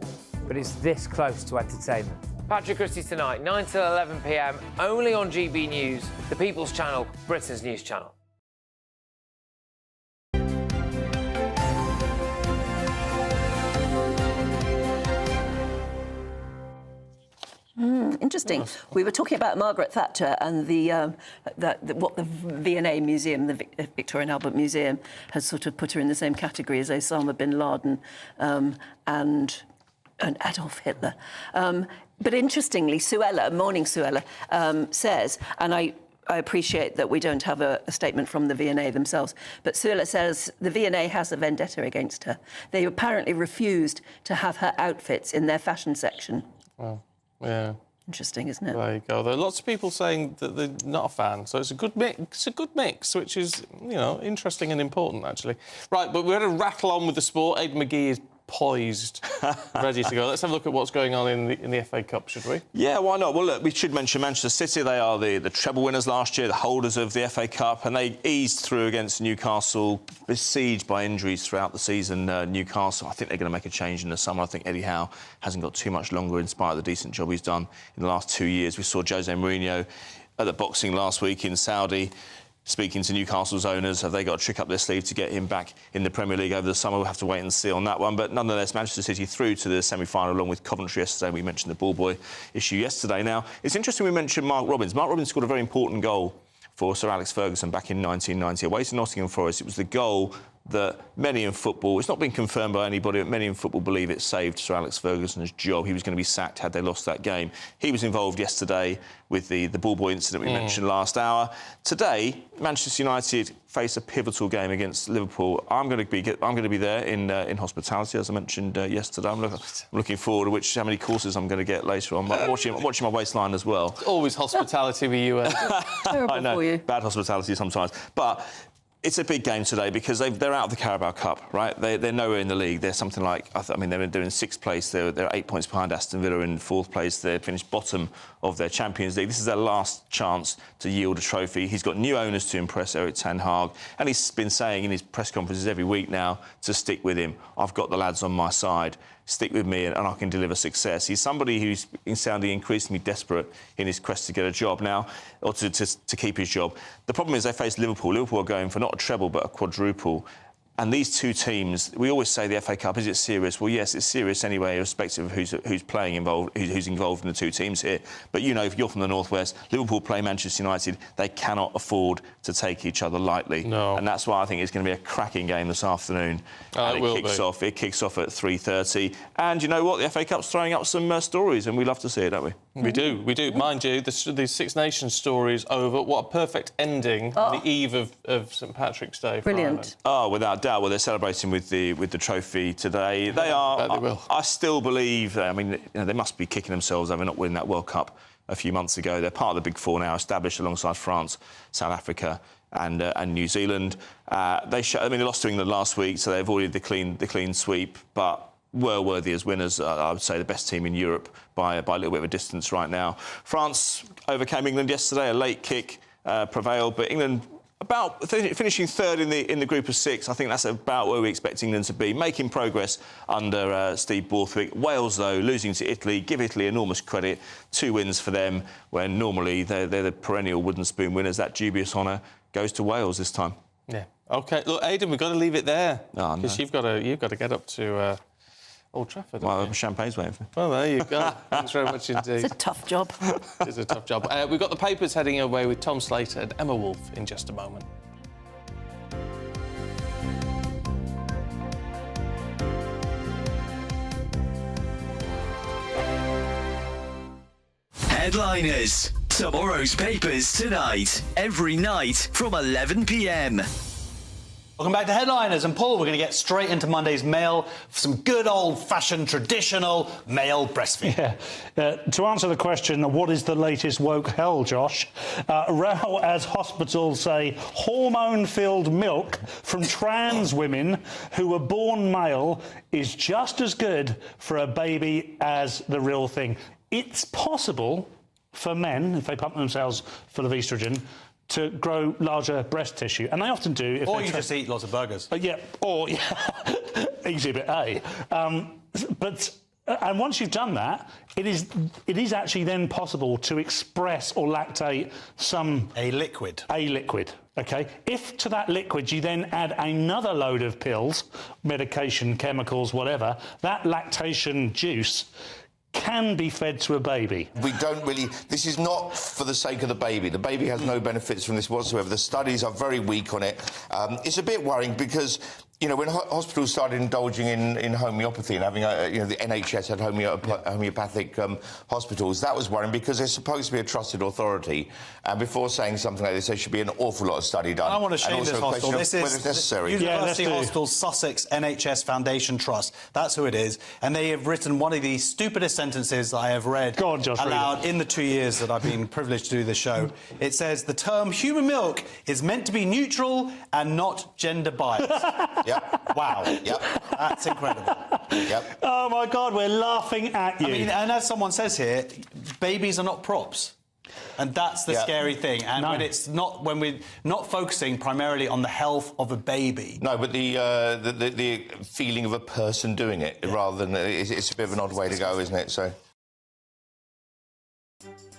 but it's this close to entertainment. Patrick Christie's Tonight, 9 to 11 p.m, only on GB News, the People's Channel, Britain's news channel. Interesting. We were talking about Margaret Thatcher and what the V&A Museum, the Victoria and Albert Museum, has sort of put her in the same category as Osama bin Laden and Adolf Hitler. But interestingly, Morning Suella, says, and I appreciate that we don't have a statement from the V&A themselves, but Suella says the V&A has a vendetta against her. They apparently refused to have her outfits in their fashion section. Well, yeah. Interesting, isn't it? There you go. There are lots of people saying that they're not a fan, so it's a good mix. It's a good mix, which is, interesting and important, actually. Right, but we're going to rattle on with the sport. Aidan McGee is poised, ready to go. Let's have a look at what's going on in the FA Cup, should we? Yeah, why not? Well, look, we should mention Manchester City. They are the treble winners last year, the holders of the FA Cup, and they eased through against Newcastle, besieged by injuries throughout the season. Newcastle, I think they're going to make a change in the summer. I think Eddie Howe hasn't got too much longer in spite of the decent job he's done in the last 2 years. We saw Jose Mourinho at the boxing last week in Saudi, speaking to Newcastle's owners. Have they got a trick up their sleeve to get him back in the Premier League over the summer? We'll have to wait and see on that one. But nonetheless, Manchester City through to the semi-final along with Coventry yesterday. We mentioned the ball boy issue yesterday. Now, it's interesting we mentioned Mark Robins. Mark Robins scored a very important goal for Sir Alex Ferguson back in 1990 away to Nottingham Forest. It was the goal that many in football, it's not been confirmed by anybody, but many in football believe it saved Sir Alex Ferguson's job. He was going to be sacked had they lost that game. He was involved yesterday with the ball boy incident we mentioned last hour. Today, Manchester United face a pivotal game against Liverpool. I'm going to be there in hospitality, as I mentioned yesterday. I'm looking forward to how many courses I'm going to get later on. But watching my waistline as well. It's always hospitality with you. Terrible I know, for you. Bad hospitality sometimes, but. It's a big game today because they're out of the Carabao Cup, right? They're nowhere in the league. They're something like, they're in sixth place. They're 8 points behind Aston Villa in fourth place. They finished bottom of their Champions League. This is their last chance to yield a trophy. He's got new owners to impress, Erik ten Hag, and he's been saying in his press conferences every week now to stick with him. I've got the lads on my side. Stick with me and I can deliver success. He's somebody who's sounding increasingly desperate in his quest to get a job now, or to keep his job. The problem is they face Liverpool. Liverpool are going for not a treble but a quadruple. And these two teams, we always say the FA Cup, is it serious? Well, yes, it's serious anyway, irrespective of who's playing involved, who's involved in the two teams here. But, if you're from the North West, Liverpool play Manchester United, they cannot afford to take each other lightly. No. And that's why I think it's going to be a cracking game this afternoon. It kicks off at 3:30. And you know what? The FA Cup's throwing up some stories, and we love to see it, don't we? We do. Mind you, the Six Nations story is over. What a perfect ending on the eve of St Patrick's Day. Brilliant. Oh, without doubt. Well, they're celebrating with the trophy today. They are. They will. I still believe. I mean, they must be kicking themselves over not winning that World Cup a few months ago. They're part of the Big Four now, established alongside France, South Africa, and New Zealand. They lost to England last week, so they avoided the clean sweep, but were worthy as winners. I would say the best team in Europe by a little bit of a distance right now. France overcame England yesterday. A late kick prevailed, but England about finishing third in the group of six. I think that's about where we expect England to be, making progress under Steve Borthwick. Wales, though, losing to Italy. Give Italy enormous credit. 2 wins for them, when normally they're the perennial wooden spoon winners. That dubious honour goes to Wales this time. Yeah. OK, look, Aidan, we've got to leave it there. Because you've got to get up to Old Trafford. Well, champagne's waiting for me. Well, there you go. Thanks very much indeed. It's a tough job. It's a tough job. We've got the papers heading away with Tom Slater and Emma Wolfe in just a moment. Headliners. Tomorrow's papers tonight. Every night from 11 p.m. Welcome back to Headliners. And Paul, we're going to get straight into Monday's mail for some good old-fashioned, traditional male breastfeeding. Yeah. To answer the question, what is the latest woke hell, Josh? Row as hospitals say hormone-filled milk from trans women who were born male is just as good for a baby as the real thing. It's possible for men, if they pump themselves full of estrogen, to grow larger breast tissue, and they often do. If or you just eat lots of burgers. Exhibit A. And once you've done that, it is actually then possible to express or lactate a liquid. Okay. If to that liquid you then add another load of pills, medication, chemicals, whatever, that lactation juice can be fed to a baby. We don't really... This is not for the sake of the baby. The baby has no benefits from this whatsoever. The studies are very weak on it. It's a bit worrying because, you know, when hospitals started indulging in homeopathy and having, the NHS had homeopathic hospitals, that was worrying because they're supposed to be a trusted authority. And before saying something like this, there should be an awful lot of study done. I want to shame this hospital. This is necessary. University Hospital Sussex NHS Foundation Trust. That's who it is. And they have written one of the stupidest sentences I have read aloud in the 2 years that I've been privileged to do this show. It says, the term human milk is meant to be neutral and not gender biased. Yep. Wow. Yep. That's incredible. Yep. Oh, my God, we're laughing at you. I mean, and as someone says here, babies are not props. And that's the scary thing. And when we're not focusing primarily on the health of a baby. No, but the feeling of a person doing it rather than... It's a bit of an odd way to go, isn't it? So...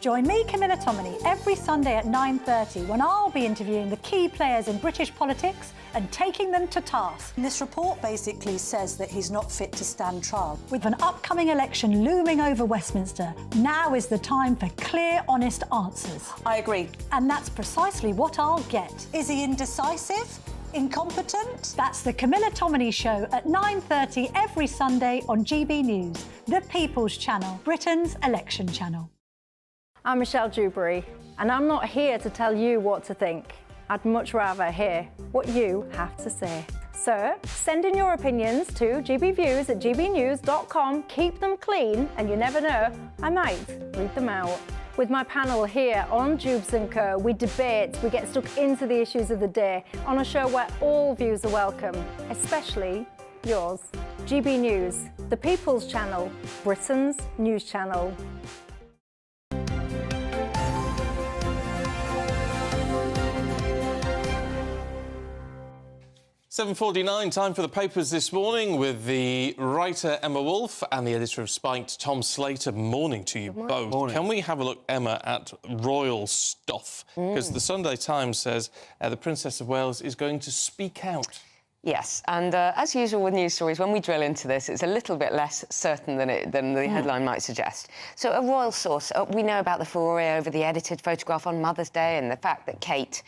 Join me, Camilla Tominey, every Sunday at 9:30 when I'll be interviewing the key players in British politics and taking them to task. This report basically says that he's not fit to stand trial. With an upcoming election looming over Westminster, now is the time for clear, honest answers. I agree. And that's precisely what I'll get. Is he indecisive? Incompetent? That's the Camilla Tominey Show at 9:30 every Sunday on GB News, the People's Channel, Britain's election channel. I'm Michelle Dewberry, and I'm not here to tell you what to think. I'd much rather hear what you have to say. So, send in your opinions to gbviews@gbnews.com. Keep them clean, and you never know, I might read them out. With my panel here on Jubes & Co, we debate, we get stuck into the issues of the day on a show where all views are welcome, especially yours. GB News, the People's Channel, Britain's news channel. 7:49, time for the papers this morning with the writer Emma Wolfe and the editor of Spiked, Tom Slater. Morning to you both. Morning. Can we have a look, Emma, at royal stuff? Because the Sunday Times says the Princess of Wales is going to speak out. Yes, and as usual with news stories, when we drill into this, it's a little bit less certain than the headline might suggest. So a royal source, we know about the furore over the edited photograph on Mother's Day and the fact that Kate...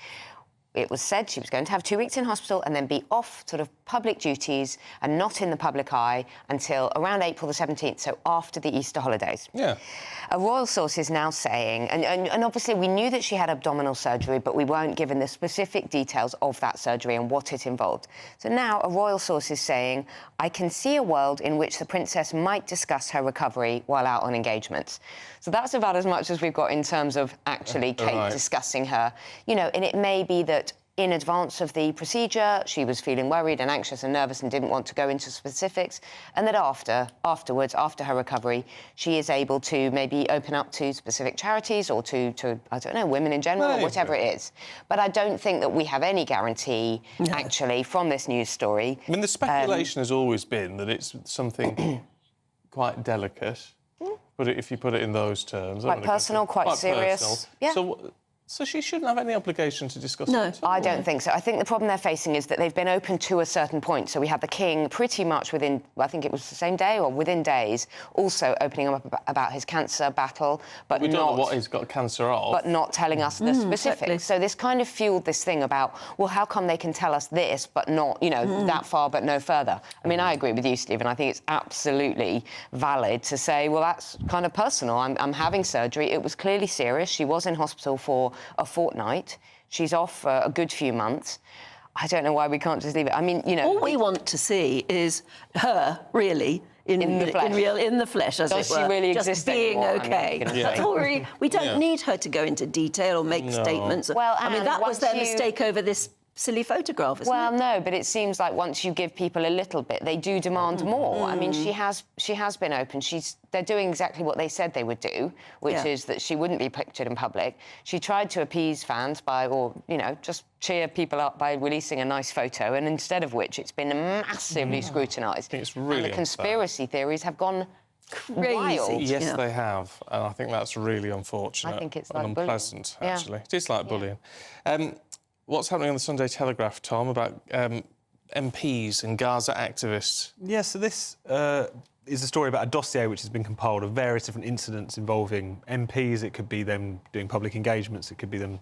It was said she was going to have 2 weeks in hospital and then be off sort of public duties and not in the public eye until around April the 17th, so after the Easter holidays. Yeah. A royal source is now saying, and obviously we knew that she had abdominal surgery, but we weren't given the specific details of that surgery and what it involved. So now a royal source is saying, I can see a world in which the princess might discuss her recovery while out on engagements. So that's about as much as we've got in terms of actually Kate discussing her. You know, and it may be that in advance of the procedure, she was feeling worried and anxious and nervous and didn't want to go into specifics, and that afterwards, after her recovery, she is able to maybe open up to specific charities or to I don't know, women in general or whatever it is. But I don't think that we have any guarantee, actually, from this news story. I mean, the speculation has always been that it's something quite delicate. But if you put it in those terms... Quite personal, quite serious. Personal. Yeah. So So she shouldn't have any obligation to discuss No, it? I don't think so. I think the problem they're facing is that they've been open to a certain point. So we had the King pretty much within, I think it was the same day or within days, also opening up about his cancer battle, but we not... don't know what he's got cancer of. But not telling us the specifics. Exactly. So this kind of fueled this thing about, well, how come they can tell us this, but not, you know, that far, but no further? I mean, I agree with you, Stephen. I think it's absolutely valid to say, well, that's kind of personal. I'm having surgery. It was clearly serious. She was in hospital for a fortnight. She's off for a good few months. I don't know why we can't just leave it. I mean, you know... All we want to see is her, really, in the flesh, as Does it were. she really just exist being anymore? okay. I mean, That's all we don't need her to go into detail or make statements. Well, I mean, that was their mistake over this silly photograph, isn't it? No, but it seems like once you give people a little bit, they do demand more. I mean, she has been open. They're doing exactly what they said they would do, which is that she wouldn't be pictured in public. She tried to appease fans just cheer people up by releasing a nice photo, and instead of which it's been massively scrutinised. It's really and the conspiracy theories have gone wild. Yes, they have, and I think that's really unfortunate. I think it's and like unpleasant, bullying. actually. It is like bullying. What's happening on the Sunday Telegraph, Tom, about MPs and Gaza activists? Yeah, so this is a story about a dossier which has been compiled of various different incidents involving MPs. It could be them doing public engagements. It could be them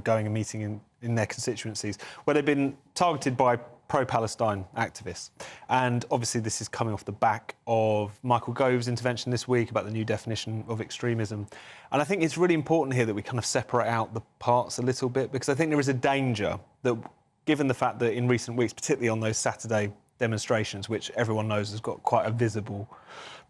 going and meeting in their constituencies, where they've been targeted by pro-Palestine activists. And obviously this is coming off the back of Michael Gove's intervention this week about the new definition of extremism. And I think it's really important here that we kind of separate out the parts a little bit, because I think there is a danger that, given the fact that in recent weeks, particularly on those Saturday demonstrations, which everyone knows has got quite a visible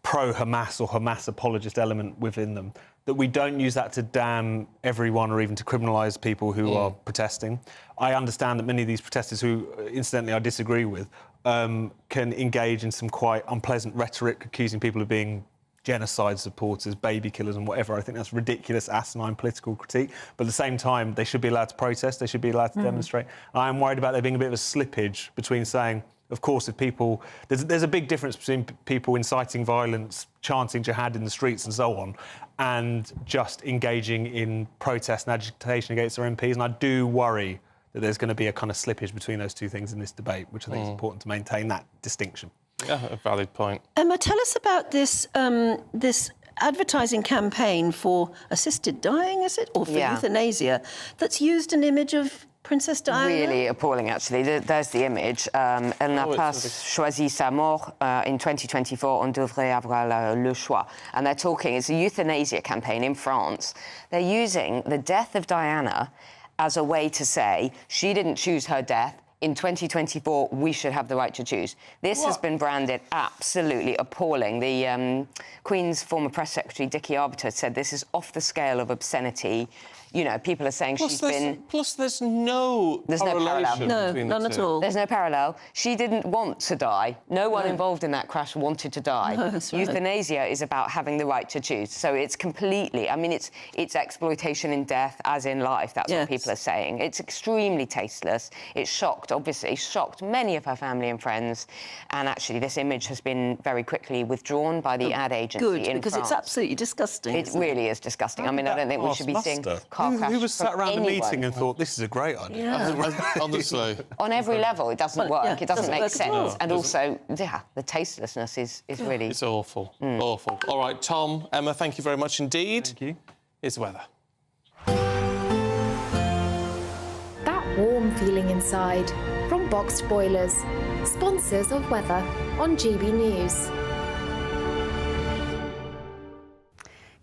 pro-Hamas or Hamas apologist element within them, that we don't use that to damn everyone or even to criminalise people who are protesting. I understand that many of these protesters, who incidentally I disagree with, can engage in some quite unpleasant rhetoric, accusing people of being genocide supporters, baby killers and whatever. I think that's ridiculous, asinine political critique. But at the same time, they should be allowed to protest, they should be allowed to demonstrate. I am worried about there being a bit of a slippage between saying, of course, if people... There's a big difference between people inciting violence, chanting jihad in the streets and so on, and just engaging in protest and agitation against their MPs. And I do worry that there's going to be a kind of slippage between those two things in this debate, which I think is important to maintain that distinction. Yeah, a valid point. Emma, tell us about this this advertising campaign for assisted dying, is it? Or for euthanasia, that's used an image of Princess Diana? Really appalling, actually. There's the image. Elle n'a pas choisi sa mort. In 2024, on devrait avoir le choix. And they're talking, it's a euthanasia campaign in France. They're using the death of Diana as a way to say she didn't choose her death. In 2024, we should have the right to choose. This has been branded absolutely appalling. The Queen's former press secretary, Dickie Arbiter, said this is off the scale of obscenity. You know, people are saying she's been... Plus, there's no correlation between the two. None at all. There's no parallel. She didn't want to die. No one involved in that crash wanted to die. No, that's right. Euthanasia is about having the right to choose. So it's completely... I mean, it's exploitation in death as in life. That's what people are saying. It's extremely tasteless. It shocked many of her family and friends. And actually, this image has been very quickly withdrawn by the ad agency in France. Because it's absolutely disgusting. It really is disgusting. I mean, I don't think we should be seeing... Who was sat around the meeting and thought, this is a great idea? Yeah. Honestly. On every level, it doesn't work. It doesn't make sense. And also, the tastelessness is really... It's awful. Awful. All right, Tom, Emma, thank you very much indeed. Thank you. Here's the weather. That warm feeling inside from Boxed Boilers, sponsors of weather on GB News.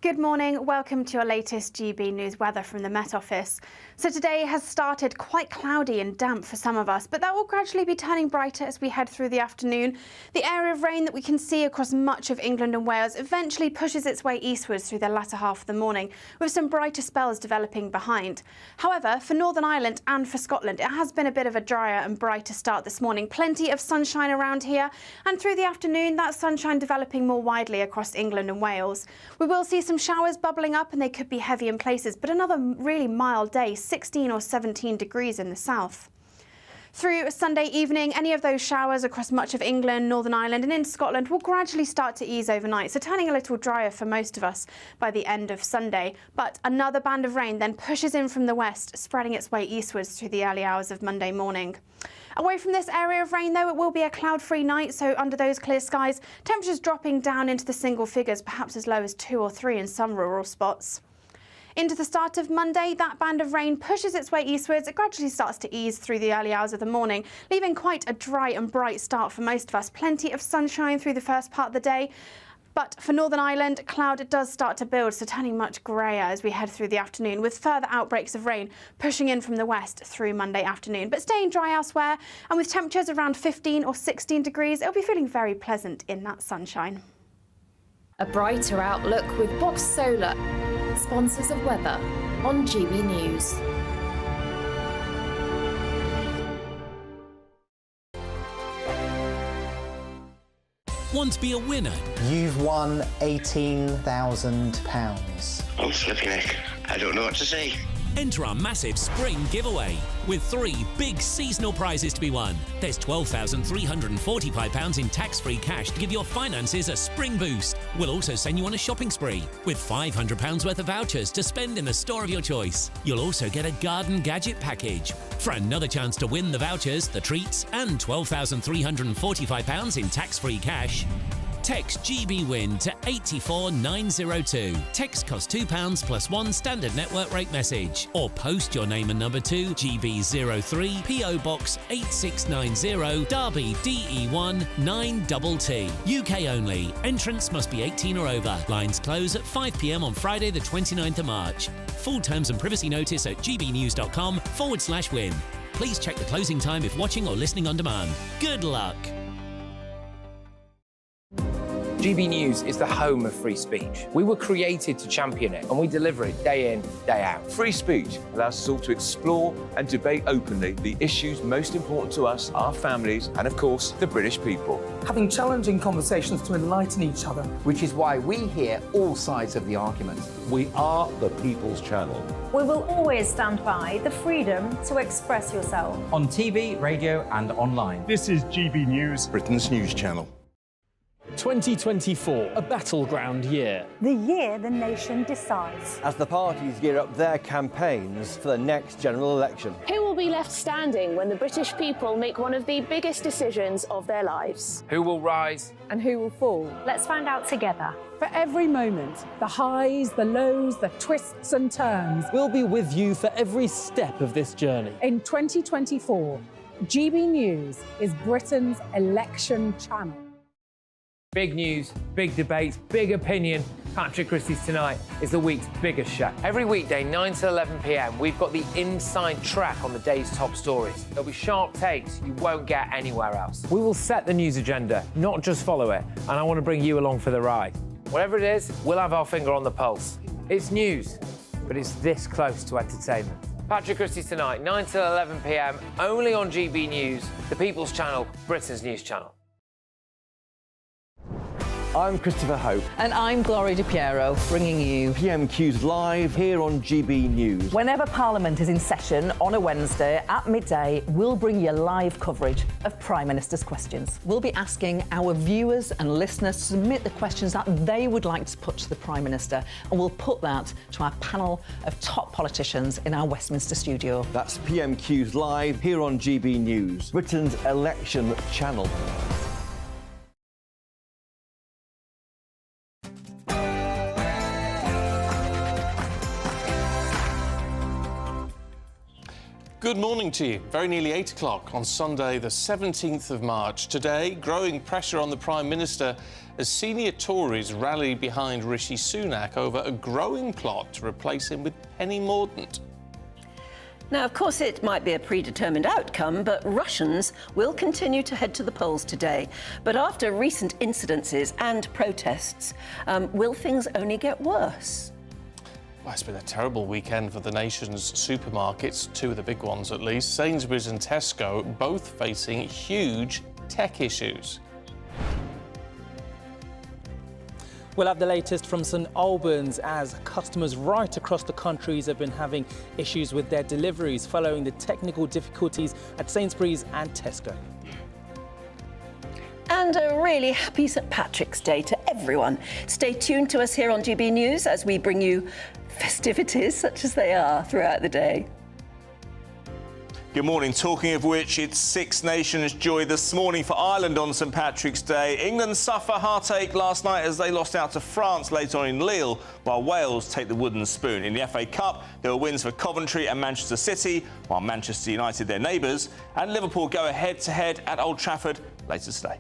Good morning, welcome to your latest GB News weather from the Met Office. So today has started quite cloudy and damp for some of us, but that will gradually be turning brighter as we head through the afternoon. The area of rain that we can see across much of England and Wales eventually pushes its way eastwards through the latter half of the morning, with some brighter spells developing behind. However, for Northern Ireland and for Scotland, it has been a bit of a drier and brighter start this morning. Plenty of sunshine around here, and through the afternoon, that sunshine developing more widely across England and Wales. We will see some showers bubbling up, and they could be heavy in places, but another really mild day, 16 or 17 degrees in the south. Through Sunday evening, any of those showers across much of England, Northern Ireland and into Scotland will gradually start to ease overnight, so turning a little drier for most of us by the end of Sunday. But another band of rain then pushes in from the west, spreading its way eastwards through the early hours of Monday morning. Away from this area of rain, though, it will be a cloud-free night, so under those clear skies, temperatures dropping down into the single figures, perhaps as low as 2 or 3 in some rural spots. Into the start of Monday, that band of rain pushes its way eastwards. It gradually starts to ease through the early hours of the morning, leaving quite a dry and bright start for most of us. Plenty of sunshine through the first part of the day. But for Northern Ireland, cloud does start to build, so turning much greyer as we head through the afternoon, with further outbreaks of rain pushing in from the west through Monday afternoon, but staying dry elsewhere. And with temperatures around 15 or 16 degrees, it'll be feeling very pleasant in that sunshine. A brighter outlook with Box Solar, sponsors of weather on GB News. Want to be a winner? You've won £18,000. I'm flipping heck. I don't know what to say. Enter our massive spring giveaway with 3 big seasonal prizes to be won. There's £12,345 in tax-free cash to give your finances a spring boost. We'll also send you on a shopping spree with £500 worth of vouchers to spend in the store of your choice. You'll also get a garden gadget package. For another chance to win the vouchers, the treats and £12,345 in tax-free cash, text GBWIN to 84902. Text costs £2 plus 1 standard network rate message. Or post your name and number to GB03 PO Box 8690 Derby DE1 9TT. UK only. Entrance must be 18 or over. Lines close at 5 p.m. on Friday the 29th of March. Full terms and privacy notice at gbnews.com/win. Please check the closing time if watching or listening on demand. Good luck. GB News is the home of free speech. We were created to champion it, and we deliver it day in, day out. Free speech allows us all to explore and debate openly the issues most important to us, our families, and of course, the British people. Having challenging conversations to enlighten each other. Which is why we hear all sides of the argument. We are the People's Channel. We will always stand by the freedom to express yourself. On TV, radio and online. This is GB News, Britain's news channel. 2024, a battleground year. The year the nation decides. As the parties gear up their campaigns for the next general election. Who will be left standing when the British people make one of the biggest decisions of their lives? Who will rise? And who will fall? Let's find out together. For every moment, the highs, the lows, the twists and turns. We'll be with you for every step of this journey. In 2024, GB News is Britain's election channel. Big news, big debates, big opinion. Patrick Christie's Tonight is the week's biggest show. Every weekday, 9 to 11 p.m, we've got the inside track on the day's top stories. There'll be sharp takes you won't get anywhere else. We will set the news agenda, not just follow it, and I want to bring you along for the ride. Whatever it is, we'll have our finger on the pulse. It's news, but it's this close to entertainment. Patrick Christie's Tonight, 9 to 11 p.m, only on GB News, the People's Channel, Britain's news channel. I'm Christopher Hope. And I'm Gloria Di Piero, bringing you PMQs live here on GB News. Whenever Parliament is in session on a Wednesday at midday, we'll bring you live coverage of Prime Minister's questions. We'll be asking our viewers and listeners to submit the questions that they would like to put to the Prime Minister, and we'll put that to our panel of top politicians in our Westminster studio. That's PMQs live here on GB News, Britain's election channel. Good morning to you. Very nearly 8 o'clock on Sunday, the 17th of March. Today, growing pressure on the Prime Minister as senior Tories rally behind Rishi Sunak over a growing plot to replace him with Penny Mordaunt. Now, of course, it might be a predetermined outcome, but Russians will continue to head to the polls today. But after recent incidences and protests, will things only get worse? Well, it's been a terrible weekend for the nation's supermarkets, 2 of the big ones at least. Sainsbury's and Tesco both facing huge tech issues. We'll have the latest from St Albans as customers right across the country have been having issues with their deliveries following the technical difficulties at Sainsbury's and Tesco. And a really happy St Patrick's Day to everyone. Stay tuned to us here on GB News as we bring you festivities such as they are throughout the day. Good morning. Talking of which, it's Six Nations joy this morning for Ireland on St Patrick's Day. England suffer heartache last night as they lost out to France late on in Lille, while Wales take the wooden spoon. In the FA Cup, there were wins for Coventry and Manchester City, while Manchester United, their neighbours, and Liverpool go head-to-head at Old Trafford later today.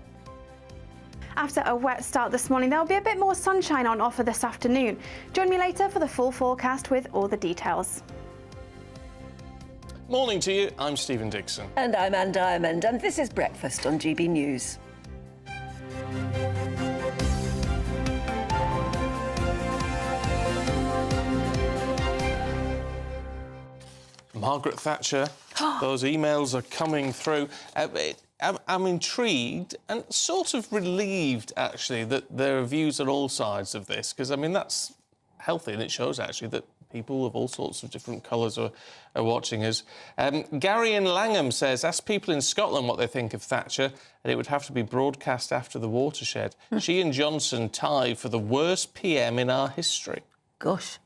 After a wet start this morning, there'll be a bit more sunshine on offer this afternoon. Join me later for the full forecast with all the details. Morning to you, I'm Stephen Dixon. And I'm Anne Diamond, and this is Breakfast on GB News. Margaret Thatcher, those emails are coming through. I'm intrigued and sort of relieved, actually, that there are views on all sides of this, because, I mean, that's healthy, and it shows, actually, that people of all sorts of different colours are watching us. Gary in Langham says, ask people in Scotland what they think of Thatcher, and it would have to be broadcast after the watershed. She and Johnson tie for the worst PM in our history. Gosh.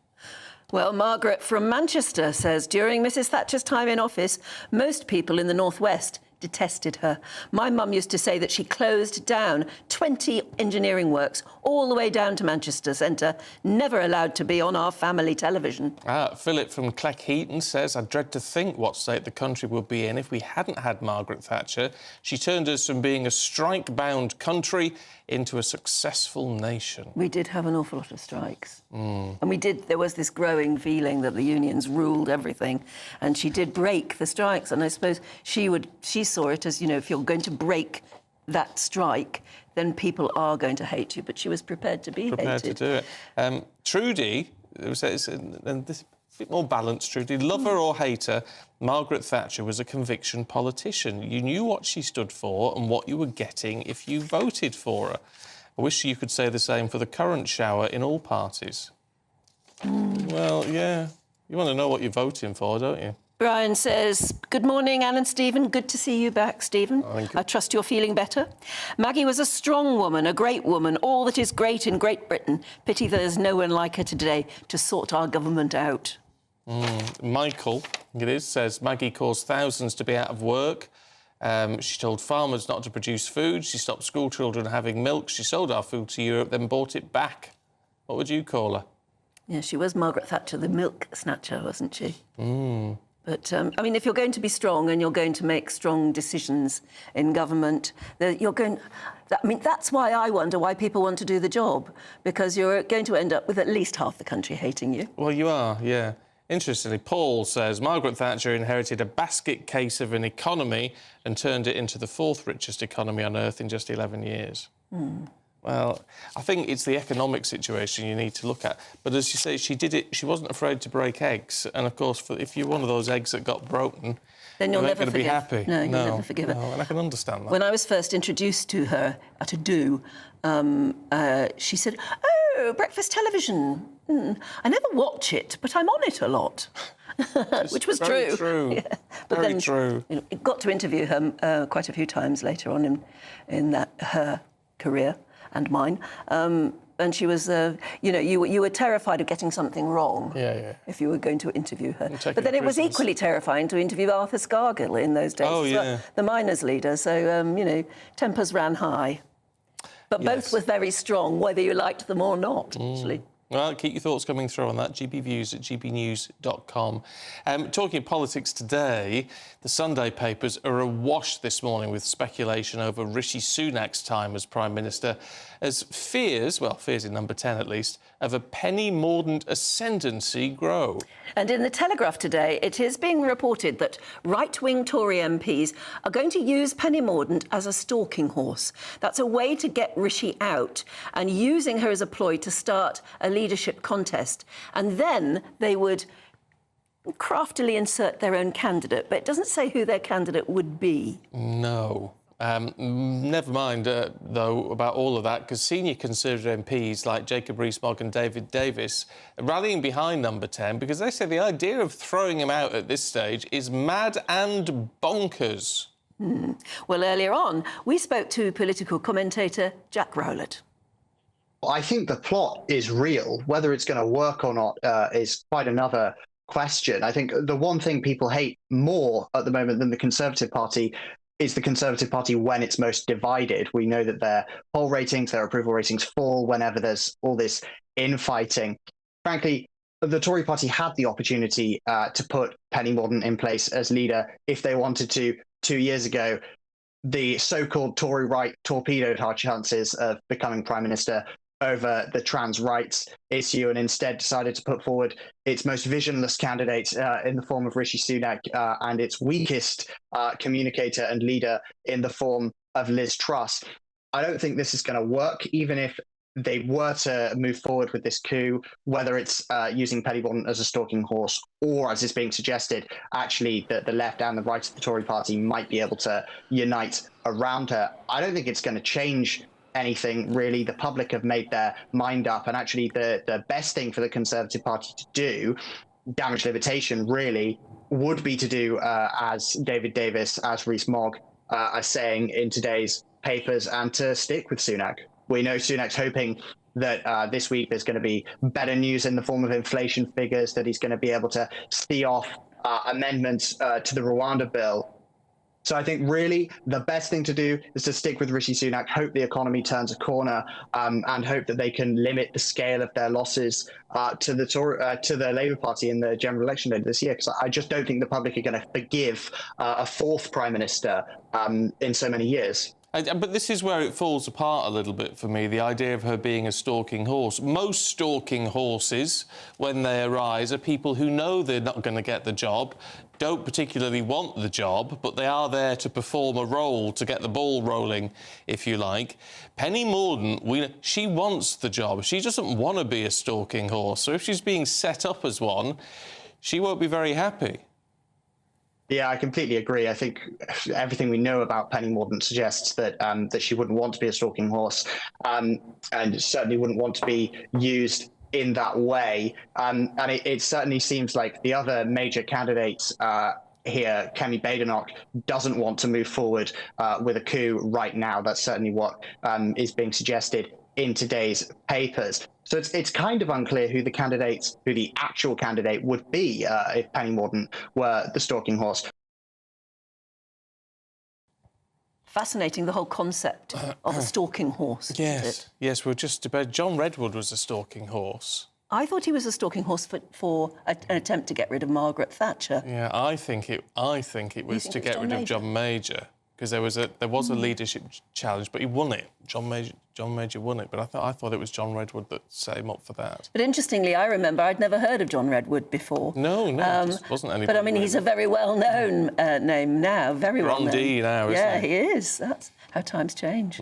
Well, Margaret from Manchester says, during Mrs Thatcher's time in office, most people in the North West detested her. My mum used to say that she closed down 20 engineering works all the way down to Manchester Centre, never allowed to be on our family television. Philip from Cleckheaton says, I dread to think what state the country would be in if we hadn't had Margaret Thatcher. She turned us from being a strike-bound country into a successful nation. We did have an awful lot of strikes. And there was this growing feeling that the unions ruled everything, and she did break the strikes, and I suppose she saw it as, you know, if you're going to break that strike, then people are going to hate you, but she was prepared to be hated. Prepared to do it. Trudy, and this a bit more balanced, Trudy, lover or hater, Margaret Thatcher was a conviction politician. You knew what she stood for and what you were getting if you voted for her. I wish you could say the same for the current shower in all parties. Well, yeah, you want to know what you're voting for, don't you? Brian says, good morning, Anne and Stephen. Good to see you back, Stephen. I trust you're feeling better. Maggie was a strong woman, a great woman, all that is great in Great Britain. Pity there's no one like her today to sort our government out. Michael, it is, says Maggie caused thousands to be out of work. She told farmers not to produce food. She stopped school children having milk. She sold our food to Europe, then bought it back. What would you call her? Yeah, she was Margaret Thatcher, the milk snatcher, wasn't she? But, I mean, if you're going to be strong and you're going to make strong decisions in government, that's why I wonder why people want to do the job, because you're going to end up with at least half the country hating you. Well, you are, yeah. Interestingly, Paul says Margaret Thatcher inherited a basket case of an economy and turned it into the fourth richest economy on earth in just 11 years. Well, I think it's the economic situation you need to look at. But as you say, she did it. She wasn't afraid to break eggs. And, of course, if you're one of those eggs that got broken, then you're never going to be happy. No, you'll never forgive her. No, and I can understand that. When I was first introduced to her at a do, she said, oh, breakfast television. I never watch it, but I'm on it a lot. Which was very true. True. Yeah. But very then, true. You know, I got to interview her quite a few times later on in her career and mine. And she was, you were terrified of getting something wrong if you were going to interview her. But then it was equally terrifying to interview Arthur Scargill in those days, the miners' leader. So, tempers ran high. But both were very strong, whether you liked them or not, actually. Well, keep your thoughts coming through on that. gbviews@gbnews.com. Talking of politics today, the Sunday papers are awash this morning with speculation over Rishi Sunak's time as Prime Minister, as fears in number 10 at least, of a Penny Mordaunt ascendancy grow. And in the Telegraph today, it is being reported that right-wing Tory MPs are going to use Penny Mordaunt as a stalking horse. That's a way to get Rishi out and using her as a ploy to start a leadership contest. And then they would craftily insert their own candidate, but it doesn't say who their candidate would be. No. Never mind, though, about all of that, because senior Conservative MPs like Jacob Rees-Mogg and David Davis are rallying behind Number 10 because they say the idea of throwing him out at this stage is mad and bonkers. Well, earlier on, we spoke to political commentator Jack Rowlett. I think the plot is real. Whether it's going to work or not is quite another question. I think the one thing people hate more at the moment than the Conservative Party is the Conservative Party when it's most divided. We know that their poll ratings, their approval ratings fall whenever there's all this infighting. Frankly, the Tory party had the opportunity to put Penny Mordaunt in place as leader if they wanted to 2 years ago. The so-called Tory right torpedoed our chances of becoming Prime Minister over the trans rights issue and instead decided to put forward its most visionless candidate in the form of Rishi Sunak and its weakest communicator and leader in the form of Liz Truss. I don't think this is going to work, even if they were to move forward with this coup, whether it's using Penny Mordaunt as a stalking horse or, as is being suggested, actually the left and the right of the Tory party might be able to unite around her. I don't think it's going to change anything, really. The public have made their mind up, and actually the best thing for the Conservative Party to do, damage limitation, really, would be to do as David Davis, as Rees-Mogg are saying in today's papers, and to stick with Sunak. We know Sunak's hoping that this week there's going to be better news in the form of inflation figures, that he's going to be able to see off amendments to the Rwanda bill. So I think really the best thing to do is to stick with Rishi Sunak, hope the economy turns a corner, and hope that they can limit the scale of their losses to the Labour Party in the general election later this year. Because I just don't think the public are going to forgive a fourth Prime Minister in so many years. But this is where it falls apart a little bit for me, the idea of her being a stalking horse. Most stalking horses, when they arise, are people who know they're not going to get the job, don't particularly want the job, but they are there to perform a role, to get the ball rolling, if you like. Penny Mordaunt, she wants the job. She doesn't want to be a stalking horse. So if she's being set up as one, she won't be very happy. Yeah, I completely agree. I think everything we know about Penny Mordaunt suggests that that she wouldn't want to be a stalking horse, and certainly wouldn't want to be used in that way. And it certainly seems like the other major candidates here, Kemi Badenoch, doesn't want to move forward with a coup right now. That's certainly what is being suggested in today's papers. So it's kind of unclear who the actual candidate would be if Penny Mordaunt were the stalking horse. Fascinating, the whole concept of a stalking horse. Yes, we're just about. John Redwood was a stalking horse. I thought he was a stalking horse for an attempt to get rid of Margaret Thatcher. Yeah, I think it was to get rid of John Major, because there was a leadership challenge, but he won it. John Major won it, but I thought it was John Redwood that set him up for that. But interestingly, I remember I'd never heard of John Redwood before. No, it just wasn't anybody. But I mean, he's a very well-known name now, very well-known. Grundy now, isn't he? Yeah, he is. That's how times change.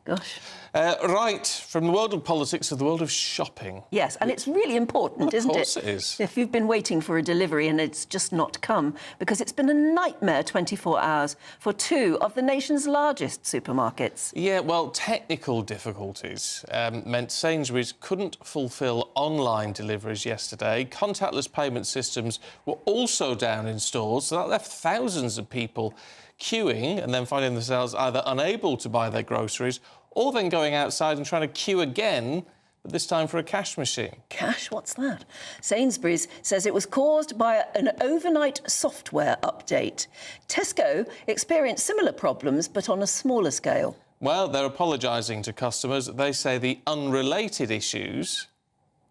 Gosh. Right, from the world of politics to the world of shopping. Yes, and it's really important, isn't it? Of course it is. If you've been waiting for a delivery and it's just not come, because it's been a nightmare 24 hours for two of the nation's largest supermarkets. Yeah, well, technical difficulties meant Sainsbury's couldn't fulfil online deliveries yesterday. Contactless payment systems were also down in stores, so that left thousands of people queuing and then finding themselves either unable to buy their groceries or then going outside and trying to queue again, but this time for a cash machine. Cash? What's that? Sainsbury's says it was caused by an overnight software update. Tesco experienced similar problems, but on a smaller scale. Well, they're apologising to customers. They say the unrelated issues...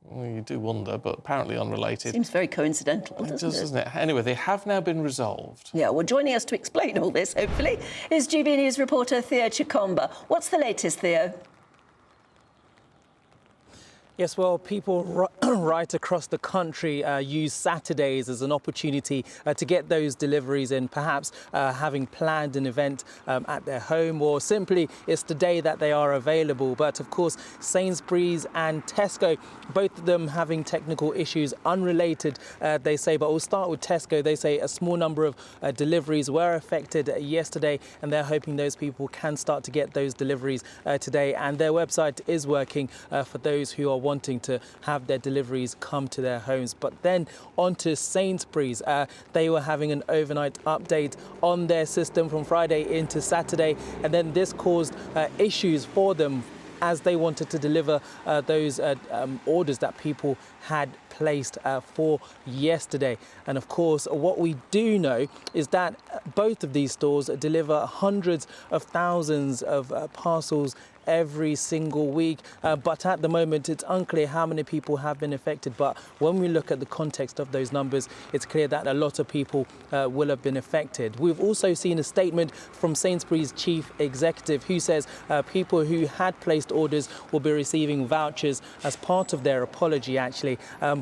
Well, you do wonder, but apparently unrelated. Seems very coincidental, doesn't it? Anyway, they have now been resolved. Yeah, well, joining us to explain all this, hopefully, is GB News reporter Theo Chikomba. What's the latest, Theo? Yes, well, people right across the country use Saturdays as an opportunity to get those deliveries in, perhaps having planned an event at their home, or simply it's the day that they are available. But of course, Sainsbury's and Tesco, both of them having technical issues unrelated, they say. But we'll start with Tesco. They say a small number of deliveries were affected yesterday, and they're hoping those people can start to get those deliveries today. And their website is working for those who are wanting to have their deliveries come to their homes. But then on to Sainsbury's. They were having an overnight update on their system from Friday into Saturday, and then this caused issues for them as they wanted to deliver those orders that people had placed for yesterday. And of course, what we do know is that both of these stores deliver hundreds of thousands of parcels every single week, but at the moment it's unclear how many people have been affected. But when we look at the context of those numbers, it's clear that a lot of people will have been affected. We've also seen a statement from Sainsbury's chief executive who says people who had placed orders will be receiving vouchers as part of their apology, actually,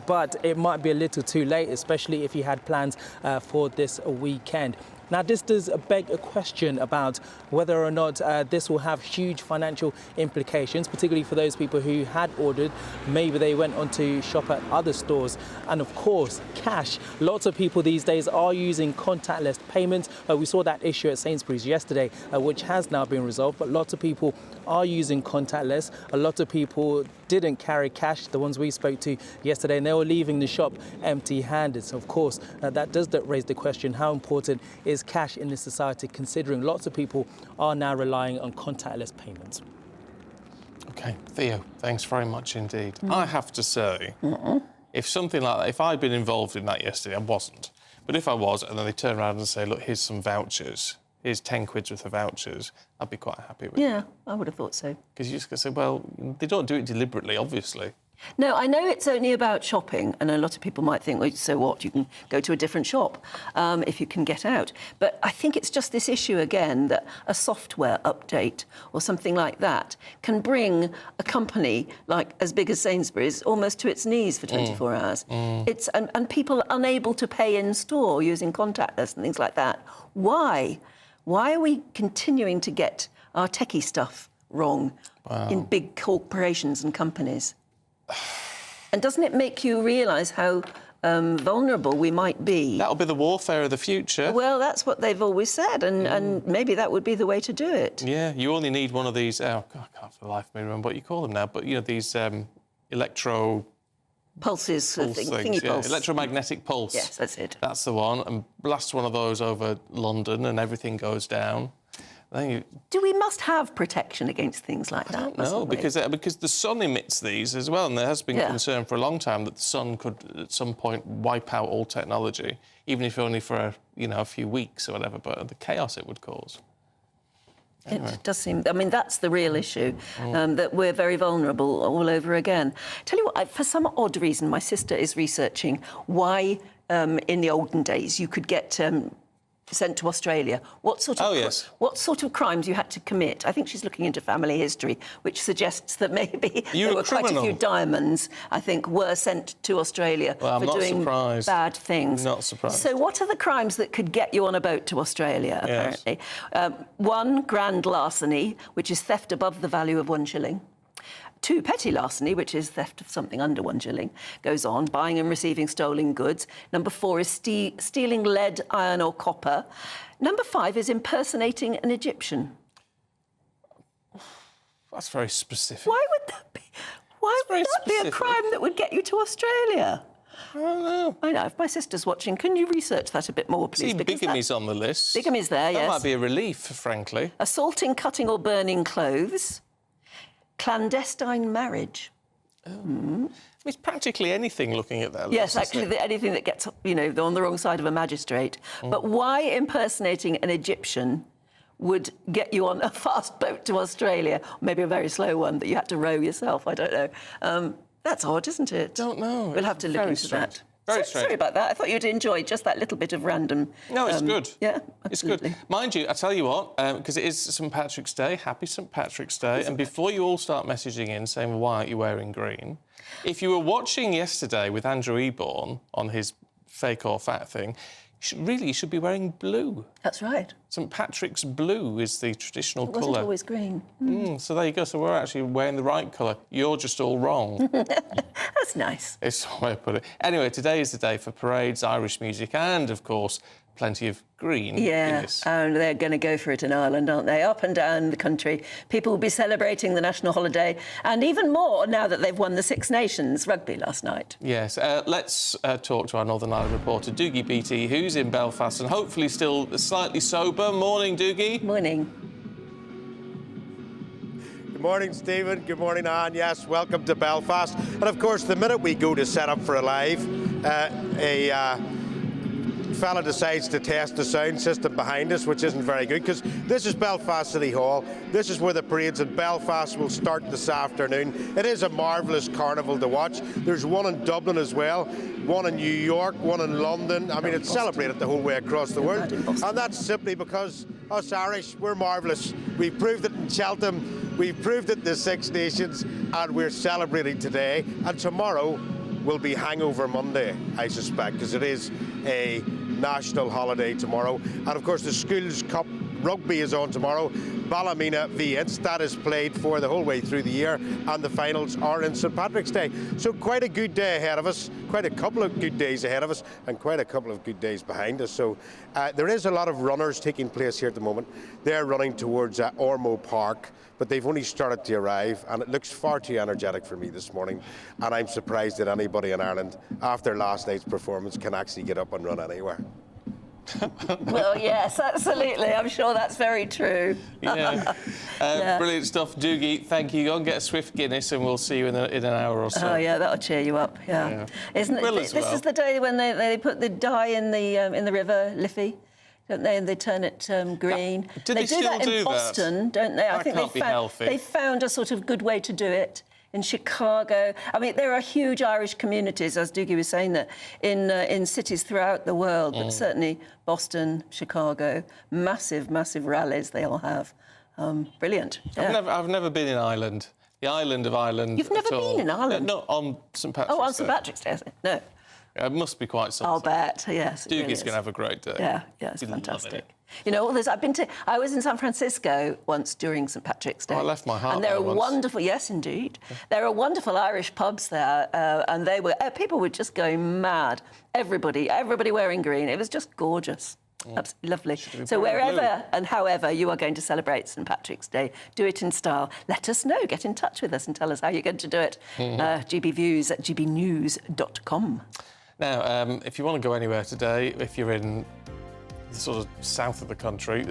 but it might be a little too late, especially if you had plans for this weekend. Now, this does beg a question about whether or not this will have huge financial implications, particularly for those people who had ordered. Maybe they went on to shop at other stores. And of course, cash. Lots of people these days are using contactless payments. We saw that issue at Sainsbury's yesterday, which has now been resolved. But lots of people are using contactless. A lot of people didn't carry cash, the ones we spoke to yesterday, and they were leaving the shop empty-handed. So of course, that does raise the question, how important is cash in this society, considering lots of people are now relying on contactless payments? OK, Theo, thanks very much indeed. I have to say, if something like that, if I'd been involved in that yesterday, I wasn't, but if I was, and then they turn around and say, look, here's some vouchers, here's 10 quid's worth of vouchers, I'd be quite happy with it. Yeah, I would have thought so. Because you just say, well, they don't do it deliberately, obviously. No, I know it's only about shopping, and a lot of people might think, well, so what, you can go to a different shop if you can get out. But I think it's just this issue again that a software update or something like that can bring a company like as big as Sainsbury's almost to its knees for 24 hours. It's and people are unable to pay in store using contactless and things like that. Why? Why are we continuing to get our techie stuff wrong in big corporations and companies? And doesn't it make you realise how vulnerable we might be? That'll be the warfare of the future. Well, that's what they've always said, and maybe that would be the way to do it. Yeah, you only need one of these, oh, God, I can't for the life of me remember what you call them now, but, you know, these electro... Pulses, thingy yeah. pulse. Electromagnetic pulse. Yes, that's it. That's the one, and blast one of those over London and everything goes down. We must have protection against things like that? I don't know, because the sun emits these as well, and there has been concern for a long time that the sun could at some point wipe out all technology, even if only for a few weeks or whatever. But the chaos it would cause. Anyway. It does seem... I mean, that's the real issue, that we're very vulnerable all over again. Tell you what, for some odd reason, my sister is researching why, in the olden days, you could get... sent to Australia. What sort of crimes you had to commit? I think she's looking into family history, which suggests that maybe there were quite a few diamonds, I think, were sent to Australia for doing bad things. Not surprised. So what are the crimes that could get you on a boat to Australia, apparently? One, grand larceny, which is theft above the value of 1 shilling. 2, petty larceny, which is theft of something under 1 shilling, goes on, buying and receiving stolen goods. Number 4 is stealing lead, iron or copper. Number 5 is impersonating an Egyptian. That's very specific. Why would that be? Why would that be a crime that would get you to Australia? I don't know. I know. If my sister's watching, can you research that a bit more, please? See, bigamy's on the list. Bigamy's there, yes. That might be a relief, frankly. Assaulting, cutting or burning clothes. Clandestine marriage. It's practically anything looking at that. Yes, actually, anything that gets, on the wrong side of a magistrate. But why impersonating an Egyptian would get you on a fast boat to Australia, maybe a very slow one that you had to row yourself, I don't know. That's odd, isn't it? Don't know. We'll have to look into that. Very strange. Sorry about that. I thought you'd enjoy just that little bit of random... No, it's good. Yeah, it's absolutely. good. Mind you, I tell you what, because it is St Patrick's Day, happy St Patrick's Day, and before you all start messaging in saying, well, why aren't you wearing green, if you were watching yesterday with Andrew Eborn on his fake or fat thing, you should be wearing blue. That's right. St Patrick's blue is the traditional colour. It wasn't always green. So there you go. So we're actually wearing the right colour. You're just all wrong. That's nice. It's the way I put it. Anyway, today is the day for parades, Irish music and, of course, plenty of green. Yeah, Guinness. and they're going to go for it in Ireland, aren't they? Up and down the country. People will be celebrating the national holiday, and even more now that they've won the Six Nations rugby last night. Yes, let's talk to our Northern Ireland reporter, Doogie Beattie, who's in Belfast and hopefully still slightly sober. Morning, Doogie. Morning. Good morning, Stephen. Good morning, Anne. Yes, welcome to Belfast. And, of course, the minute we go to set up for a live, a fella decides to test the sound system behind us, which isn't very good, because this is Belfast City Hall. This is where the parades in Belfast will start this afternoon. It is a marvellous carnival to watch. There's one in Dublin as well, one in New York, one in London. I mean, it's celebrated the whole way across the world. And that's simply because us Irish, we're marvellous. We've proved it in Cheltenham, we've proved it in the Six Nations, and we're celebrating today. And tomorrow will be Hangover Monday, I suspect, because it is a national holiday tomorrow. And of course the Schools Cup rugby is on tomorrow. Ballymena v Ince, that is played for the whole way through the year, and the finals are in St Patrick's Day. So quite a good day ahead of us, quite a couple of good days ahead of us, and quite a couple of good days behind us. So there is a lot of runners taking place here at the moment. They're running towards Ormeau Park, but they've only started to arrive, and it looks far too energetic for me this morning, and I'm surprised that anybody in Ireland, after last night's performance, can actually get up and run anywhere. Well, yes, absolutely. I'm sure that's very true. Yeah. Yeah. Brilliant stuff, Doogie. Thank you. Go and get a swift Guinness and we'll see you in an hour or so. Oh, yeah, that'll cheer you up, yeah. Isn't it? This is the day when they put the dye in the river Liffey, don't they? And they turn it green. Did they they do still that in do that? Boston, don't they? I That think can't be healthy. they found a sort of good way to do it. In Chicago, I mean, there are huge Irish communities, as Doogie was saying, that in cities throughout the world, but certainly Boston, Chicago, massive rallies they all have. Brilliant. Yeah. I've never been in Ireland. The island of Ireland. You've never been in Ireland? No, on St Patrick's Day. Oh, on St Patrick's Day, no. It must be quite something. I'll bet, yes. Doogie's going to have a great day. Yeah, it's fantastic. You know, I was in San Francisco once during St Patrick's Day. Oh, I left my heart and there there are once. wonderful, yes, indeed. There are wonderful Irish pubs there, and they were people were just going mad. Everybody wearing green. It was just gorgeous. Absolutely lovely. So wherever and however you are going to celebrate St Patrick's Day, do it in style. Let us know. Get in touch with us and tell us how you're going to do it. gbviews@gbnews.com. Now, if you want to go anywhere today, if you're in the sort of south of the country,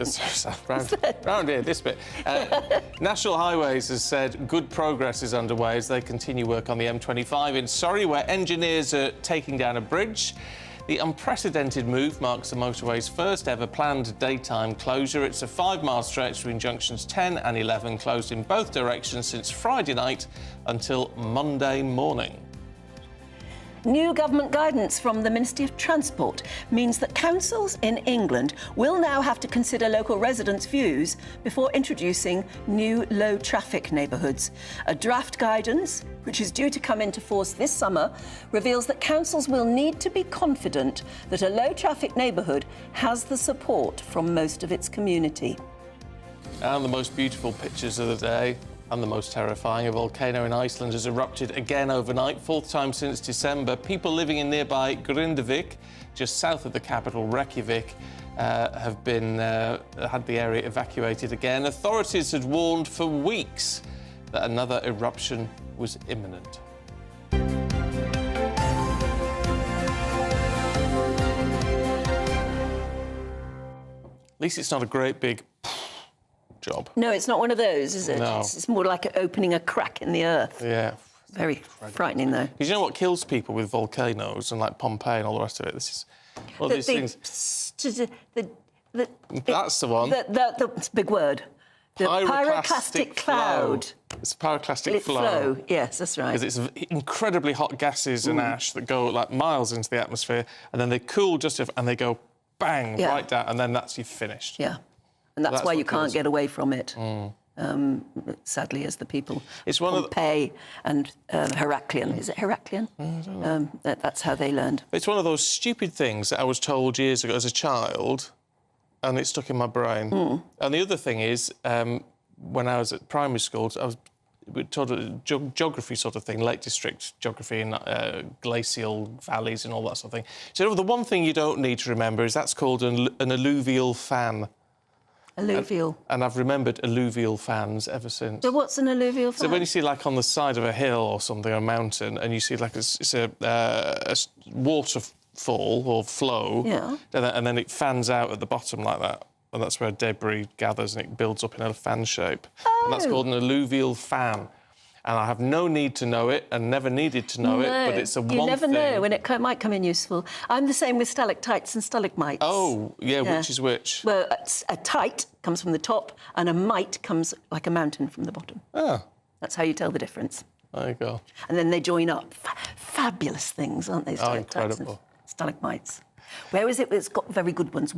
around here, this bit, National Highways has said good progress is underway as they continue work on the M25 in Surrey, where engineers are taking down a bridge. The unprecedented move marks the motorway's first ever planned daytime closure. It's a 5-mile stretch between junctions 10 and 11, closed in both directions since Friday night until Monday morning. New government guidance from the Ministry of Transport means that councils in England will now have to consider local residents' views before introducing new low-traffic neighbourhoods. A draft guidance, which is due to come into force this summer, reveals that councils will need to be confident that a low-traffic neighbourhood has the support from most of its community. And the most beautiful pictures of the day. And the most terrifying, a volcano in Iceland has erupted again overnight, 4th time since December. People living in nearby Grindavik, just south of the capital Reykjavik, have had the area evacuated again. Authorities had warned for weeks that another eruption was imminent. At least it's not a great big job. No, it's not one of those, is it? No. It's more like opening a crack in the earth. Yeah. Very frightening, though. You know what kills people with volcanoes and like Pompeii and all the rest of it? This is one of these things. That's the one. That's a big word. The pyroclastic cloud. It's a pyroclastic flow. Yes, that's right. Because it's incredibly hot gases and ash that go like miles into the atmosphere, and then they cool just enough, and they go bang right down, and then that's you finished. Yeah, and that's why you can't get away from it. Sadly, as the people it's one Pompeii and Heraclian. Is it Heraclian? I don't know. That's how they learned. It's one of those stupid things that I was told years ago as a child, and it stuck in my brain. And the other thing is, when I was at primary school, I was taught a geography sort of thing, Lake District geography and glacial valleys and all that sort of thing. So the one thing you don't need to remember is that's called an alluvial fan. Alluvial. And I've remembered alluvial fans ever since. So what's an alluvial fan? So when you see, like, on the side of a hill or something, a mountain, and you see, like, it's a waterfall or flow, and then it fans out at the bottom like that, and that's where debris gathers and it builds up in a fan shape. And that's called an alluvial fan. And I have no need to know it and never needed to know it, but it's a one thing. You never know when it might come in useful. I'm the same with stalactites and stalagmites. Oh, yeah, which is which? Well, a tite comes from the top and a mite comes like a mountain from the bottom. Oh. That's how you tell the difference. There you go. And then they join up. Fabulous things, aren't they, stalactites and stalagmites? Where is it? It's got very good ones.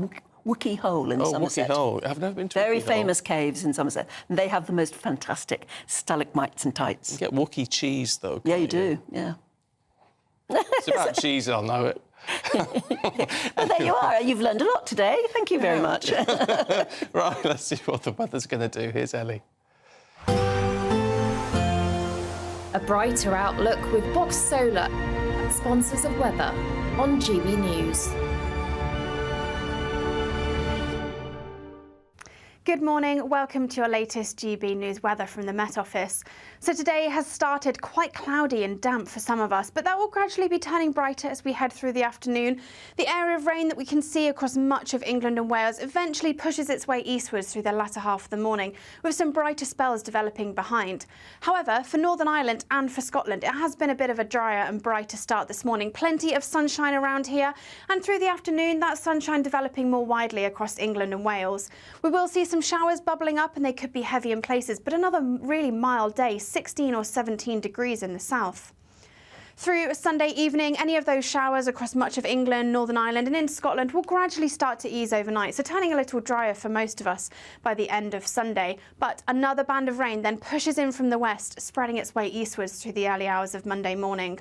Wookey Hole in Somerset. Wookey Hole. I've never been to Very Wookey famous Hole. caves in Somerset. And they have the most fantastic stalagmites and tights. You get Wookey cheese, though. Yeah, you do, yeah. It's about cheese, I'll know it. Well, there you are. You've learned a lot today. Thank you very much. Right, let's see what the weather's going to do. Here's Ellie. A brighter outlook with Box Solar, sponsors of weather on GB News. Good morning, welcome to your latest GB News weather from the Met Office. So today has started quite cloudy and damp for some of us, but that will gradually be turning brighter as we head through the afternoon. The area of rain that we can see across much of England and Wales eventually pushes its way eastwards through the latter half of the morning, with some brighter spells developing behind. However, for Northern Ireland and for Scotland, it has been a bit of a drier and brighter start this morning. Plenty of sunshine around here, and through the afternoon, that sunshine developing more widely across England and Wales. We will see some showers bubbling up, and they could be heavy in places, but another really mild day, 16 or 17 degrees in the south. Through Sunday evening, any of those showers across much of England, Northern Ireland and in Scotland will gradually start to ease overnight, so turning a little drier for most of us by the end of Sunday. But another band of rain then pushes in from the west, spreading its way eastwards through the early hours of Monday morning.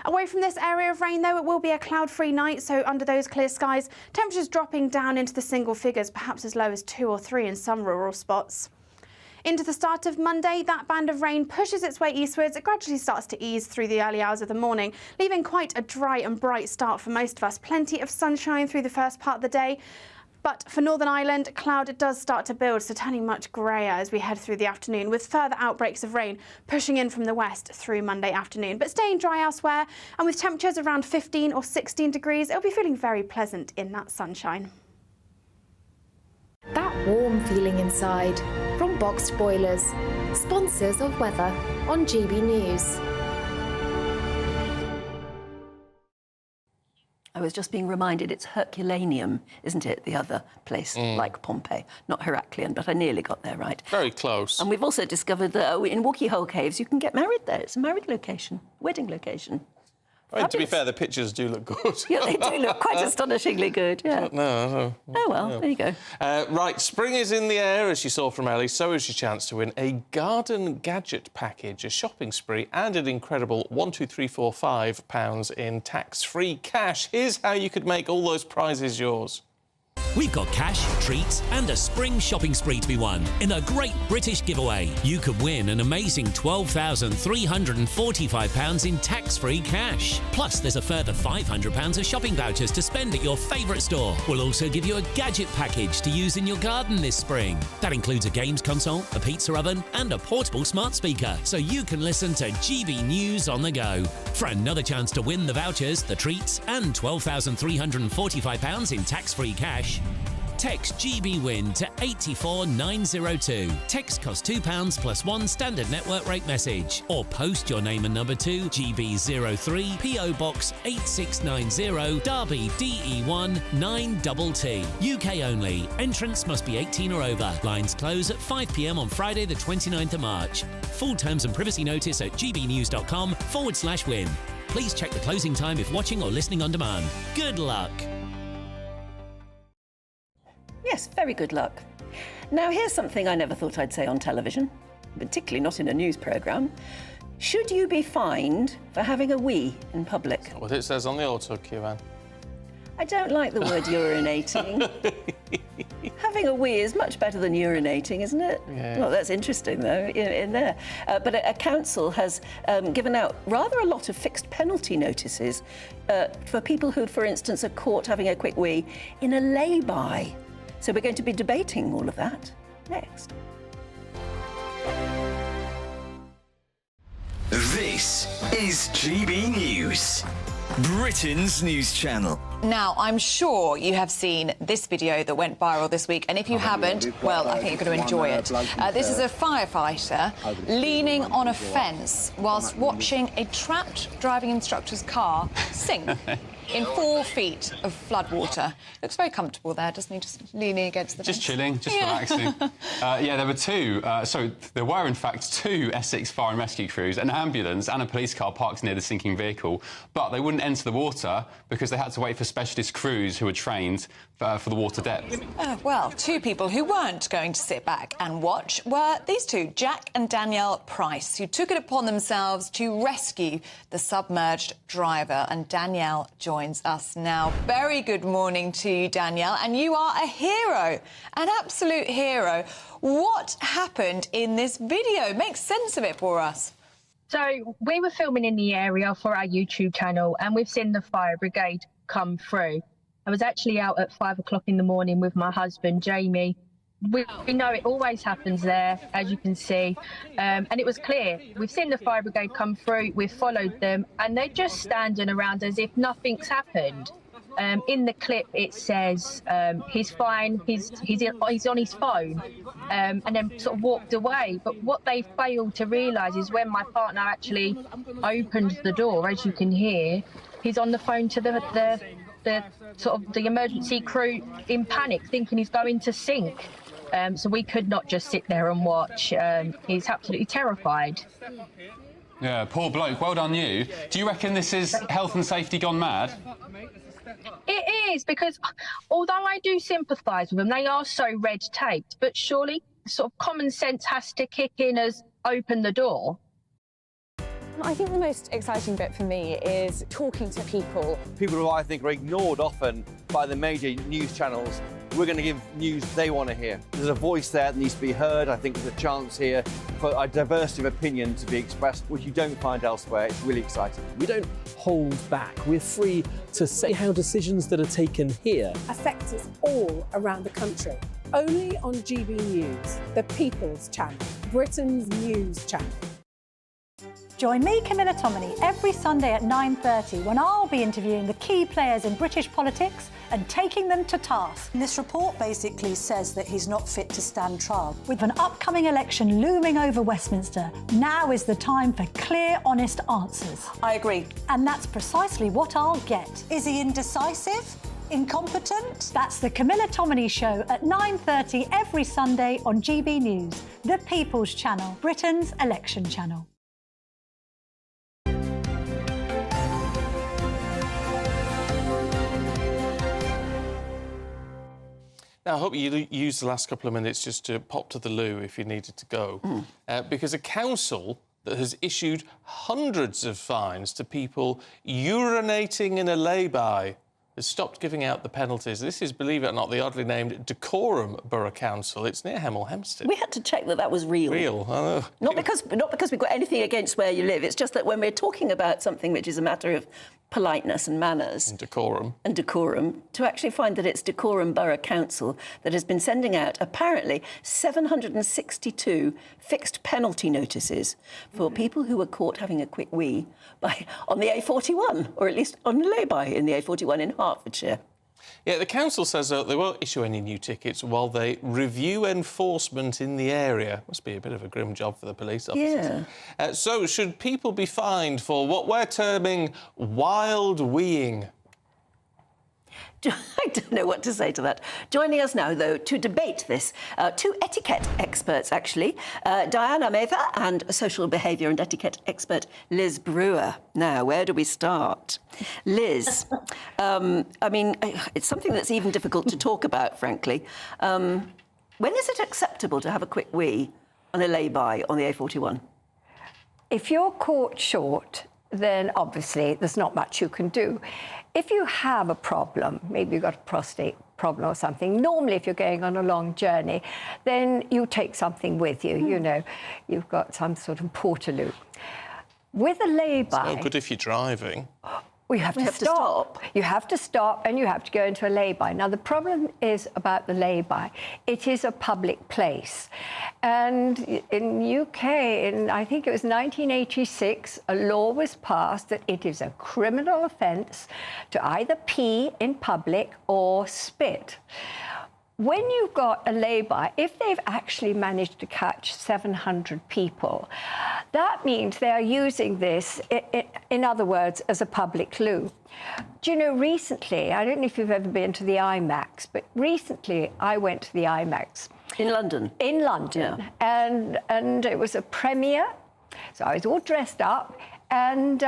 Away from this area of rain, though, it will be a cloud-free night, so under those clear skies, temperatures dropping down into the single figures, perhaps as low as 2 or 3 in some rural spots. Into the start of Monday, that band of rain pushes its way eastwards. It gradually starts to ease through the early hours of the morning, leaving quite a dry and bright start for most of us. Plenty of sunshine through the first part of the day. But for Northern Ireland, cloud does start to build, so turning much greyer as we head through the afternoon, with further outbreaks of rain pushing in from the west through Monday afternoon, but staying dry elsewhere. And with temperatures around 15 or 16 degrees, it'll be feeling very pleasant in that sunshine. That warm feeling inside from Boxed Boilers, sponsors of weather on GB News. I was just being reminded it's Herculaneum, isn't it? The other place, like Pompeii. Not Heraclian, but I nearly got there right. Very close. And we've also discovered that in Wookey Hole Caves, you can get married there. It's a married location, wedding location. I mean, to be fair, the pictures do look good. Yeah, they do look quite astonishingly good, yeah. No. Oh, well, there you go. Right, spring is in the air, as you saw from Ellie. So is your chance to win a garden gadget package, a shopping spree, and an incredible £1, 2, 3, 4, £5 in tax-free cash. Here's how you could make all those prizes yours. We've got cash, treats and a spring shopping spree to be won in a great British giveaway. You could win an amazing £12,345 in tax-free cash. Plus, there's a further £500 of shopping vouchers to spend at your favourite store. We'll also give you a gadget package to use in your garden this spring. That includes a games console, a pizza oven and a portable smart speaker, so you can listen to GB News on the go. For another chance to win the vouchers, the treats and £12,345 in tax-free cash, Text GB-WIN to 84902. Text costs £2 plus one standard network rate message. Or post your name and number to GB03 PO Box 8690 Derby DE1 9TT. UK only. Entrance must be 18 or over. Lines close at 5 p.m. on Friday the 29th of March. Full terms and privacy notice at gbnews.com/win. Please check the closing time if watching or listening on demand. Good luck. Yes, very good luck. Now, here's something I never thought I'd say on television, particularly not in a news programme. Should you be fined for having a wee in public? That's what it says on the auto cue, Anne. I don't like the word urinating. Having a wee is much better than urinating, isn't it? Yeah. Well, that's interesting, though, in there. But a council has given out rather a lot of fixed penalty notices for people who, for instance, are caught having a quick wee in a lay-by. So we're going to be debating all of that next. This is GB News, Britain's news channel. Now, I'm sure you have seen this video that went viral this week, and if you haven't, well, I think you're going to enjoy it. This is a firefighter leaning on a fence whilst watching a trapped driving instructor's car sink in 4 feet of floodwater. Looks very comfortable there, doesn't he? Just leaning against the fence. Just chilling, just relaxing. Yeah, there were two. There were, in fact, 2 Essex fire and rescue crews, an ambulance and a police car parked near the sinking vehicle, but they wouldn't enter the water because they had to wait for specialist crews who were trained for the water depth. Well, 2 people who weren't going to sit back and watch were these 2, Jack and Danielle Price, who took it upon themselves to rescue the submerged driver. And Danielle joins us now. Very good morning to you, Danielle, and you are a hero, an absolute hero. What happened in this video? Make sense of it for us. So we were filming in the area for our YouTube channel, and we've seen the fire brigade come through. I was actually out at 5 o'clock in the morning with my husband, Jamie. We know it always happens there, as you can see, and it was clear. We've seen the fire brigade come through, we've followed them, and they're just standing around as if nothing's happened. In the clip, it says he's fine, he's on his phone, and then sort of walked away. But what they failed to realise is when my partner actually opened the door, as you can hear, he's on the phone to the emergency crew in panic, thinking he's going to sink. So we could not just sit there and watch. He's absolutely terrified. Yeah, poor bloke. Well done, you. Do you reckon this is health and safety gone mad? It is, because although I do sympathise with them, they are so red-taped, but surely sort of common sense has to kick in as open the door. I think the most exciting bit for me is talking to people. People who I think are ignored often by the major news channels. We're going to give news they want to hear. There's a voice there that needs to be heard. I think there's a chance here for a diversity of opinion to be expressed, which you don't find elsewhere. It's really exciting. We don't hold back. We're free to say how decisions that are taken here affect us all around the country. Only on GB News, the People's Channel, Britain's news channel. Join me, Camilla Tominey, every Sunday at 9:30 when I'll be interviewing the key players in British politics and taking them to task. This report basically says that he's not fit to stand trial. With an upcoming election looming over Westminster, now is the time for clear, honest answers. I agree. And that's precisely what I'll get. Is he indecisive? Incompetent? That's the Camilla Tominey Show at 9:30 every Sunday on GB News, the People's Channel, Britain's election channel. Now, I hope you used the last couple of minutes just to pop to the loo if you needed to go, because a council that has issued hundreds of fines to people urinating in a lay-by has stopped giving out the penalties. This is, believe it or not, the oddly named Decorum Borough Council. It's near Hemel Hempstead. We had to check that was real. Real, I know. Not because we've got anything against where you live. It's just that when we're talking about something which is a matter of politeness and manners and decorum, to actually find that it's Decorum Borough Council that has been sending out apparently 762 fixed penalty notices for people who were caught having a quick wee on the A41, or at least on a lay-by in the A41 in Hertfordshire. Yeah, the council says they won't issue any new tickets while they review enforcement in the area. Must be a bit of a grim job for the police officers. Yeah. So, should people be fined for what we're terming wild weeing? I don't know what to say to that. Joining us now, though, to debate this, two etiquette experts, actually, Diana Mather and social behaviour and etiquette expert Liz Brewer. Now, where do we start? Liz, I mean, it's something that's even difficult to talk about, frankly. When is it acceptable to have a quick wee on a lay-by on the A41? If you're caught short, then obviously there's not much you can do. If you have a problem, maybe you've got a prostate problem or something, normally if you're going on a long journey, then you take something with you, you know, you've got some sort of portaloo. With a lay-by... It's no good if you're driving. Well, you have to stop. You have to stop and you have to go into a lay-by. Now, the problem is about the lay-by. It is a public place. And in UK, I think it was 1986, a law was passed that it is a criminal offence to either pee in public or spit. When you've got a lay-by, if they've actually managed to catch 700 people, that means they are using this, in other words, as a public loo. Do you know, recently, I don't know if you've ever been to the IMAX, but recently I went to the IMAX. In London? In London. Yeah. And it was a premiere, so I was all dressed up, and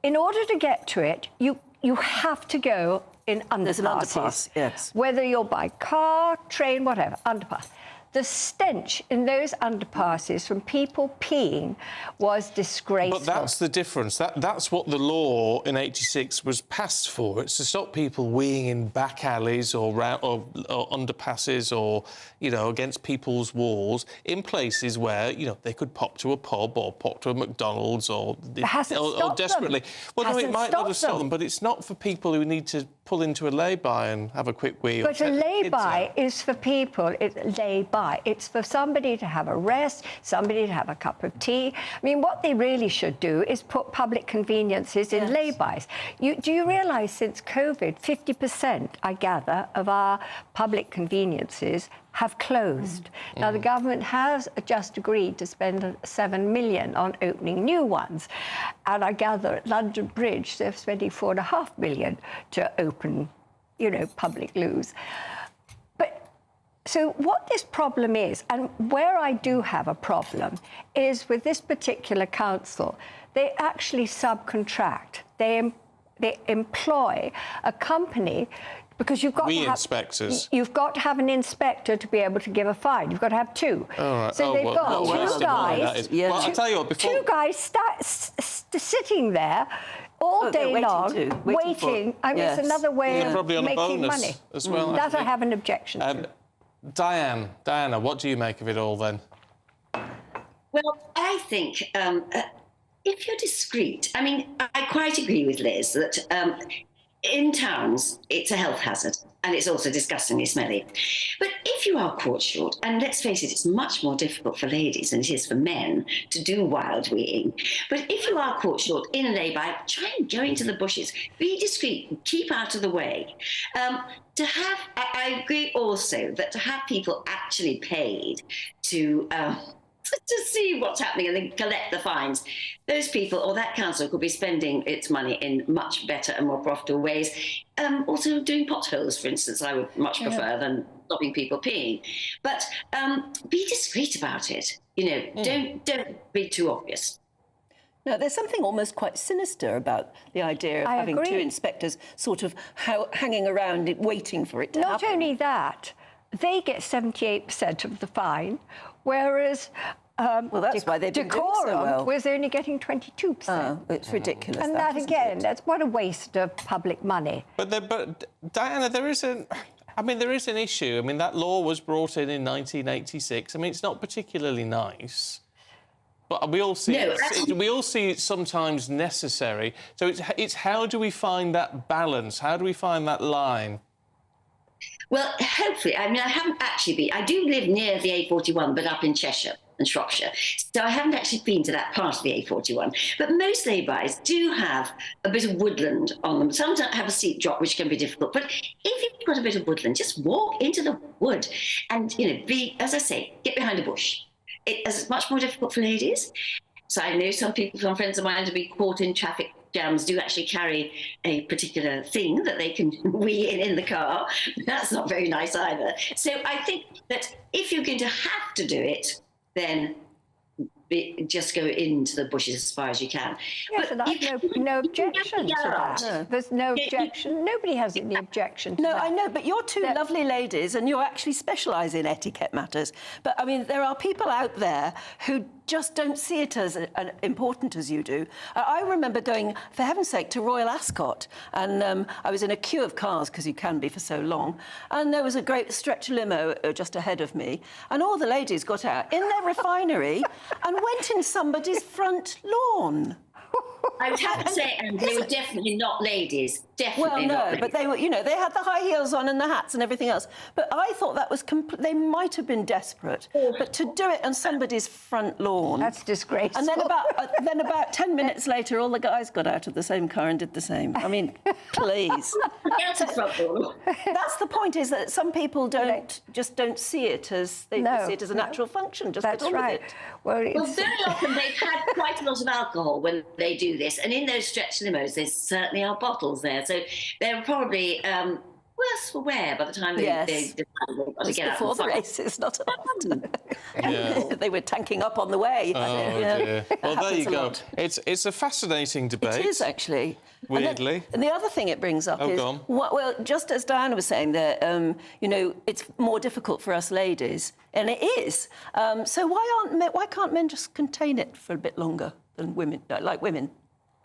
in order to get to it, you have to go in underpasses. There's an underpass, yes. Whether you're by car, train, whatever, underpass. The stench in those underpasses from people peeing was disgraceful. But that's the difference. That's what the law in '86 was passed for. It's to stop people weeing in back alleys or underpasses or, you know, against people's walls in places where, you know, they could pop to a pub or pop to a McDonald's or desperately. Well, no, it might not have stopped them, but it's not for people who need to pull into a lay-by and have a quick wee. But a lay-by is for people. It's lay-by. It's for somebody to have a rest, somebody to have a cup of tea. I mean, what they really should do is put public conveniences in lay-bys. Do you realise since COVID, 50%, I gather, of our public conveniences have closed. Now, the government has just agreed to spend 7 million on opening new ones. And I gather at London Bridge, they're spending 4.5 million to open, you know, public loos. So what this problem is, and where I do have a problem, is with this particular council, they actually subcontract. They employ a company because you've got you've got to have an inspector to be able to give a fine. You've got to have two. So they've got two guys. Well, I'll tell you what, two guys sitting there all day long, waiting. I mean, it's another way of making money. As well, that I have an objection to. Diana, what do you make of it all then? Well, I think if you're discreet, I mean, I quite agree with Liz that in towns it's a health hazard and it's also disgustingly smelly. But if you are caught short, and let's face it, it's much more difficult for ladies than it is for men to do wild weeing. But if you are caught short in a lay-by, try and go into the bushes. Be discreet, keep out of the way. I agree also that to have people actually paid to see what's happening and then collect the fines, those people or that council could be spending its money in much better and more profitable ways. Also doing potholes, for instance, I would much prefer than stopping people peeing. But be discreet about it. You know, don't be too obvious. Now, there's something almost quite sinister about the idea of having two inspectors sort of hanging around waiting for it to happen. Not only that, they get 78% of the fine, whereas well, that's why they've been doing so well. Was only getting 22%. Oh, it's ridiculous. And that again, that's what a waste of public money. But Diana, there is an issue. I mean, that law was brought in 1986. I mean, it's not particularly nice. But we all see it's sometimes necessary. So it's how do we find that balance? How do we find that line? Well, hopefully, I mean, I haven't actually been. I do live near the A41, but up in Cheshire. and Shropshire. So I haven't actually been to that part of the A41. But most lay-bys do have a bit of woodland on them. Some don't have a steep drop, which can be difficult. But if you've got a bit of woodland, just walk into the wood and, be, as I say, get behind a bush. It's much more difficult for ladies. So I know some friends of mine, to be caught in traffic jams, do actually carry a particular thing that they can wee in the car. That's not very nice either. So I think that if you're going to have to do it, then just go into the bushes as far as you can. Yes, but I've no objection to that. No. There's no objection. Nobody has any objection to that. No, I know, but you're two lovely ladies and you actually specialise in etiquette matters. But, I mean, there are people out there who just don't see it as important as you do. I remember going, for heaven's sake, to Royal Ascot, and I was in a queue of cars, because you can be for so long, and there was a great stretch limo just ahead of me, and all the ladies got out in their refinery and went in somebody's front lawn. I would have to say, and they were definitely not ladies. Definitely not ladies. But they were, they had the high heels on and the hats and everything else. But I thought that was they might have been desperate. But to do it on somebody's front lawn, that's disgraceful. And then about 10 minutes later, all the guys got out of the same car and did the same. I mean, please. That's the point, is that some people don't see it as see it as a natural function. Just that's get on right. with it. Well, very often they've had quite a lot of alcohol when they do this, and in those stretch limos, there certainly are bottles there. So they're probably worse for wear by the time they decide they've got to get out. Before the races, not after. They were tanking up on the way. Oh, dear. Well, there you go. It's a fascinating debate. It is, actually. Weirdly. And the other thing it brings up is, well, just as Diana was saying, that it's more difficult for us ladies, and it is. So why can't men just contain it for a bit longer than women? Like women,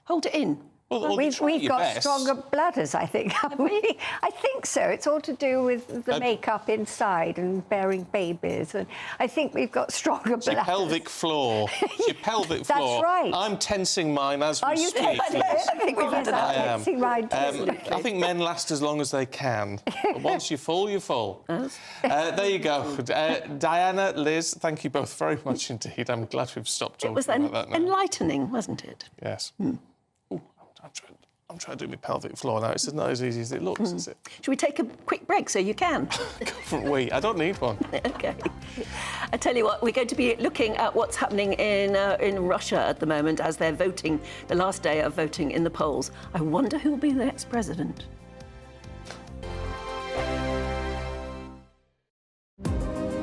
hold it in. Well, we've got stronger bladders, I think, haven't we? I think so. It's all to do with the makeup inside and bearing babies. And I think we've got stronger bladders. Your pelvic floor. Your pelvic floor. That's right. I'm tensing mine as we speak. I think we've had that tensing mine too. I think men last as long as they can. But once you fall, you fall. There you go. Diana, Liz, thank you both very much indeed. I'm glad we've stopped talking about that now. Enlightening, wasn't it? Yes. I'm trying to do my pelvic floor now. It's not as easy as it looks, is it? Should we take a quick break so you can? I don't need one. OK. I tell you what, we're going to be looking at what's happening in Russia at the moment as they're voting, the last day of voting in the polls. I wonder who will be the next president.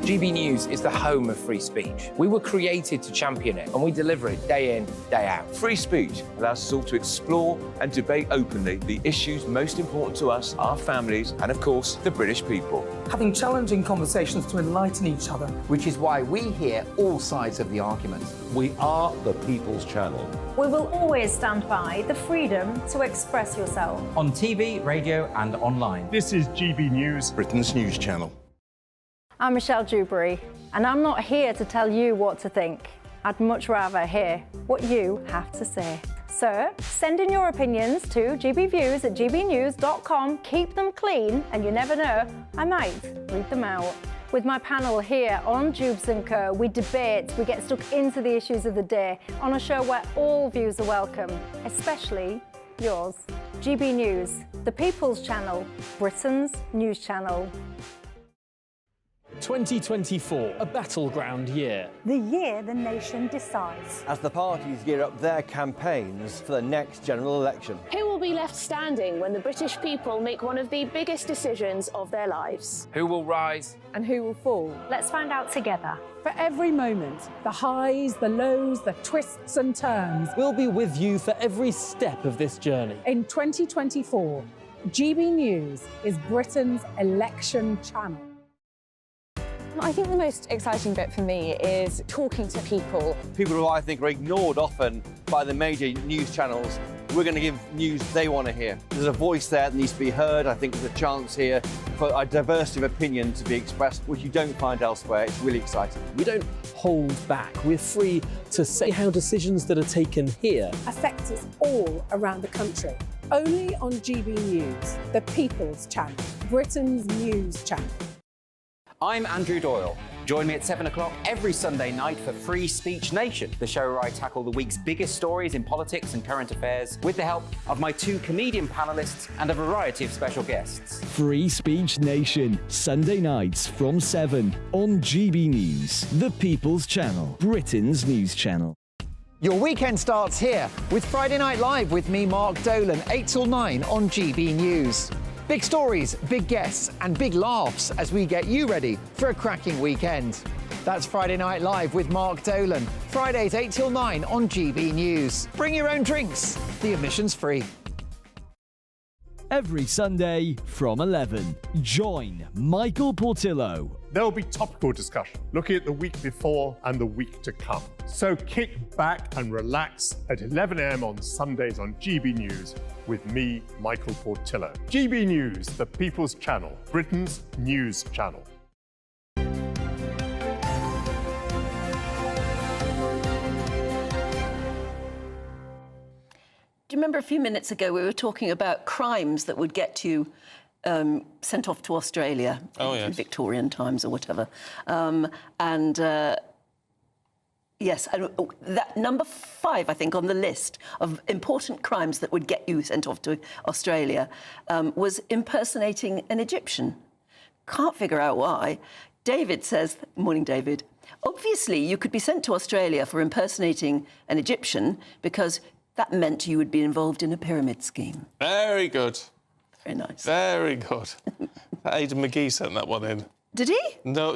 GB News is the home of free speech. We were created to champion it, and we deliver it day in, day out. Free speech allows us all to explore and debate openly the issues most important to us, our families, and of course, the British people. Having challenging conversations to enlighten each other. Which is why we hear all sides of the argument. We are the People's Channel. We will always stand by the freedom to express yourself. On TV, radio and online. This is GB News, Britain's news channel. I'm Michelle Dewberry, and I'm not here to tell you what to think. I'd much rather hear what you have to say. So, send in your opinions to gbviews@gbnews.com. Keep them clean, and you never know, I might read them out. With my panel here on Jubes & Co, we debate, we get stuck into the issues of the day on a show where all views are welcome, especially yours. GB News, the People's Channel, Britain's news channel. 2024, a battleground year. The year the nation decides. As the parties gear up their campaigns for the next general election. Who will be left standing when the British people make one of the biggest decisions of their lives? Who will rise? And who will fall? Let's find out together. For every moment, the highs, the lows, the twists and turns. We'll be with you for every step of this journey. In 2024, GB News is Britain's election channel. I think the most exciting bit for me is talking to people. People who I think are ignored often by the major news channels. We're going to give news they want to hear. There's a voice there that needs to be heard. I think there's a chance here for a diversity of opinion to be expressed, which you don't find elsewhere. It's really exciting. We don't hold back. We're free to say how decisions that are taken here affect us all around the country. Only on GB News, the People's Channel, Britain's news channel. I'm Andrew Doyle. Join me at 7 o'clock every Sunday night for Free Speech Nation, the show where I tackle the week's biggest stories in politics and current affairs with the help of my 2 comedian panellists and a variety of special guests. Free Speech Nation, Sunday nights from 7 on GB News, the People's Channel, Britain's news channel. Your weekend starts here with Friday Night Live with me, Mark Dolan, 8 till 9 on GB News. Big stories, big guests and big laughs as we get you ready for a cracking weekend. That's Friday Night Live with Mark Dolan, Fridays 8 till 9 on GB News. Bring your own drinks, the admission's free. Every Sunday from 11, join Michael Portillo. There will be topical discussion, looking at the week before and the week to come. So kick back and relax at 11 a.m. on Sundays on GB News with me, Michael Portillo. GB News, the People's Channel, Britain's news channel. Do you remember a few minutes ago we were talking about crimes that would get you sent off to Australia in Victorian times or whatever? Yes, and that number 5, I think, on the list of important crimes that would get you sent off to Australia was impersonating an Egyptian. Can't figure out why. David says, morning, David, obviously you could be sent to Australia for impersonating an Egyptian because that meant you would be involved in a pyramid scheme. Very good. Very nice. Very good. Aidan McGee sent that one in. Did he? No.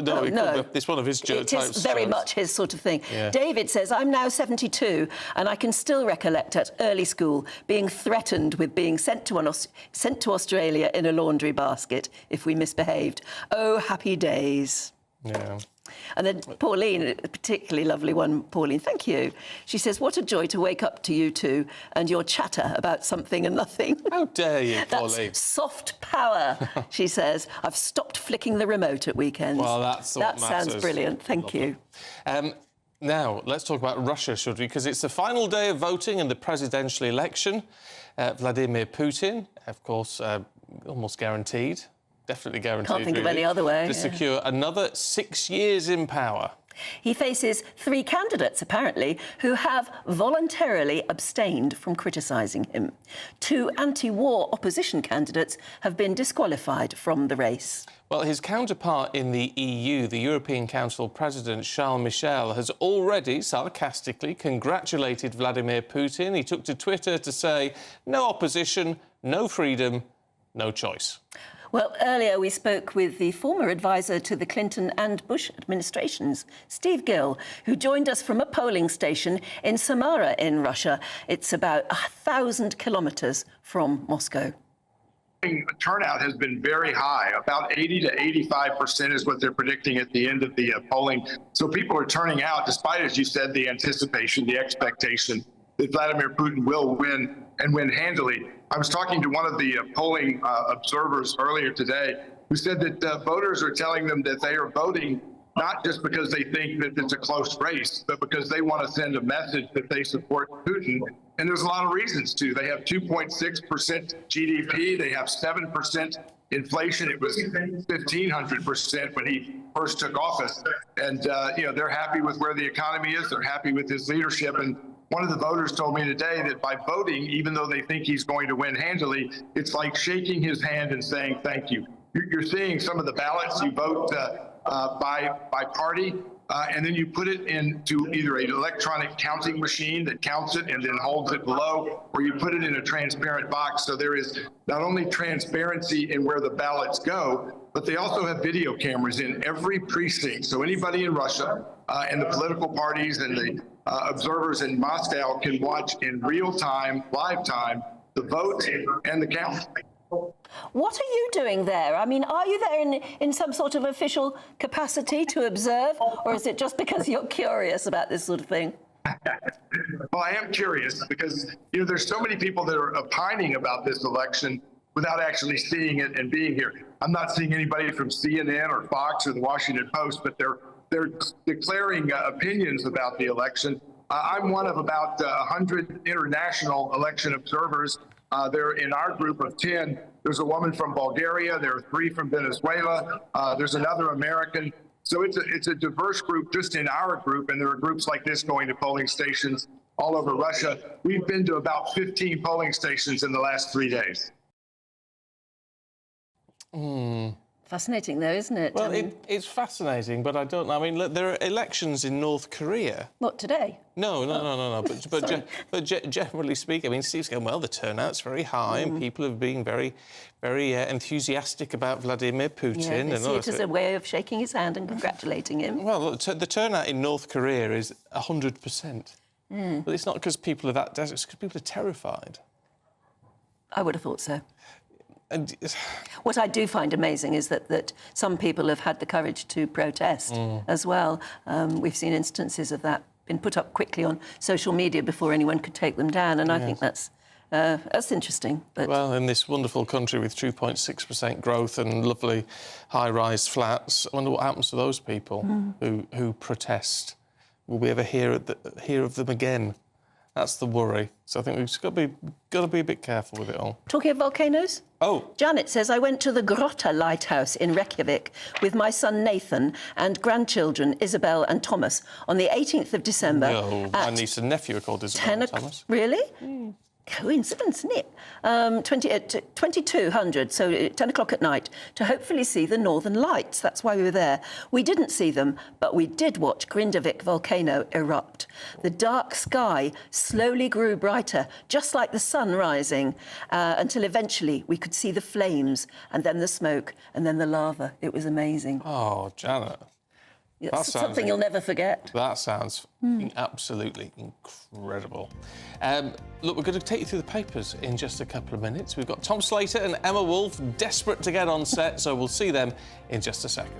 It's one of his It is very much his sort of thing. Yeah. David says, I'm now 72 and I can still recollect at early school being threatened with being sent to Australia in a laundry basket if we misbehaved. Oh, happy days. Yeah. And then Pauline, a particularly lovely one, Pauline, thank you. She says, what a joy to wake up to you two and your chatter about something and nothing. How dare you, Pauline? That's soft power, she says. I've stopped flicking the remote at weekends. Well, that sounds brilliant. Thank you. Now, let's talk about Russia, should we? Because it's the final day of voting in the presidential election. Vladimir Putin, of course, almost guaranteed. Definitely guaranteed. Can't think of any other way. To secure another 6 years in power. He faces 3 candidates, apparently, who have voluntarily abstained from criticising him. 2 anti-war opposition candidates have been disqualified from the race. Well, his counterpart in the EU, the European Council President Charles Michel, has already sarcastically congratulated Vladimir Putin. He took to Twitter to say, no opposition, no freedom, no choice. Well, earlier we spoke with the former advisor to the Clinton and Bush administrations, Steve Gill, who joined us from a polling station in Samara in Russia. It's about 1,000 kilometres from Moscow. Turnout has been very high. About 80 to 85% is what they're predicting at the end of the polling. So people are turning out, despite, as you said, the anticipation, the expectation that Vladimir Putin will win and win handily. I was talking to one of the polling observers earlier today who said that voters are telling them that they are voting not just because they think that it's a close race, but because they want to send a message that they support Putin. And there's a lot of reasons to. They have 2.6% GDP. They have 7% inflation. It was 1,500% when he first took office. And, they're happy with where the economy is. They're happy with his leadership. And one of the voters told me today that by voting, even though they think he's going to win handily, it's like shaking his hand and saying thank you. You're seeing some of the ballots. You vote by party, and then you put it into either an electronic counting machine that counts it and then holds it below, or you put it in a transparent box. So there is not only transparency in where the ballots go, but they also have video cameras in every precinct. So anybody in Russia and the political parties and the observers in Moscow can watch in real time, live time, the vote and the count. What are you doing there? I mean, are you there in some sort of official capacity to observe, or is it just because you're curious about this sort of thing? Well, I am curious because, there's so many people that are opining about this election without actually seeing it and being here. I'm not seeing anybody from CNN or Fox or the Washington Post, but they're declaring opinions about the election. I'm one of about 100 international election observers. They're in our group of 10. There's a woman from Bulgaria. There are 3 from Venezuela. There's another American. So it's a diverse group just in our group, and there are groups like this going to polling stations all over Russia. We've been to about 15 polling stations in the last 3 days. Fascinating, though, isn't it? Well, it's fascinating, but I don't know. I mean, look, there are elections in North Korea. What, today? No. But generally speaking, I mean, Steve's going, well, the turnout's very high and people have been very, very enthusiastic about Vladimir Putin. Yeah, they and see it as a way of shaking his hand and congratulating him. Well, look, the turnout in North Korea is 100%. But it's not because people are that desperate, it's because people are terrified. I would have thought so. And what I do find amazing is that some people have had the courage to protest as well. We've seen instances of that been put up quickly on social media before anyone could take them down, and I think that's interesting. But... Well, in this wonderful country with 2.6% growth and lovely high-rise flats, I wonder what happens to those people who protest. Will we ever hear of them again? That's the worry. So I think we've just got to be a bit careful with it all. Talking of volcanoes? Oh. Janet says, I went to the Grotta lighthouse in Reykjavik with my son Nathan and grandchildren Isabel and Thomas on the 18th of December. No, my niece and nephew are called Isabel and Thomas. Really? Coincidence, isn't it? 2200, so 10 o'clock at night, to hopefully see the Northern Lights. That's why we were there. We didn't see them, but we did watch Grindavik volcano erupt. The dark sky slowly grew brighter, just like the sun rising, until eventually we could see the flames, and then the smoke, and then the lava. It was amazing. Oh, Janet. It's something you'll never forget. That sounds absolutely incredible. Look, we're going to take you through the papers in just a couple of minutes. We've got Tom Slater and Emma Wolfe desperate to get on set, so we'll see them in just a second.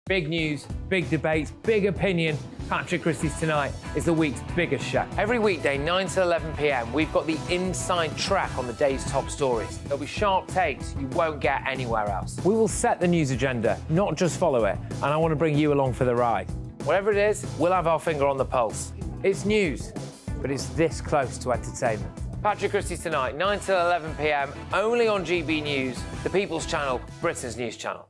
Big news, big debates, big opinion. Patrick Christie's Tonight is the week's biggest show. Every weekday, 9 to 11 p.m, we've got the inside track on the day's top stories. There'll be sharp takes you won't get anywhere else. We will set the news agenda, not just follow it, and I want to bring you along for the ride. Whatever it is, we'll have our finger on the pulse. It's news, but it's this close to entertainment. Patrick Christie's Tonight, 9 to 11 p.m, only on GB News, the People's Channel, Britain's news channel.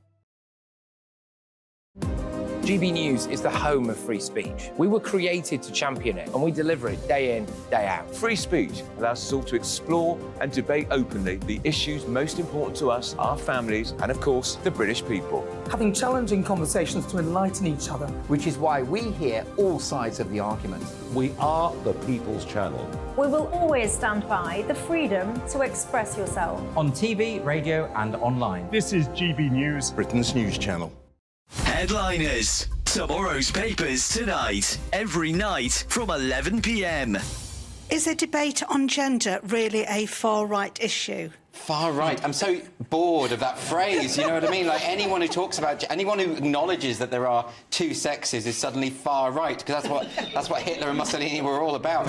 GB News is the home of free speech. We were created to champion it, and we deliver it day in, day out. Free speech allows us all to explore and debate openly the issues most important to us, our families, and of course, the British people. Having challenging conversations to enlighten each other. Which is why we hear all sides of the argument. We are the People's Channel. We will always stand by the freedom to express yourself. On TV, radio, and online. This is GB News, Britain's news channel. Headliners. Tomorrow's papers tonight, every night from 11 p.m. Is a debate on gender really a far-right issue? Far right. I'm so bored of that phrase, you know what I mean? Like, anyone who talks about... anyone who acknowledges that there are two sexes is suddenly far right, because that's what Hitler and Mussolini were all about.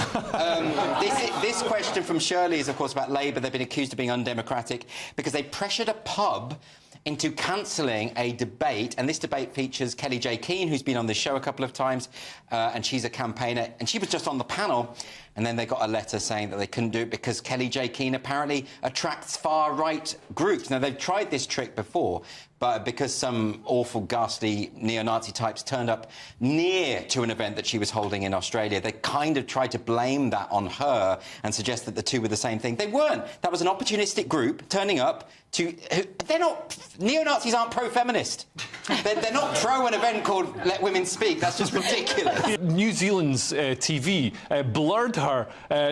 This question from Shirley is, of course, about Labour. They've been accused of being undemocratic because they pressured a pub into cancelling a debate, and this debate features Kelly J. Keane, who's been on this show a couple of times, and she's a campaigner, and she was just on the panel, and then they got a letter saying that they couldn't do it because Kelly J. Keane apparently attracts far-right groups. Now, they've tried this trick before, but because some awful, ghastly neo-Nazi types turned up near to an event that she was holding in Australia, they kind of tried to blame that on her and suggest that the two were the same thing. They weren't. That was an opportunistic group turning up to... they're not... Neo-Nazis aren't pro-feminist. They're not pro an event called Let Women Speak. That's just ridiculous. New Zealand's TV blurred her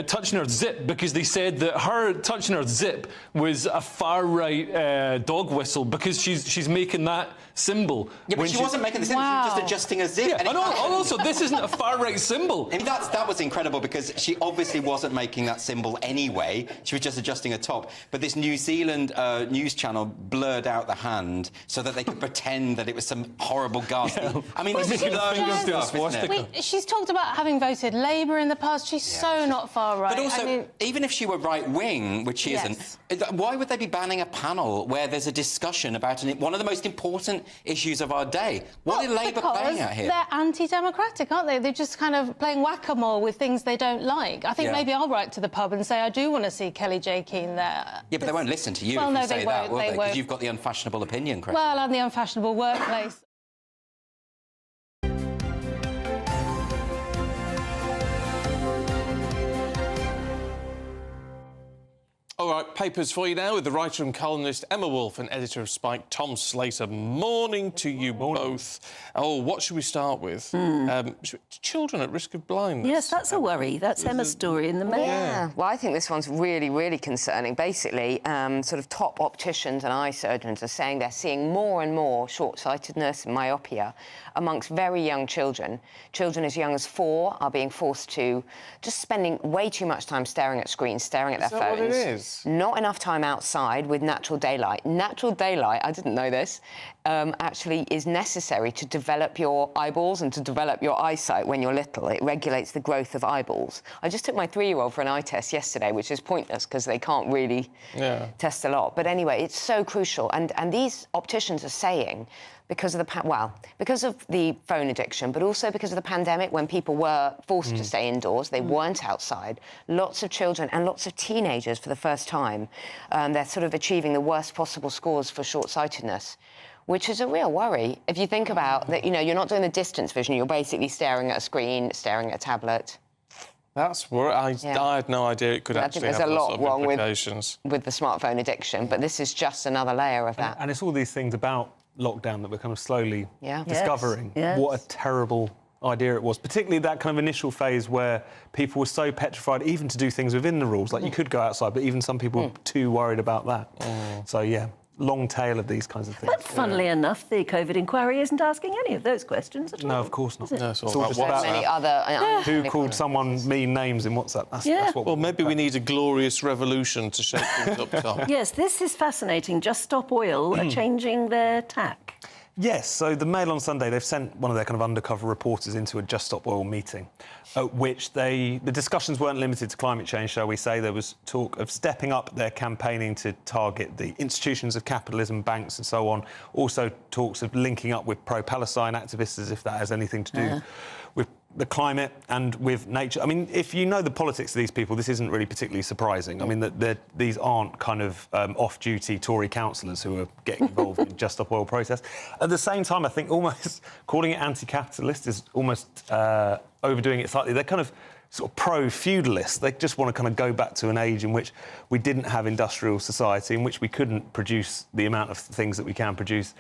touching her zip because they said that her touching her zip was a far-right dog whistle because she's making that symbol. Yeah, but she wasn't making the symbol, she was just adjusting a zip. Yeah, and also, this isn't a far-right symbol. I mean, that was incredible because she obviously wasn't making that symbol anyway. She was just adjusting a top. But this New Zealand news channel blurred out the hand so that they could pretend that it was some horrible ghastly... I mean, this is learning stuff, isn't it? She's talked about having voted Labour in the past. She's so not far right. But also, I mean, even if she were right-wing, which she Yes. isn't, why would they be banning a panel where there's a discussion about one of the most important issues of our day? What are Labour playing at here? They're anti-democratic, aren't they? They're just kind of playing whack-a-mole with things they don't like. I think maybe I'll write to the pub and say I do want to see Kelly J. Keane there. Yeah, but they won't listen to you Well, if you no, say they that, won't, will they they? won't. Because you've got the unfashionable opinion, Chris. Well, and the unfashionable workplace. All right, papers for you now with the writer and columnist Emma Wolfe and editor of Spike, Tom Slater. Morning to you both. Oh, what should we start with? Children at risk of blindness. Yes, that's a worry. That's Emma's story in the Mail. Yeah, well, I think this one's really, really concerning. Basically, sort of top opticians and eye surgeons are saying they're seeing more and more short-sightedness and myopia amongst very young children. Children as young as 4 are being forced to just spending way too much time staring at screens, staring at their phones. Is that what it is? Not enough time outside with natural daylight. Natural daylight, I didn't know this, actually is necessary to develop your eyeballs and to develop your eyesight when you're little. It regulates the growth of eyeballs. I just took my 3-year-old for an eye test yesterday, which is pointless because they can't really test a lot. But anyway, it's so crucial. And these opticians are saying, because of the phone addiction, but also because of the pandemic, when people were forced to stay indoors, they weren't outside. Lots of children and lots of teenagers, for the first time, they're sort of achieving the worst possible scores for short-sightedness, which is a real worry. If you think about that, you know, you're not doing the distance vision, you're basically staring at a screen, staring at a tablet. That's I had no idea it could actually have those sort of implications. With the smartphone addiction, but this is just another layer of that. And it's all these things about lockdown that we're kind of slowly Yes. discovering what a terrible idea it was, particularly that kind of initial phase where people were so petrified even to do things within the rules. Like, you could go outside, but even some people were too worried about that. So, yeah, long tail of these kinds of things. But funnily enough, the COVID inquiry isn't asking any of those questions at all. No, of course not. No, it's all just about many other... who called someone mean names in WhatsApp. That's what well, maybe we need a glorious revolution to shake things up top. Yes, this is fascinating. Just Stop Oil are changing their tack. Yes, so the Mail on Sunday, they've sent one of their kind of undercover reporters into a Just Stop Oil meeting, at which the discussions weren't limited to climate change, shall we say. There was talk of stepping up their campaigning to target the institutions of capitalism, banks and so on. Also talks of linking up with pro-Palestine activists, as if that has anything to do with the climate and with nature. I mean, if you know the politics of these people, this isn't really particularly surprising. I mean, these aren't kind of off-duty Tory councillors who are getting involved in Just Stop Oil protests. At the same time, I think almost calling it anti-capitalist is almost overdoing it slightly. They're kind of sort of pro-feudalist. They just want to kind of go back to an age in which we didn't have industrial society, in which we couldn't produce the amount of things that we can produce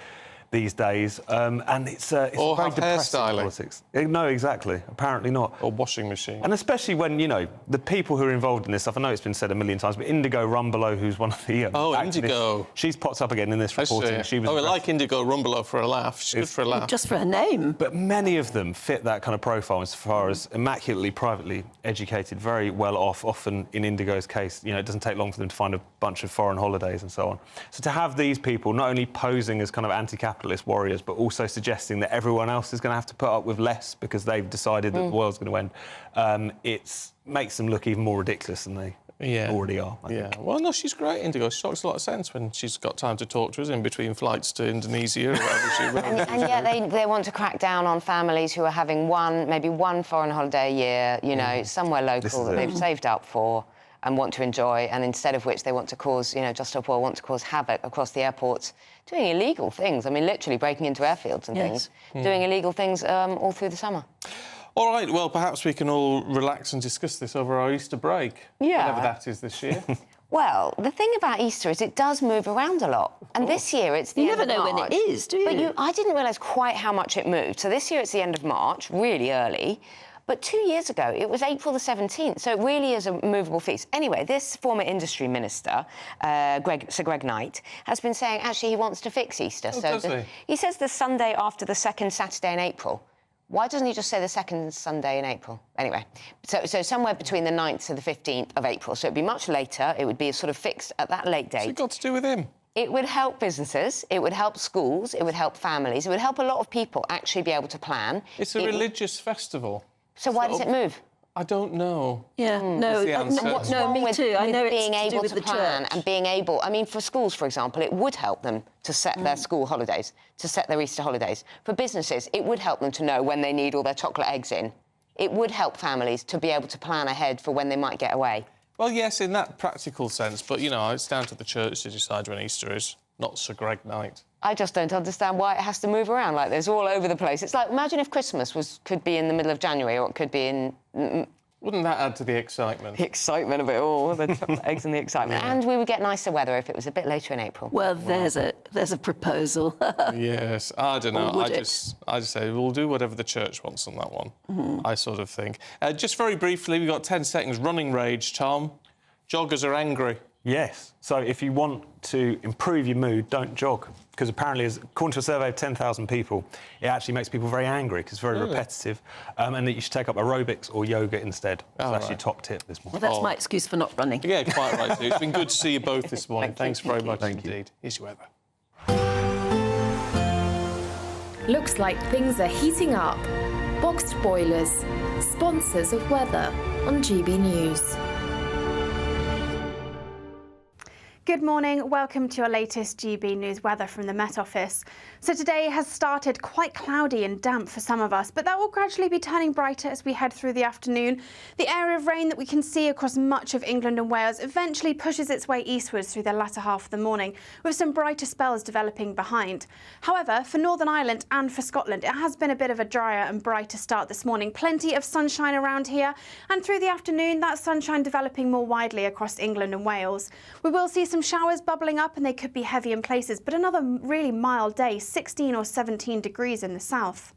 these days, and it's very depressing politics. No, exactly. Apparently not. Or washing machine. And especially when, you know, the people who are involved in this stuff, I know it's been said a million times, but Indigo Rumbelow, who's one of the activists, Indigo. She's popped up again in this reporting. She was we like Indigo Rumbelow for a laugh. She's good for a laugh. Just for her name. But many of them fit that kind of profile as far as immaculately, privately educated, very well off. Often, in Indigo's case, you know, it doesn't take long for them to find a bunch of foreign holidays and so on. So to have these people not only posing as kind of anti-capitalist warriors, but also suggesting that everyone else is going to have to put up with less because they've decided that the world's going to end, it makes them look even more ridiculous than they already are. I think. Well, no, she's great, Indigo. She talks a lot of sense when she's got time to talk to us in between flights to Indonesia or wherever she runs. And yet they want to crack down on families who are having maybe one foreign holiday a year, you know, somewhere local that they've saved up for and want to enjoy, and instead of which they want to cause, you know, Just Stop Oil want to cause havoc across the airports, doing illegal things. I mean, literally breaking into airfields and things, doing illegal things all through the summer. All right, well, perhaps we can all relax and discuss this over our Easter break, whatever that is this year. Well, the thing about Easter is it does move around a lot. And this year it's the end of March. You never know when it is, do you? But I didn't realise quite how much it moved. So this year it's the end of March, really early. But 2 years ago, it was April the 17th, so it really is a movable feast. Anyway, this former industry minister, Sir Greg Knight, has been saying, actually, he wants to fix Easter. He says the Sunday after the second Saturday in April. Why doesn't he just say the second Sunday in April? Anyway, so somewhere between the 9th to the 15th of April. So it'd be much later. It would be sort of fixed at that late date. What's it got to do with him? It would help businesses, it would help schools, it would help families, it would help a lot of people actually be able to plan. It's a religious festival. So why does it move? I don't know. Yeah, no, me too. I know being it's to do able with to the plan church. and being able. I mean, for schools, for example, it would help them to set their school holidays, to set their Easter holidays. For businesses, it would help them to know when they need all their chocolate eggs in. It would help families to be able to plan ahead for when they might get away. Well, yes, in that practical sense, but, you know, it's down to the church to decide when Easter is, not Sir Greg night. I just don't understand why it has to move around like this all over the place. It's like, imagine if Christmas could be in the middle of January, or it could be in... Wouldn't that add to the excitement? The excitement of it all, the chocolate eggs and the excitement. Yeah. And we would get nicer weather if it was a bit later in April. Well, there's a proposal. Yes, I don't know. Or I would just say we'll do whatever the church wants on that one. Mm-hmm. I sort of think. Just very briefly, we've got 10 seconds. Running rage, Tom. Joggers are angry. Yes. So if you want to improve your mood, don't jog. Because apparently, according to a survey of 10,000 people, it actually makes people very angry because it's very repetitive, and that you should take up aerobics or yoga instead. That's your top tip this morning. Well, that's my excuse for not running. Yeah, quite right, too. It's been good to see you both this morning. Thanks very much indeed. Here's your weather. Looks like things are heating up. Boxed boilers, sponsors of weather on GB News. Good morning, welcome to your latest GB News weather from the Met Office. So today has started quite cloudy and damp for some of us, but that will gradually be turning brighter as we head through the afternoon. The area of rain that we can see across much of England and Wales eventually pushes its way eastwards through the latter half of the morning, with some brighter spells developing behind. However, for Northern Ireland and for Scotland, it has been a bit of a drier and brighter start this morning. Plenty of sunshine around here, and through the afternoon, that sunshine developing more widely across England and Wales. We will see some showers bubbling up, and they could be heavy in places, but another really mild day, 16 or 17 degrees in the south.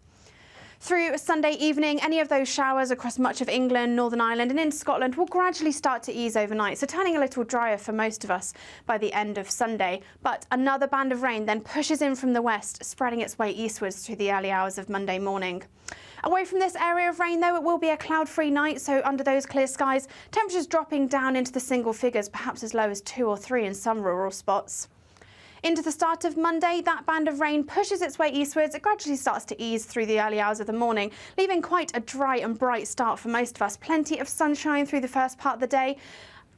Through Sunday evening, any of those showers across much of England, Northern Ireland and in Scotland will gradually start to ease overnight, so turning a little drier for most of us by the end of Sunday. But another band of rain then pushes in from the west, spreading its way eastwards through the early hours of Monday morning. Away from this area of rain, though, it will be a cloud-free night, so under those clear skies, temperatures dropping down into the single figures, perhaps as low as 2 or 3 in some rural spots. Into the start of Monday, that band of rain pushes its way eastwards. It gradually starts to ease through the early hours of the morning, leaving quite a dry and bright start for most of us. Plenty of sunshine through the first part of the day.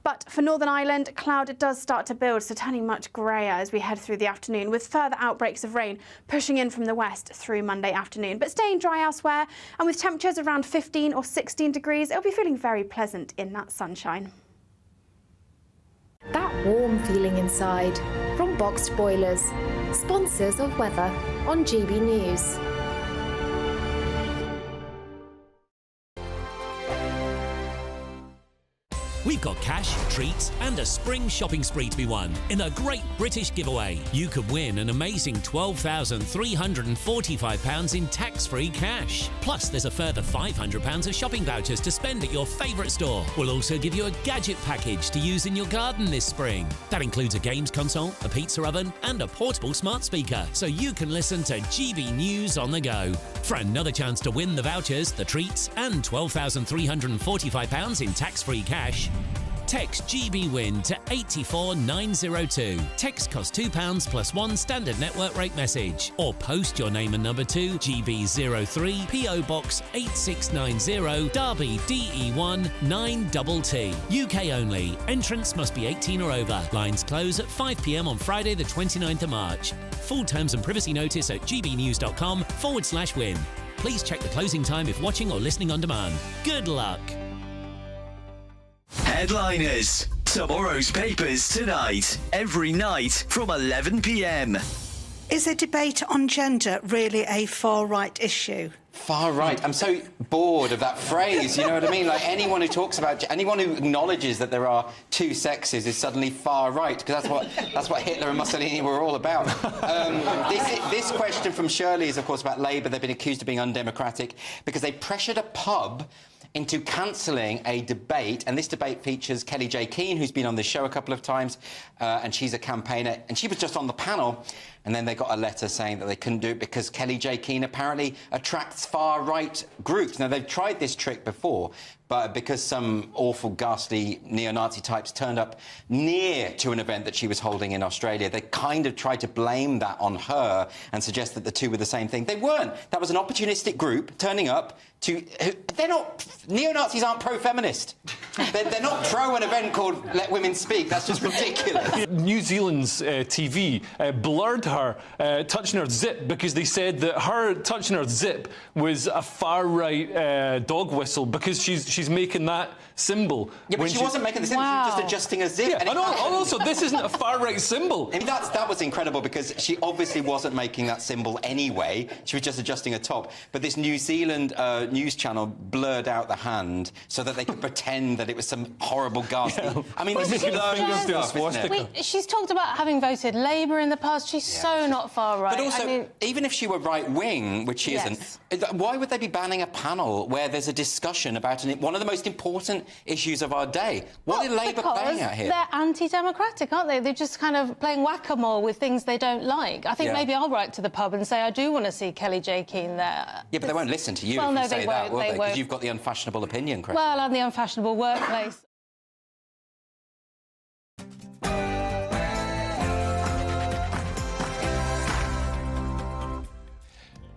But for Northern Ireland, cloud does start to build, so turning much greyer as we head through the afternoon, with further outbreaks of rain pushing in from the west through Monday afternoon, but staying dry elsewhere. And with temperatures around 15 or 16 degrees, it'll be feeling very pleasant in that sunshine. That warm feeling inside from Boxed Boilers, sponsors of weather on GB News. We've got cash, treats and a spring shopping spree to be won in a great British giveaway. You could win an amazing £12,345 in tax-free cash. Plus, there's a further £500 of shopping vouchers to spend at your favourite store. We'll also give you a gadget package to use in your garden this spring. That includes a games console, a pizza oven and a portable smart speaker, so you can listen to GB News on the go. For another chance to win the vouchers, the treats and £12,345 in tax-free cash, text GBWIN to 84902. Text costs £2 plus one standard network rate message. Or post your name and number to GB03 PO Box 8690 Derby DE1 9TT. UK only. Entrance must be 18 or over. Lines close at 5 p.m. on Friday the 29th of March. Full terms and privacy notice at gbnews.com/win. Please check the closing time if watching or listening on demand. Good luck. Headliners. Tomorrow's papers tonight. Every night from 11 p.m. Is a debate on gender really a far-right issue? Far right. I'm so bored of that phrase, you know what I mean? Like, anyone who talks about, anyone who acknowledges that there are two sexes is suddenly far right, because that's what Hitler and Mussolini were all about. This question from Shirley is, of course, about Labour. They've been accused of being undemocratic because they pressured a pub into cancelling a debate, and this debate features Kelly-Jay Keen, who's been on this show a couple of times, and she's a campaigner, and she was just on the panel, and then they got a letter saying that they couldn't do it because Kelly J. Keane apparently attracts far-right groups. Now, they've tried this trick before, but because some awful, ghastly neo-Nazi types turned up near to an event that she was holding in Australia, they kind of tried to blame that on her and suggest that the two were the same thing. They weren't. That was an opportunistic group turning up to... They're not... Neo-Nazis aren't pro-feminist. They're not pro an event called Let Women Speak. That's just ridiculous. New Zealand's TV blurred her touching her zip because they said that her touching her zip was a far-right dog whistle because she's making that symbol. Yeah, but she wasn't making the symbol, she was just adjusting her zip. Yeah, and also, this isn't a far-right symbol. I mean, that was incredible because she obviously wasn't making that symbol anyway. She was just adjusting her top. But this New Zealand news channel blurred out the hand so that they could pretend that it was some horrible ghastly... Yeah. I mean, this is low stuff, isn't it? She's talked about having voted Labour in the past. She's so not far right. But also, I mean, even if she were right-wing, which she Yes. isn't, why would they be banning a panel where there's a discussion about one of the most important issues of our day? What are Labour playing at here? They're anti-democratic, aren't they? They're just kind of playing whack-a-mole with things they don't like. I think maybe I'll write to the pub and say I do want to see Kelly J. Keane there. Yeah, but they won't listen to you Well, if no, you say they that, won't. will They they? Because won't. you've got the unfashionable opinion, Chris. Well, I'm the unfashionable workplace.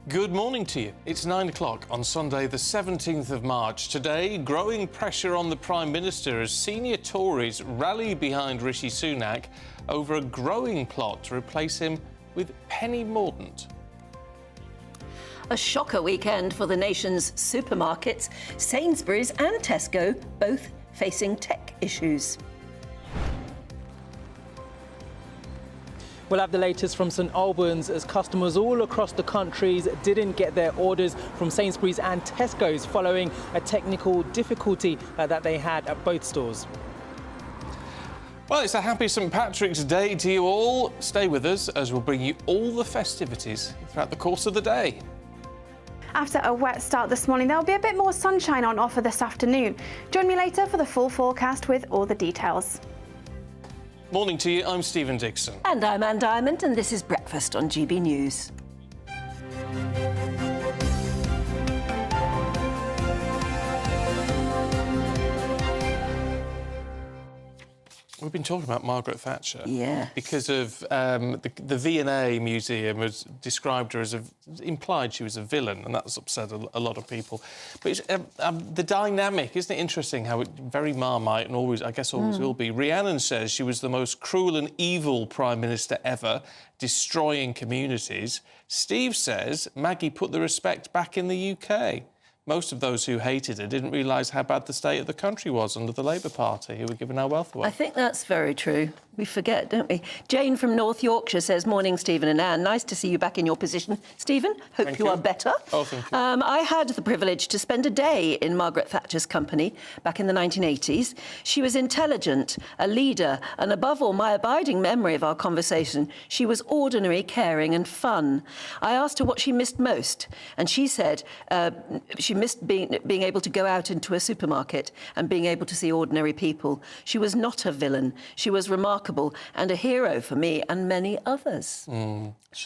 Good morning to you. It's 9 o'clock on Sunday, the 17th of March. Today, growing pressure on the Prime Minister as senior Tories rally behind Rishi Sunak over a growing plot to replace him with Penny Mordaunt. A shocker weekend for the nation's supermarkets. Sainsbury's and Tesco both facing tech issues. We'll have the latest from St Albans as customers all across the country didn't get their orders from Sainsbury's and Tesco's following a technical difficulty that they had at both stores. Well, it's a happy St Patrick's Day to you all. Stay with us as we'll bring you all the festivities throughout the course of the day. After a wet start this morning, there'll be a bit more sunshine on offer this afternoon. Join me later for the full forecast with all the details. Morning to you, I'm Stephen Dixon. And I'm Anne Diamond, and this is Breakfast on GB News. We've been talking about Margaret Thatcher. Yeah. Because of the V&A Museum has described her as implied she was a villain, and that's upset a lot of people. But it's, the dynamic, isn't it interesting how it very Marmite and always will be. Rhiannon says she was the most cruel and evil Prime Minister ever, destroying communities. Steve says Maggie put the respect back in the UK. Most of those who hated her didn't realise how bad the state of the country was under the Labour Party, who were giving our wealth away. I think that's very true. We forget, don't we? Jane from North Yorkshire says, morning, Stephen and Anne. Nice to see you back in your position. Stephen, hope you are better. Oh, thank you. I had the privilege to spend a day in Margaret Thatcher's company back in the 1980s. She was intelligent, a leader, and above all, my abiding memory of our conversation, she was ordinary, caring and fun. I asked her what she missed most, and she said she missed being able to go out into a supermarket and being able to see ordinary people. She was not a villain. She was remarkable and a hero for me and many others.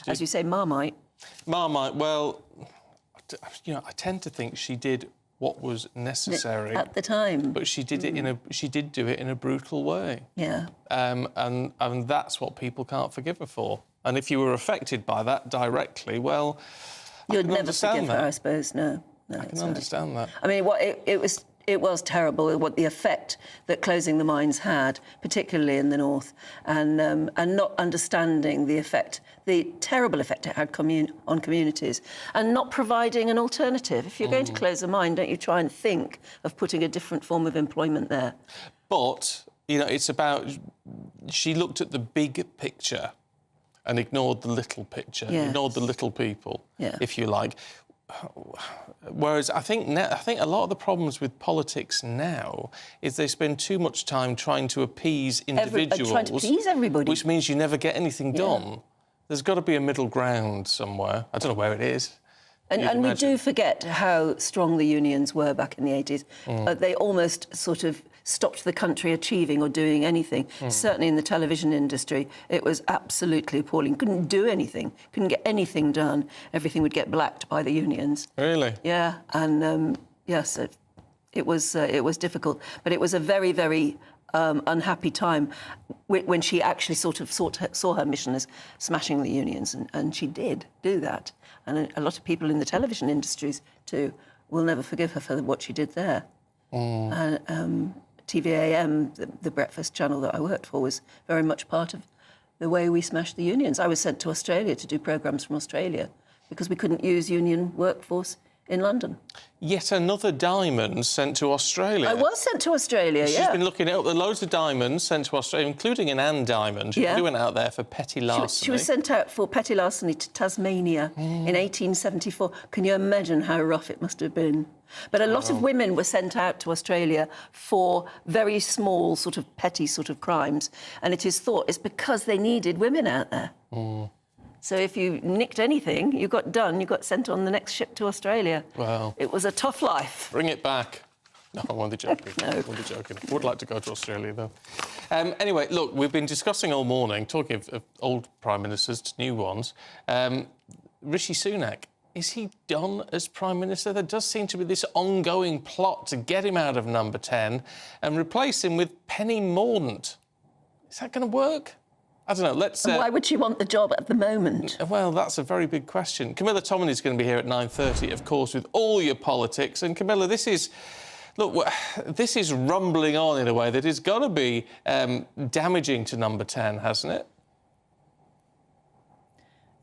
As you say, Marmite. Marmite, well, I tend to think she did what was necessary at the time, but she did she did do it in a brutal way. Yeah. And that's what people can't forgive her for. And if you were affected by that directly, well, you'd never forgive her, I suppose. No, I can understand that. I mean, it was terrible, what the effect that closing the mines had, particularly in the north, and not understanding the terrible effect it had on communities, and not providing an alternative. If you're going to close a mine, don't you try and think of putting a different form of employment there? But, it's about... She looked at the big picture and ignored the little picture, ignored the little people, if you like. Whereas I think a lot of the problems with politics now is they spend too much time trying to appease individuals, trying to please everybody, which means you never get anything done. There's got to be a middle ground somewhere. I don't know where it is. And we do forget how strong the unions were back in the 80s. They almost sort of stopped the country achieving or doing anything. Certainly in the television industry, it was absolutely appalling. Couldn't do anything, couldn't get anything done. Everything would get blacked by the unions. Really? Yeah, and yes, it was difficult. But it was a very, very unhappy time when she actually sort of saw her mission as smashing the unions, and she did do that. And a lot of people in the television industries too will never forgive her for what she did there. TVAM, the breakfast channel that I worked for, was very much part of the way we smashed the unions. I was sent to Australia to do programmes from Australia because we couldn't use union workforce in London. Yet another diamond sent to Australia. I was sent to Australia, yeah. She's been looking at loads of diamonds sent to Australia, including an Anne diamond. Yeah. She went out there for petty larceny. She was sent out for petty larceny to Tasmania in 1874. Can you imagine how rough it must have been? But a lot of women were sent out to Australia for very small, sort of petty sort of crimes. And it is thought it's because they needed women out there. So if you nicked anything, you got done, you got sent on the next ship to Australia. Wow. It was a tough life. Bring it back. No, I'm only joking. No. I'm only joking. Would like to go to Australia, though. Anyway, look, we've been discussing all morning, talking of old Prime Ministers to new ones. Rishi Sunak, is he done as Prime Minister? There does seem to be this ongoing plot to get him out of number 10 and replace him with Penny Mordaunt. Is that going to work? I don't know, let's... And why would she want the job at the moment? Well, that's a very big question. Camilla Tominey is going to be here at 9:30, of course, with all your politics. And Camilla, this is... Look, this is rumbling on in a way that is going to be damaging to number 10, hasn't it?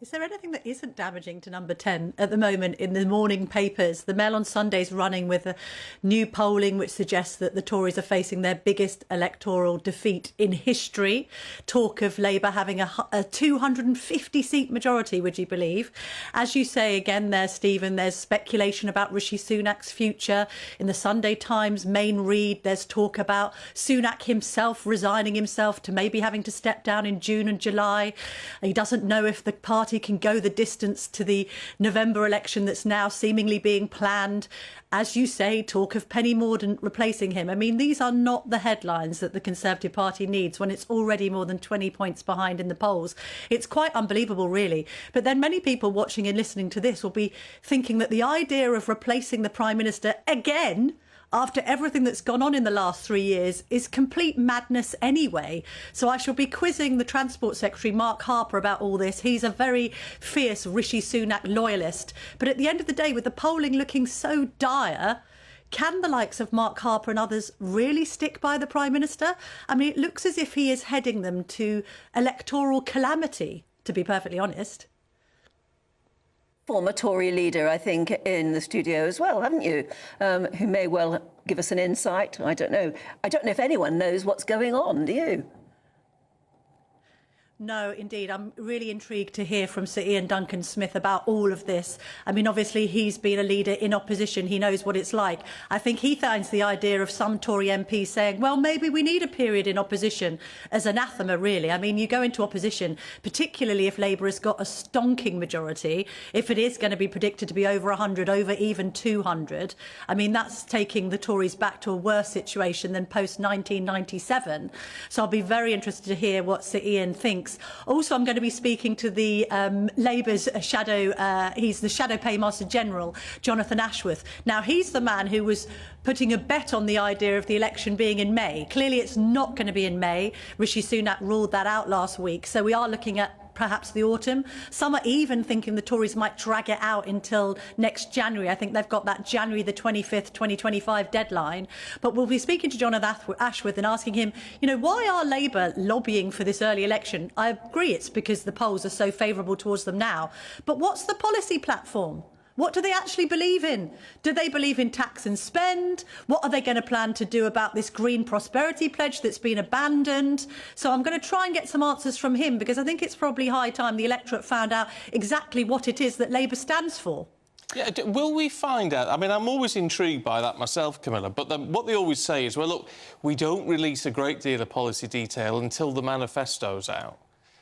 Is there anything that isn't damaging to number 10 at the moment in the morning papers? The Mail on Sunday's running with a new polling which suggests that the Tories are facing their biggest electoral defeat in history. Talk of Labour having a 250-seat majority, would you believe? As you say again there, Stephen, there's speculation about Rishi Sunak's future. In the Sunday Times main read, there's talk about Sunak himself resigning himself to maybe having to step down in June and July. He doesn't know if the party can go the distance to the November election that's now seemingly being planned. As you say, talk of Penny Mordaunt replacing him. I mean, these are not the headlines that the Conservative Party needs when it's already more than 20 points behind in the polls. It's quite unbelievable, really. But then many people watching and listening to this will be thinking that the idea of replacing the Prime Minister again, after everything that's gone on in the last 3 years, is complete madness anyway. So I shall be quizzing the Transport Secretary, Mark Harper, about all this. He's a very fierce Rishi Sunak loyalist. But at the end of the day, with the polling looking so dire, can the likes of Mark Harper and others really stick by the Prime Minister? I mean, it looks as if he is heading them to electoral calamity, to be perfectly honest. Former Tory leader, I think, in the studio as well, haven't you? Who may well give us an insight. I don't know. I don't know if anyone knows what's going on, do you? No, indeed. I'm really intrigued to hear from Sir Ian Duncan-Smith about all of this. I mean, obviously, he's been a leader in opposition. He knows what it's like. I think he finds the idea of some Tory MPs saying, well, maybe we need a period in opposition as anathema, really. I mean, you go into opposition, particularly if Labour has got a stonking majority, if it is going to be predicted to be over 100, over even 200. I mean, that's taking the Tories back to a worse situation than post-1997. So I'll be very interested to hear what Sir Ian thinks. Also, I'm going to be speaking to the Labour's he's the Shadow Paymaster General, Jonathan Ashworth. Now, he's the man who was putting a bet on the idea of the election being in May. Clearly, it's not going to be in May. Rishi Sunak ruled that out last week. So we are looking at perhaps the autumn. Some are even thinking the Tories might drag it out until next January. I think they've got that January the 25th, 2025 deadline. But we'll be speaking to Jonathan Ashworth and asking him, you know, why are Labour lobbying for this early election? I agree it's because the polls are so favourable towards them now. But what's the policy platform? What do they actually believe in? Do they believe in tax and spend? What are they going to plan to do about this green prosperity pledge that's been abandoned? So I'm going to try and get some answers from him, because I think it's probably high time the electorate found out exactly what it is that Labour stands for. Yeah, will we find out? I mean, I'm always intrigued by that myself, Camilla, but what they always say is, well, look, we don't release a great deal of policy detail until the manifesto's out.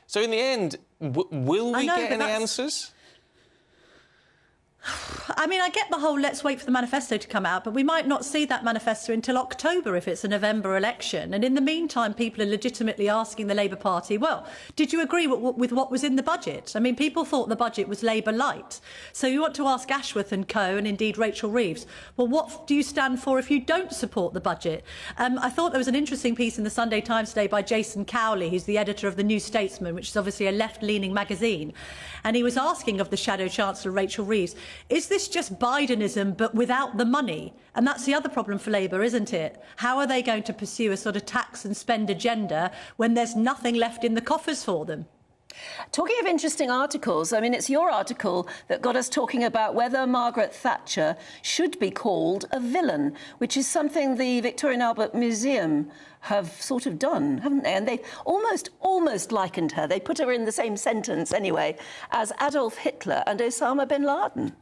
So in the end, will we get any answers? I mean, I get the whole let's wait for the manifesto to come out, but we might not see that manifesto until October if it's a November election. And in the meantime, people are legitimately asking the Labour Party, well, did you agree with what was in the budget? I mean, people thought the budget was Labour light. So you want to ask Ashworth and co, and indeed Rachel Reeves, well, what do you stand for if you don't support the budget? I thought there was an interesting piece in the Sunday Times today by Jason Cowley, who's the editor of The New Statesman, which is obviously a left-leaning magazine. And he was asking of the Shadow Chancellor, Rachel Reeves, is this just Bidenism but without the money? And that's the other problem for Labour, isn't it? How are they going to pursue a sort of tax and spend agenda when there's nothing left in the coffers for them? Talking of interesting articles, I mean, it's your article that got us talking about whether Margaret Thatcher should be called a villain, which is something the Victoria and Albert Museum have sort of done, haven't they? And they've almost likened her. They put her in the same sentence, anyway, as Adolf Hitler and Osama bin Laden.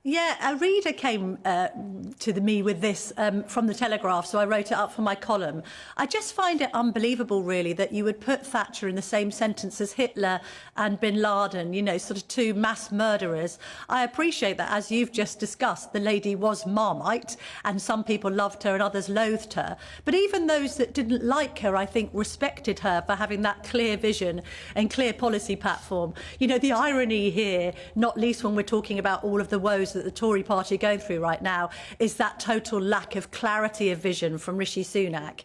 Yeah, a reader came to me with this from the Telegraph, so I wrote it up for my column. I just find it unbelievable, really, that you would put Thatcher in the same sentence as Hitler and bin Laden, you know, sort of two mass murderers. I appreciate that, as you've just discussed, the lady was Marmite, and some people loved her and others loathed her. But even those that didn't like her, I think, respected her for having that clear vision and clear policy platform. You know, the irony here, not least when we're talking about all of the woes that the Tory party are going through right now, is that total lack of clarity of vision from Rishi Sunak.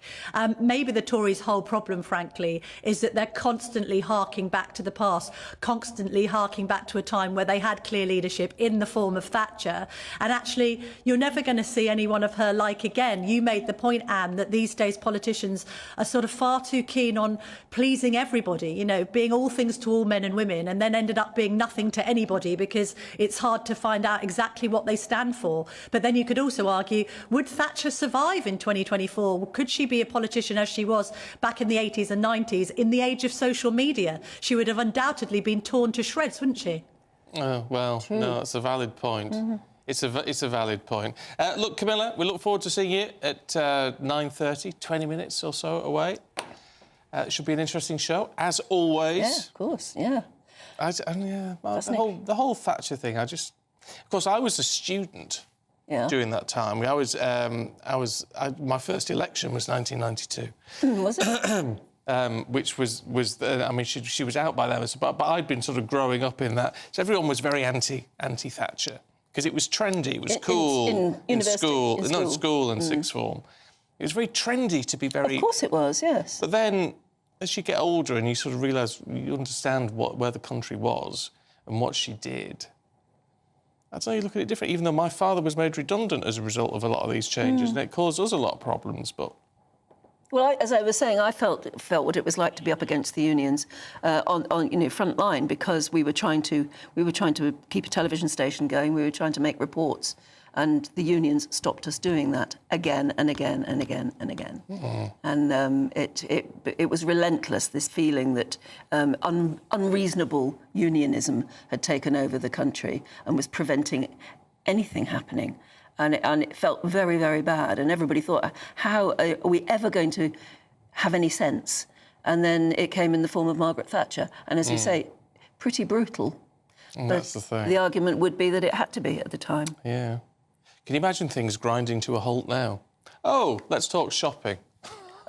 Maybe the Tories' whole problem, frankly, is that they're constantly harking back to the past, constantly harking back to a time where they had clear leadership in the form of Thatcher. And actually, you're never going to see anyone of her like again. You made the point, Anne, that these days politicians are sort of far too keen on pleasing everybody, you know, being all things to all men and women, and then ended up being nothing to anybody because it's hard to find out exactly what they stand for. But then you could also argue, would Thatcher survive in 2024? Could she be a politician as she was back in the 80s and 90s in the age of social media? She would have undoubtedly been torn to shreds, wouldn't she? Oh, well, no, that's a valid point. Mm-hmm. It's a valid point. Look, Camilla, we look forward to seeing you at 9:30, 20 minutes or so away. It should be an interesting show, as always. Yeah, of course, yeah. The whole Thatcher thing, of course, I was a student during that time. My first election was 1992. Was it? Which was I mean, she was out by then, but I'd been sort of growing up in that. So everyone was very anti-Thatcher because it was trendy, it was cool in school, not in school and sixth form. It was very trendy to be very. Of course, it was. Yes. But then, as you get older and you sort of realise, you understand where the country was and what she did. That's how you look at it differently. Even though my father was made redundant as a result of a lot of these changes, and it caused us a lot of problems. But well, as I was saying, I felt what it was like to be up against the unions on front line, because we were trying to keep a television station going. We were trying to make reports, and the unions stopped us doing that again and again and again and again. Mm. And it was relentless, this feeling that unreasonable unionism had taken over the country and was preventing anything happening. And it felt very, very bad. And everybody thought, how are we ever going to have any sense? And then it came in the form of Margaret Thatcher. And as you say, pretty brutal. But that's the thing. The argument would be that it had to be at the time. Yeah. Can you imagine things grinding to a halt now? Oh, let's talk shopping.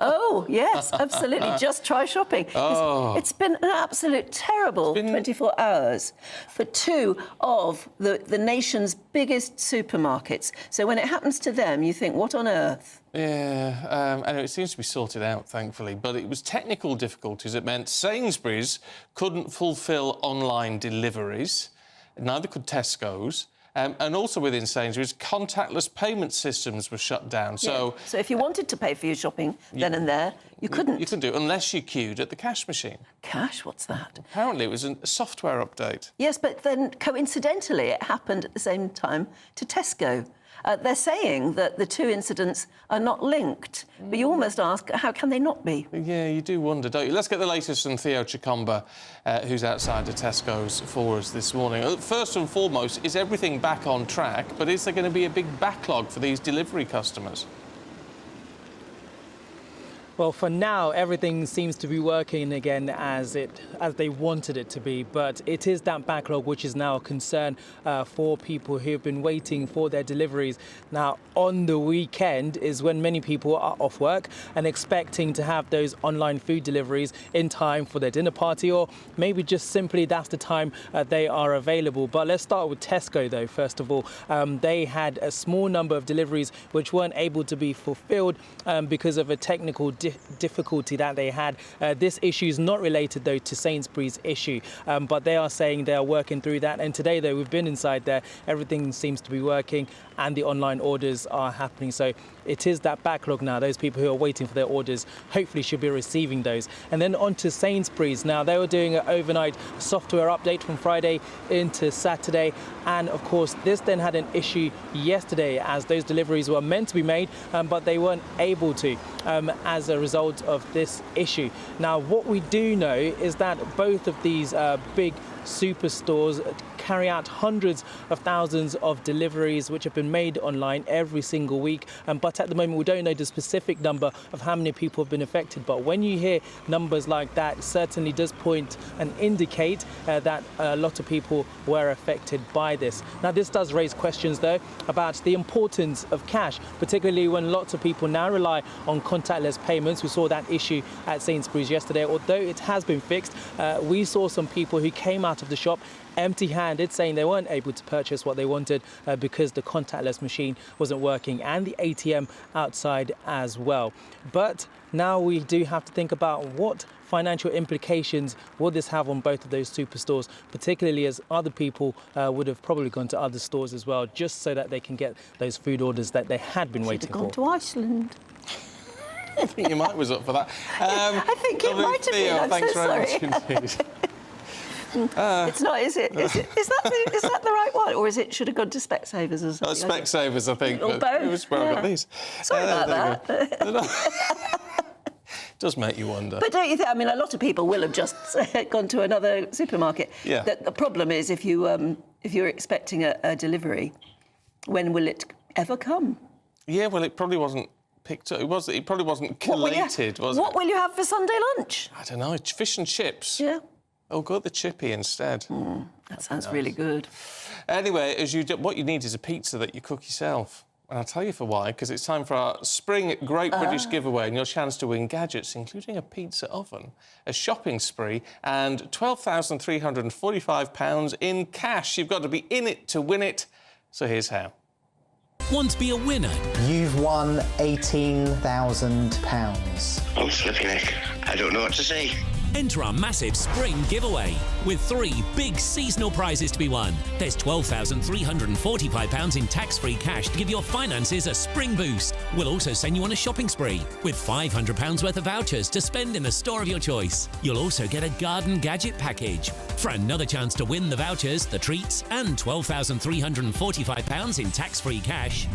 Oh, yes, absolutely. Just try shopping. Oh. It's been an absolute terrible 24 hours for two of the nation's biggest supermarkets. So when it happens to them, you think, what on earth? Yeah, and it seems to be sorted out, thankfully. But it was technical difficulties. It meant Sainsbury's couldn't fulfil online deliveries. Neither could Tesco's. And also within Sainsbury's, contactless payment systems were shut down. So if you wanted to pay for your shopping then and there, you couldn't. You couldn't do it unless you queued at the cash machine. Cash? What's that? Apparently it was a software update. Yes, but then coincidentally it happened at the same time to Tesco. They're saying that the two incidents are not linked, but you almost ask, how can they not be? Yeah, you do wonder, don't you? Let's get the latest from Theo Chikomba, who's outside the Tesco's for us this morning. First and foremost, is everything back on track, but is there going to be a big backlog for these delivery customers? Well, for now, everything seems to be working again as they wanted it to be, but it is that backlog which is now a concern for people who have been waiting for their deliveries. Now, on the weekend is when many people are off work and expecting to have those online food deliveries in time for their dinner party, or maybe just simply that's the time they are available. But let's start with Tesco, though, first of all. They had a small number of deliveries which weren't able to be fulfilled because of a technical difficulty that they had. This issue is not related, though, to Sainsbury's issue, but they are saying they are working through that. And today, though, we've been inside there, everything seems to be working and the online orders are happening. So it is that backlog now. Those people who are waiting for their orders hopefully should be receiving those. And then on to Sainsbury's. Now, they were doing an overnight software update from Friday into Saturday. And of course, this then had an issue yesterday as those deliveries were meant to be made, but they weren't able to as a result of this issue. Now, what we do know is that both of these big superstores carry out hundreds of thousands of deliveries which have been made online every single week, but at the moment we don't know the specific number of how many people have been affected. But when you hear numbers like that, it certainly does point and indicate that a lot of people were affected by this. Now, this does raise questions, though, about the importance of cash, particularly when lots of people now rely on contactless payments. We saw that issue at Sainsbury's yesterday. Although it has been fixed, we saw some people who came out of the shop empty-handed, saying they weren't able to purchase what they wanted because the contactless machine wasn't working, and the ATM outside as well. But now we do have to think about what financial implications will this have on both of those superstores, particularly as other people would have probably gone to other stores as well, just so that they can get those food orders that they had been waiting for. Gone to Iceland. I think you might was up for that. I think it might have been. I'm thanks so very sorry. much indeed. It's not, is it? Is that the right one, or is it should have gone to Specsavers or something? Specsavers, I think. Or both. It was where I got these. Sorry about that. Does make you wonder. But don't you think? I mean, a lot of people will have just gone to another supermarket. Yeah. The problem is if you're expecting a delivery, when will it ever come? Yeah, well, it probably wasn't picked up. It probably wasn't collated, was it? What will you have for Sunday lunch? I don't know. Fish and chips. Yeah. Oh, go the chippy instead. That sounds really good. Anyway, what you need is a pizza that you cook yourself. And I'll tell you for why, because it's time for our Spring Great British giveaway and your chance to win gadgets, including a pizza oven, a shopping spree and £12,345 in cash. You've got to be in it to win it. So here's how. Want to be a winner? You've won £18,000. Oh, flipping heck. I don't know what to say. Enter our massive spring giveaway with 3 big seasonal prizes to be won. There's £12,345 in tax-free cash to give your finances a spring boost. We'll also send you on a shopping spree with £500 worth of vouchers to spend in the store of your choice. You'll also get a garden gadget package. For another chance to win the vouchers, the treats and £12,345 in tax-free cash,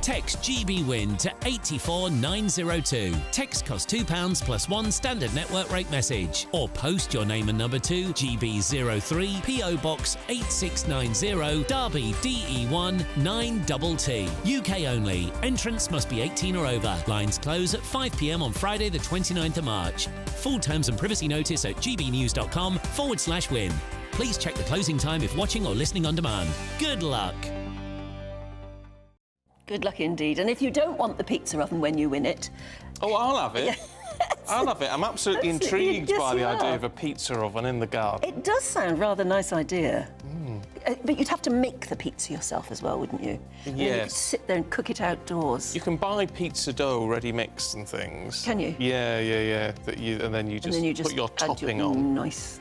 text GBWIN to 84902. Text costs £2 plus 1 standard network rate message. Or post your name and number to GB03 PO Box 8690 Derby DE1 9TT. UK only. Entrance must be 18 or over. Lines close at 5 p.m. on Friday the 29th of March. Full terms and privacy notice at gbnews.com/win. Please check the closing time if watching or listening on demand. Good luck. Good luck indeed. And if you don't want the pizza oven when you win it... Oh, I'll have it. I'll have it. I'm absolutely intrigued by the idea of a pizza oven in the garden. It does sound rather nice idea. But you'd have to make the pizza yourself as well, wouldn't you? Yes. You could sit there and cook it outdoors. You can buy pizza dough ready mixed and things. Can you? Yeah. And then you just put your topping on. Nice.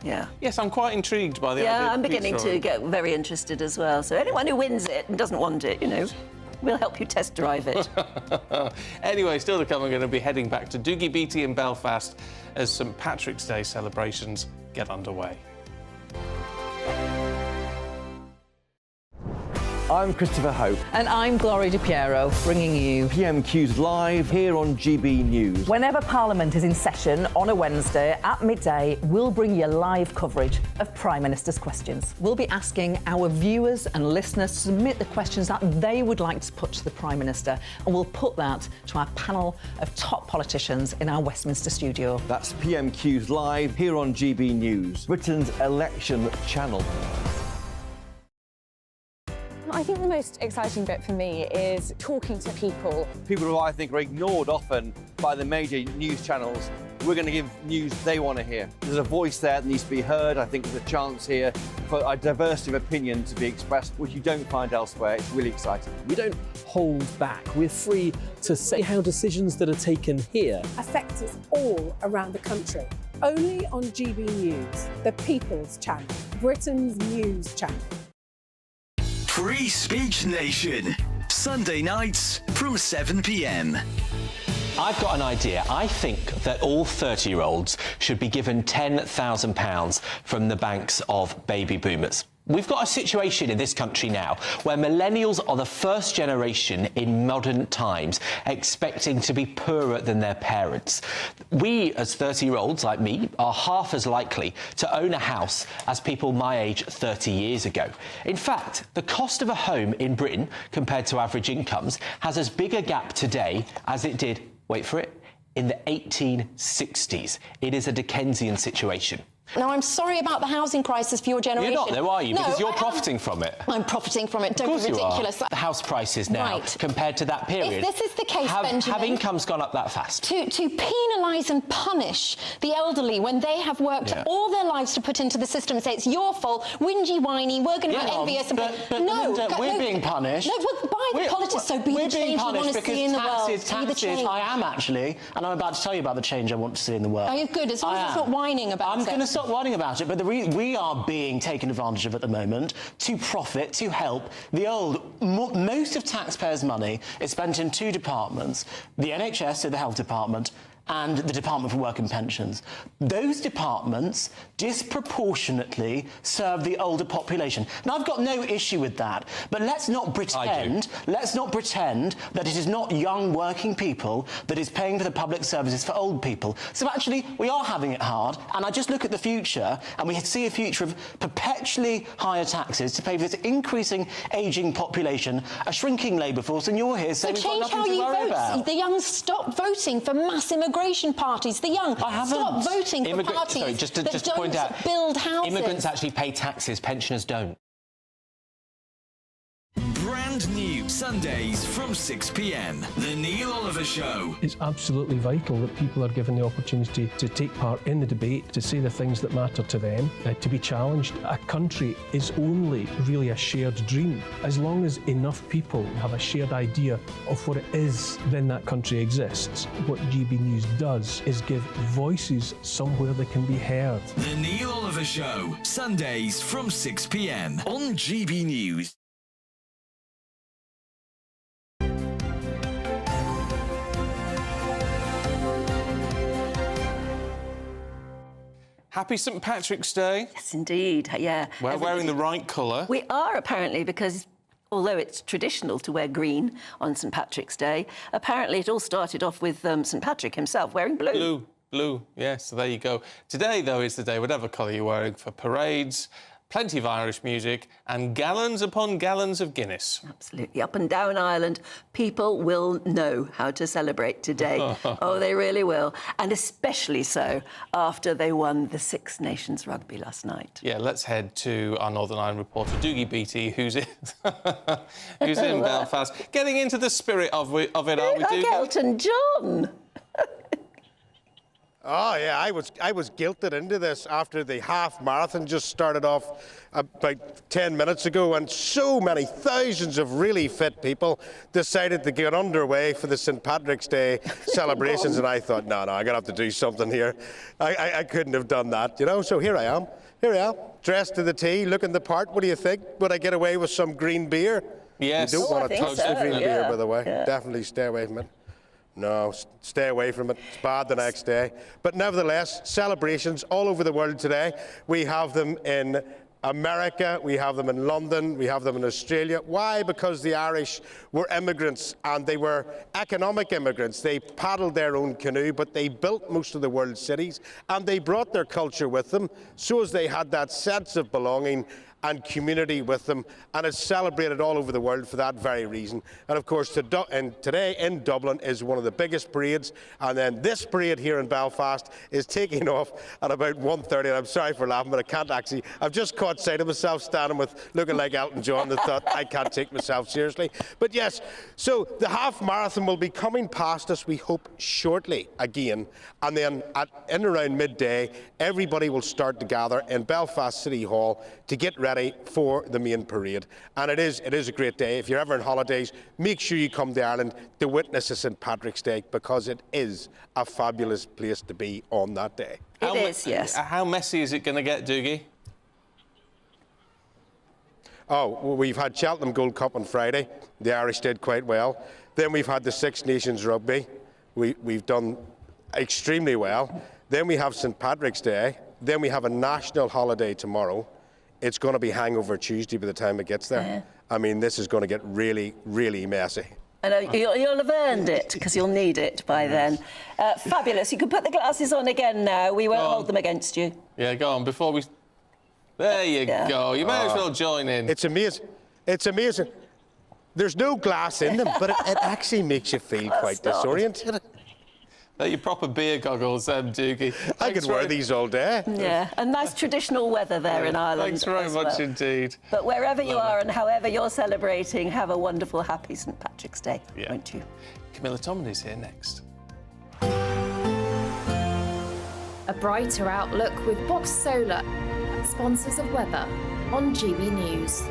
Yeah. Yes, I'm quite intrigued by the idea. Yeah, I'm of beginning pizza to get very interested as well. So anyone who wins it and doesn't want it, we'll help you test drive it. Anyway, still to come, we're going to be heading back to Doogie Beatty in Belfast as St Patrick's Day celebrations get underway. I'm Christopher Hope. And I'm Gloria Di Piero, bringing you PMQ's live here on GB News. Whenever Parliament is in session on a Wednesday at midday, we'll bring you live coverage of Prime Minister's questions. We'll be asking our viewers and listeners to submit the questions that they would like to put to the Prime Minister, and we'll put that to our panel of top politicians in our Westminster studio. That's PMQ's live here on GB News, Britain's election channel. I think the most exciting bit for me is talking to people. People who I think are ignored often by the major news channels. We're going to give news they want to hear. There's a voice there that needs to be heard. I think there's a chance here for a diversity of opinion to be expressed, which you don't find elsewhere. It's really exciting. We don't hold back. We're free to say how decisions that are taken here affect us all around the country. Only on GB News, the People's Channel, Britain's news channel. Free Speech Nation, Sunday nights from 7 p.m. I've got an idea. I think that all 30-year-olds should be given £10,000 from the banks of baby boomers. We've got a situation in this country now where millennials are the first generation in modern times expecting to be poorer than their parents. We, as 30-year-olds like me, are half as likely to own a house as people my age 30 years ago. In fact, the cost of a home in Britain compared to average incomes has as big a gap today as it did, wait for it, in the 1860s. It is a Dickensian situation. Now, I'm sorry about the housing crisis for your generation. You're not, though, are you? No, because you're profiting from it. I'm profiting from it. Don't be ridiculous. The house prices now, compared to that period. If this is the case, Benjamin... Have incomes gone up that fast? To penalise and punish the elderly when they have worked all their lives to put into the system and say it's your fault, whingy, whiny, we're going to be envious... We're being punished. No, well, by the politics, so be the change you want to see in the world. Taxes, I am actually, and I'm about to tell you about the change I want to see in the world. Are you good? As long as it's not whining about it. I'm going to stop whining about it, but we are being taken advantage of at the moment to profit, to help. The most of taxpayers' money is spent in two departments, the NHS, so the health department, and the Department for Work and Pensions. Those departments disproportionately serve the older population. Now, I've got no issue with that, but let's not pretend that it is not young working people that is paying for the public services for old people. So actually, we are having it hard, and I just look at the future, and we see a future of perpetually higher taxes to pay for this increasing ageing population, a shrinking labour force, and you're here saying we've got nothing to worry about. The young stop voting for mass immigration parties. The young stop voting for parties that don't build houses. Immigrants actually pay taxes, pensioners don't. Brand new Sundays from 6 p.m. The Neil Oliver Show. It's absolutely vital that people are given the opportunity to take part in the debate, to say the things that matter to them, to be challenged. A country is only really a shared dream. As long as enough people have a shared idea of what it is, then that country exists. What GB News does is give voices somewhere they can be heard. The Neil Oliver Show. Sundays from 6 p.m. on GB News. Happy St Patrick's Day. Yes, indeed, yeah. We're wearing the right colour. We are, apparently, because although it's traditional to wear green on St Patrick's Day, apparently it all started off with St Patrick himself wearing blue. Blue, yes, so there you go. Today, though, is the day, whatever colour you're wearing, for parades, plenty of Irish music, and gallons upon gallons of Guinness. Absolutely. Up and down Ireland, people will know how to celebrate today. Oh, they really will. And especially so after they won the Six Nations rugby last night. Yeah, let's head to our Northern Ireland reporter, Doogie Beattie, who's in Belfast. Getting into the spirit of it, are we, Doogie? Elton John. Oh, yeah, I was guilted into this after the half marathon just started off about 10 minutes ago, and so many thousands of really fit people decided to get underway for the St Patrick's Day celebrations, and I thought, no, I'm going to have to do something here. I couldn't have done that, you know, so here I am, dressed to the T, looking the part. What do you think? Would I get away with some green beer? Yes. You don't want to touch the green beer, by the way. Yeah. Definitely stay away from it. No, stay away from it. It's bad the next day. But nevertheless, celebrations all over the world today. We have them in America, we have them in London, we have them in Australia. Why? Because the Irish were immigrants, and they were economic immigrants. They paddled their own canoe, but they built most of the world's cities, and they brought their culture with them, so as they had that sense of belonging and community with them, and it's celebrated all over the world for that very reason. And of course, today in Dublin is one of the biggest parades, and then this parade here in Belfast is taking off at about 1:30. And I'm sorry for laughing, but I can't actually. I've just caught sight of myself standing with looking like Elton John, and thought I can't take myself seriously. But yes, so the half marathon will be coming past us, we hope, shortly again, and then in around midday, everybody will start to gather in Belfast City Hall to get ready for the main parade. And it is a great day. If you're ever on holidays, make sure you come to Ireland to witness a St Patrick's Day, because it is a fabulous place to be on that day. It is, yes. How messy is it going to get, Doogie? Oh, well, we've had Cheltenham Gold Cup on Friday. The Irish did quite well. Then we've had the Six Nations rugby. We've done extremely well. Then we have St Patrick's Day. Then we have a national holiday tomorrow. It's going to be Hangover Tuesday by the time it gets there. Yeah. I mean, this is going to get really, really messy. And you'll have earned it, because you'll need it by then. Fabulous. You can put the glasses on again now. We won't hold them against you. Yeah, go on. Before we... There you go. You may as well join in. It's amazing. It's amazing. There's no glass in them, but it actually makes you feel quite disoriented. They're your proper beer goggles, Doogie. I could wear these all day. Yeah, and nice traditional weather there in Ireland. Thanks very much indeed. But wherever you are and however you're celebrating, have a wonderful, happy St Patrick's Day, won't you? Camilla Tominey's here next. A brighter outlook with Box Solar, sponsors of weather on GB News.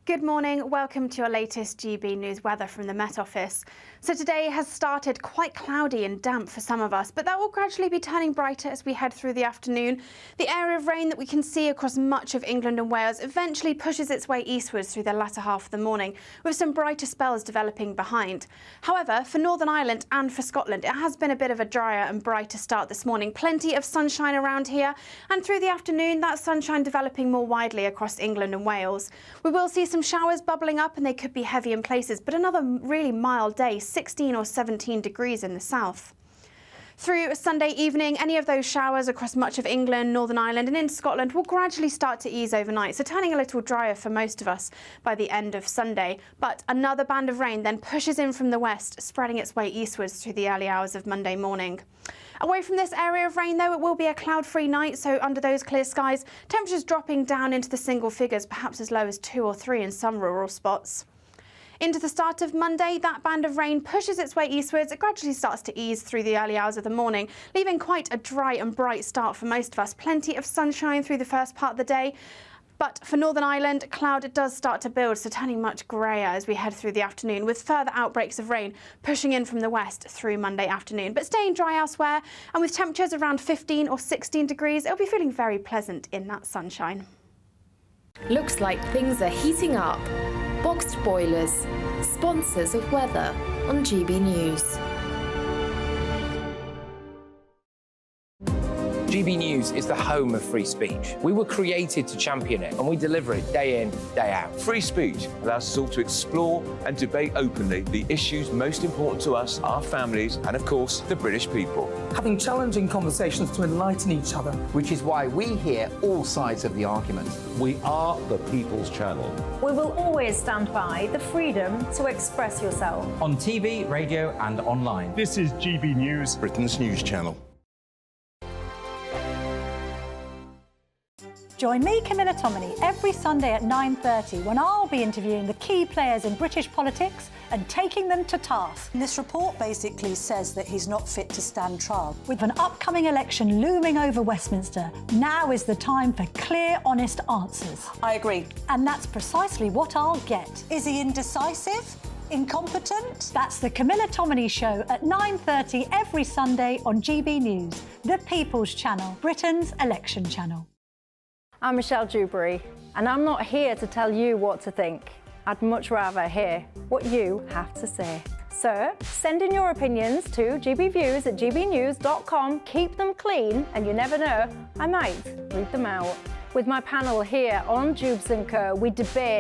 Good morning, welcome to your latest GB News weather from the Met Office. So today has started quite cloudy and damp for some of us, but that will gradually be turning brighter as we head through the afternoon. The area of rain that we can see across much of England and Wales eventually pushes its way eastwards through the latter half of the morning, with some brighter spells developing behind. However, for Northern Ireland and for Scotland, it has been a bit of a drier and brighter start this morning. Plenty of sunshine around here, and through the afternoon, that sunshine developing more widely across England and Wales. We will see some showers bubbling up, and they could be heavy in places, but another really mild day, 16 or 17 degrees in the south. Through Sunday evening, any of those showers across much of England, Northern Ireland and in Scotland will gradually start to ease overnight, so turning a little drier for most of us by the end of Sunday. But another band of rain then pushes in from the west, spreading its way eastwards through the early hours of Monday morning. Away from this area of rain, though, it will be a cloud-free night, so under those clear skies, temperatures dropping down into the single figures, perhaps as low as 2 or 3 in some rural spots. Into the start of Monday, that band of rain pushes its way eastwards. It gradually starts to ease through the early hours of the morning, leaving quite a dry and bright start for most of us. Plenty of sunshine through the first part of the day. But for Northern Ireland, cloud does start to build, so turning much greyer as we head through the afternoon, with further outbreaks of rain pushing in from the west through Monday afternoon. But staying dry elsewhere, and with temperatures around 15 or 16 degrees, it'll be feeling very pleasant in that sunshine. Looks like things are heating up. Boxed boilers, sponsors of weather on GB News. GB News is the home of free speech. We were created to champion it, and we deliver it day in, day out. Free speech allows us all to explore and debate openly the issues most important to us, our families, and of course, the British people. Having challenging conversations to enlighten each other. Which is why we hear all sides of the argument. We are the People's Channel. We will always stand by the freedom to express yourself. On TV, radio and online. This is GB News, Britain's news channel. Join me, Camilla Tominey, every Sunday at 9:30 when I'll be interviewing the key players in British politics and taking them to task. This report basically says that he's not fit to stand trial. With an upcoming election looming over Westminster, now is the time for clear, honest answers. I agree. And that's precisely what I'll get. Is he indecisive? Incompetent? That's the Camilla Tominey Show at 9:30 every Sunday on GB News, the People's Channel, Britain's election channel. I'm Michelle Dewberry, and I'm not here to tell you what to think. I'd much rather hear what you have to say. So send in your opinions to gbviews@gbnews.com. Keep them clean, and you never know, I might read them out. With my panel here on Jubes & Co, we debate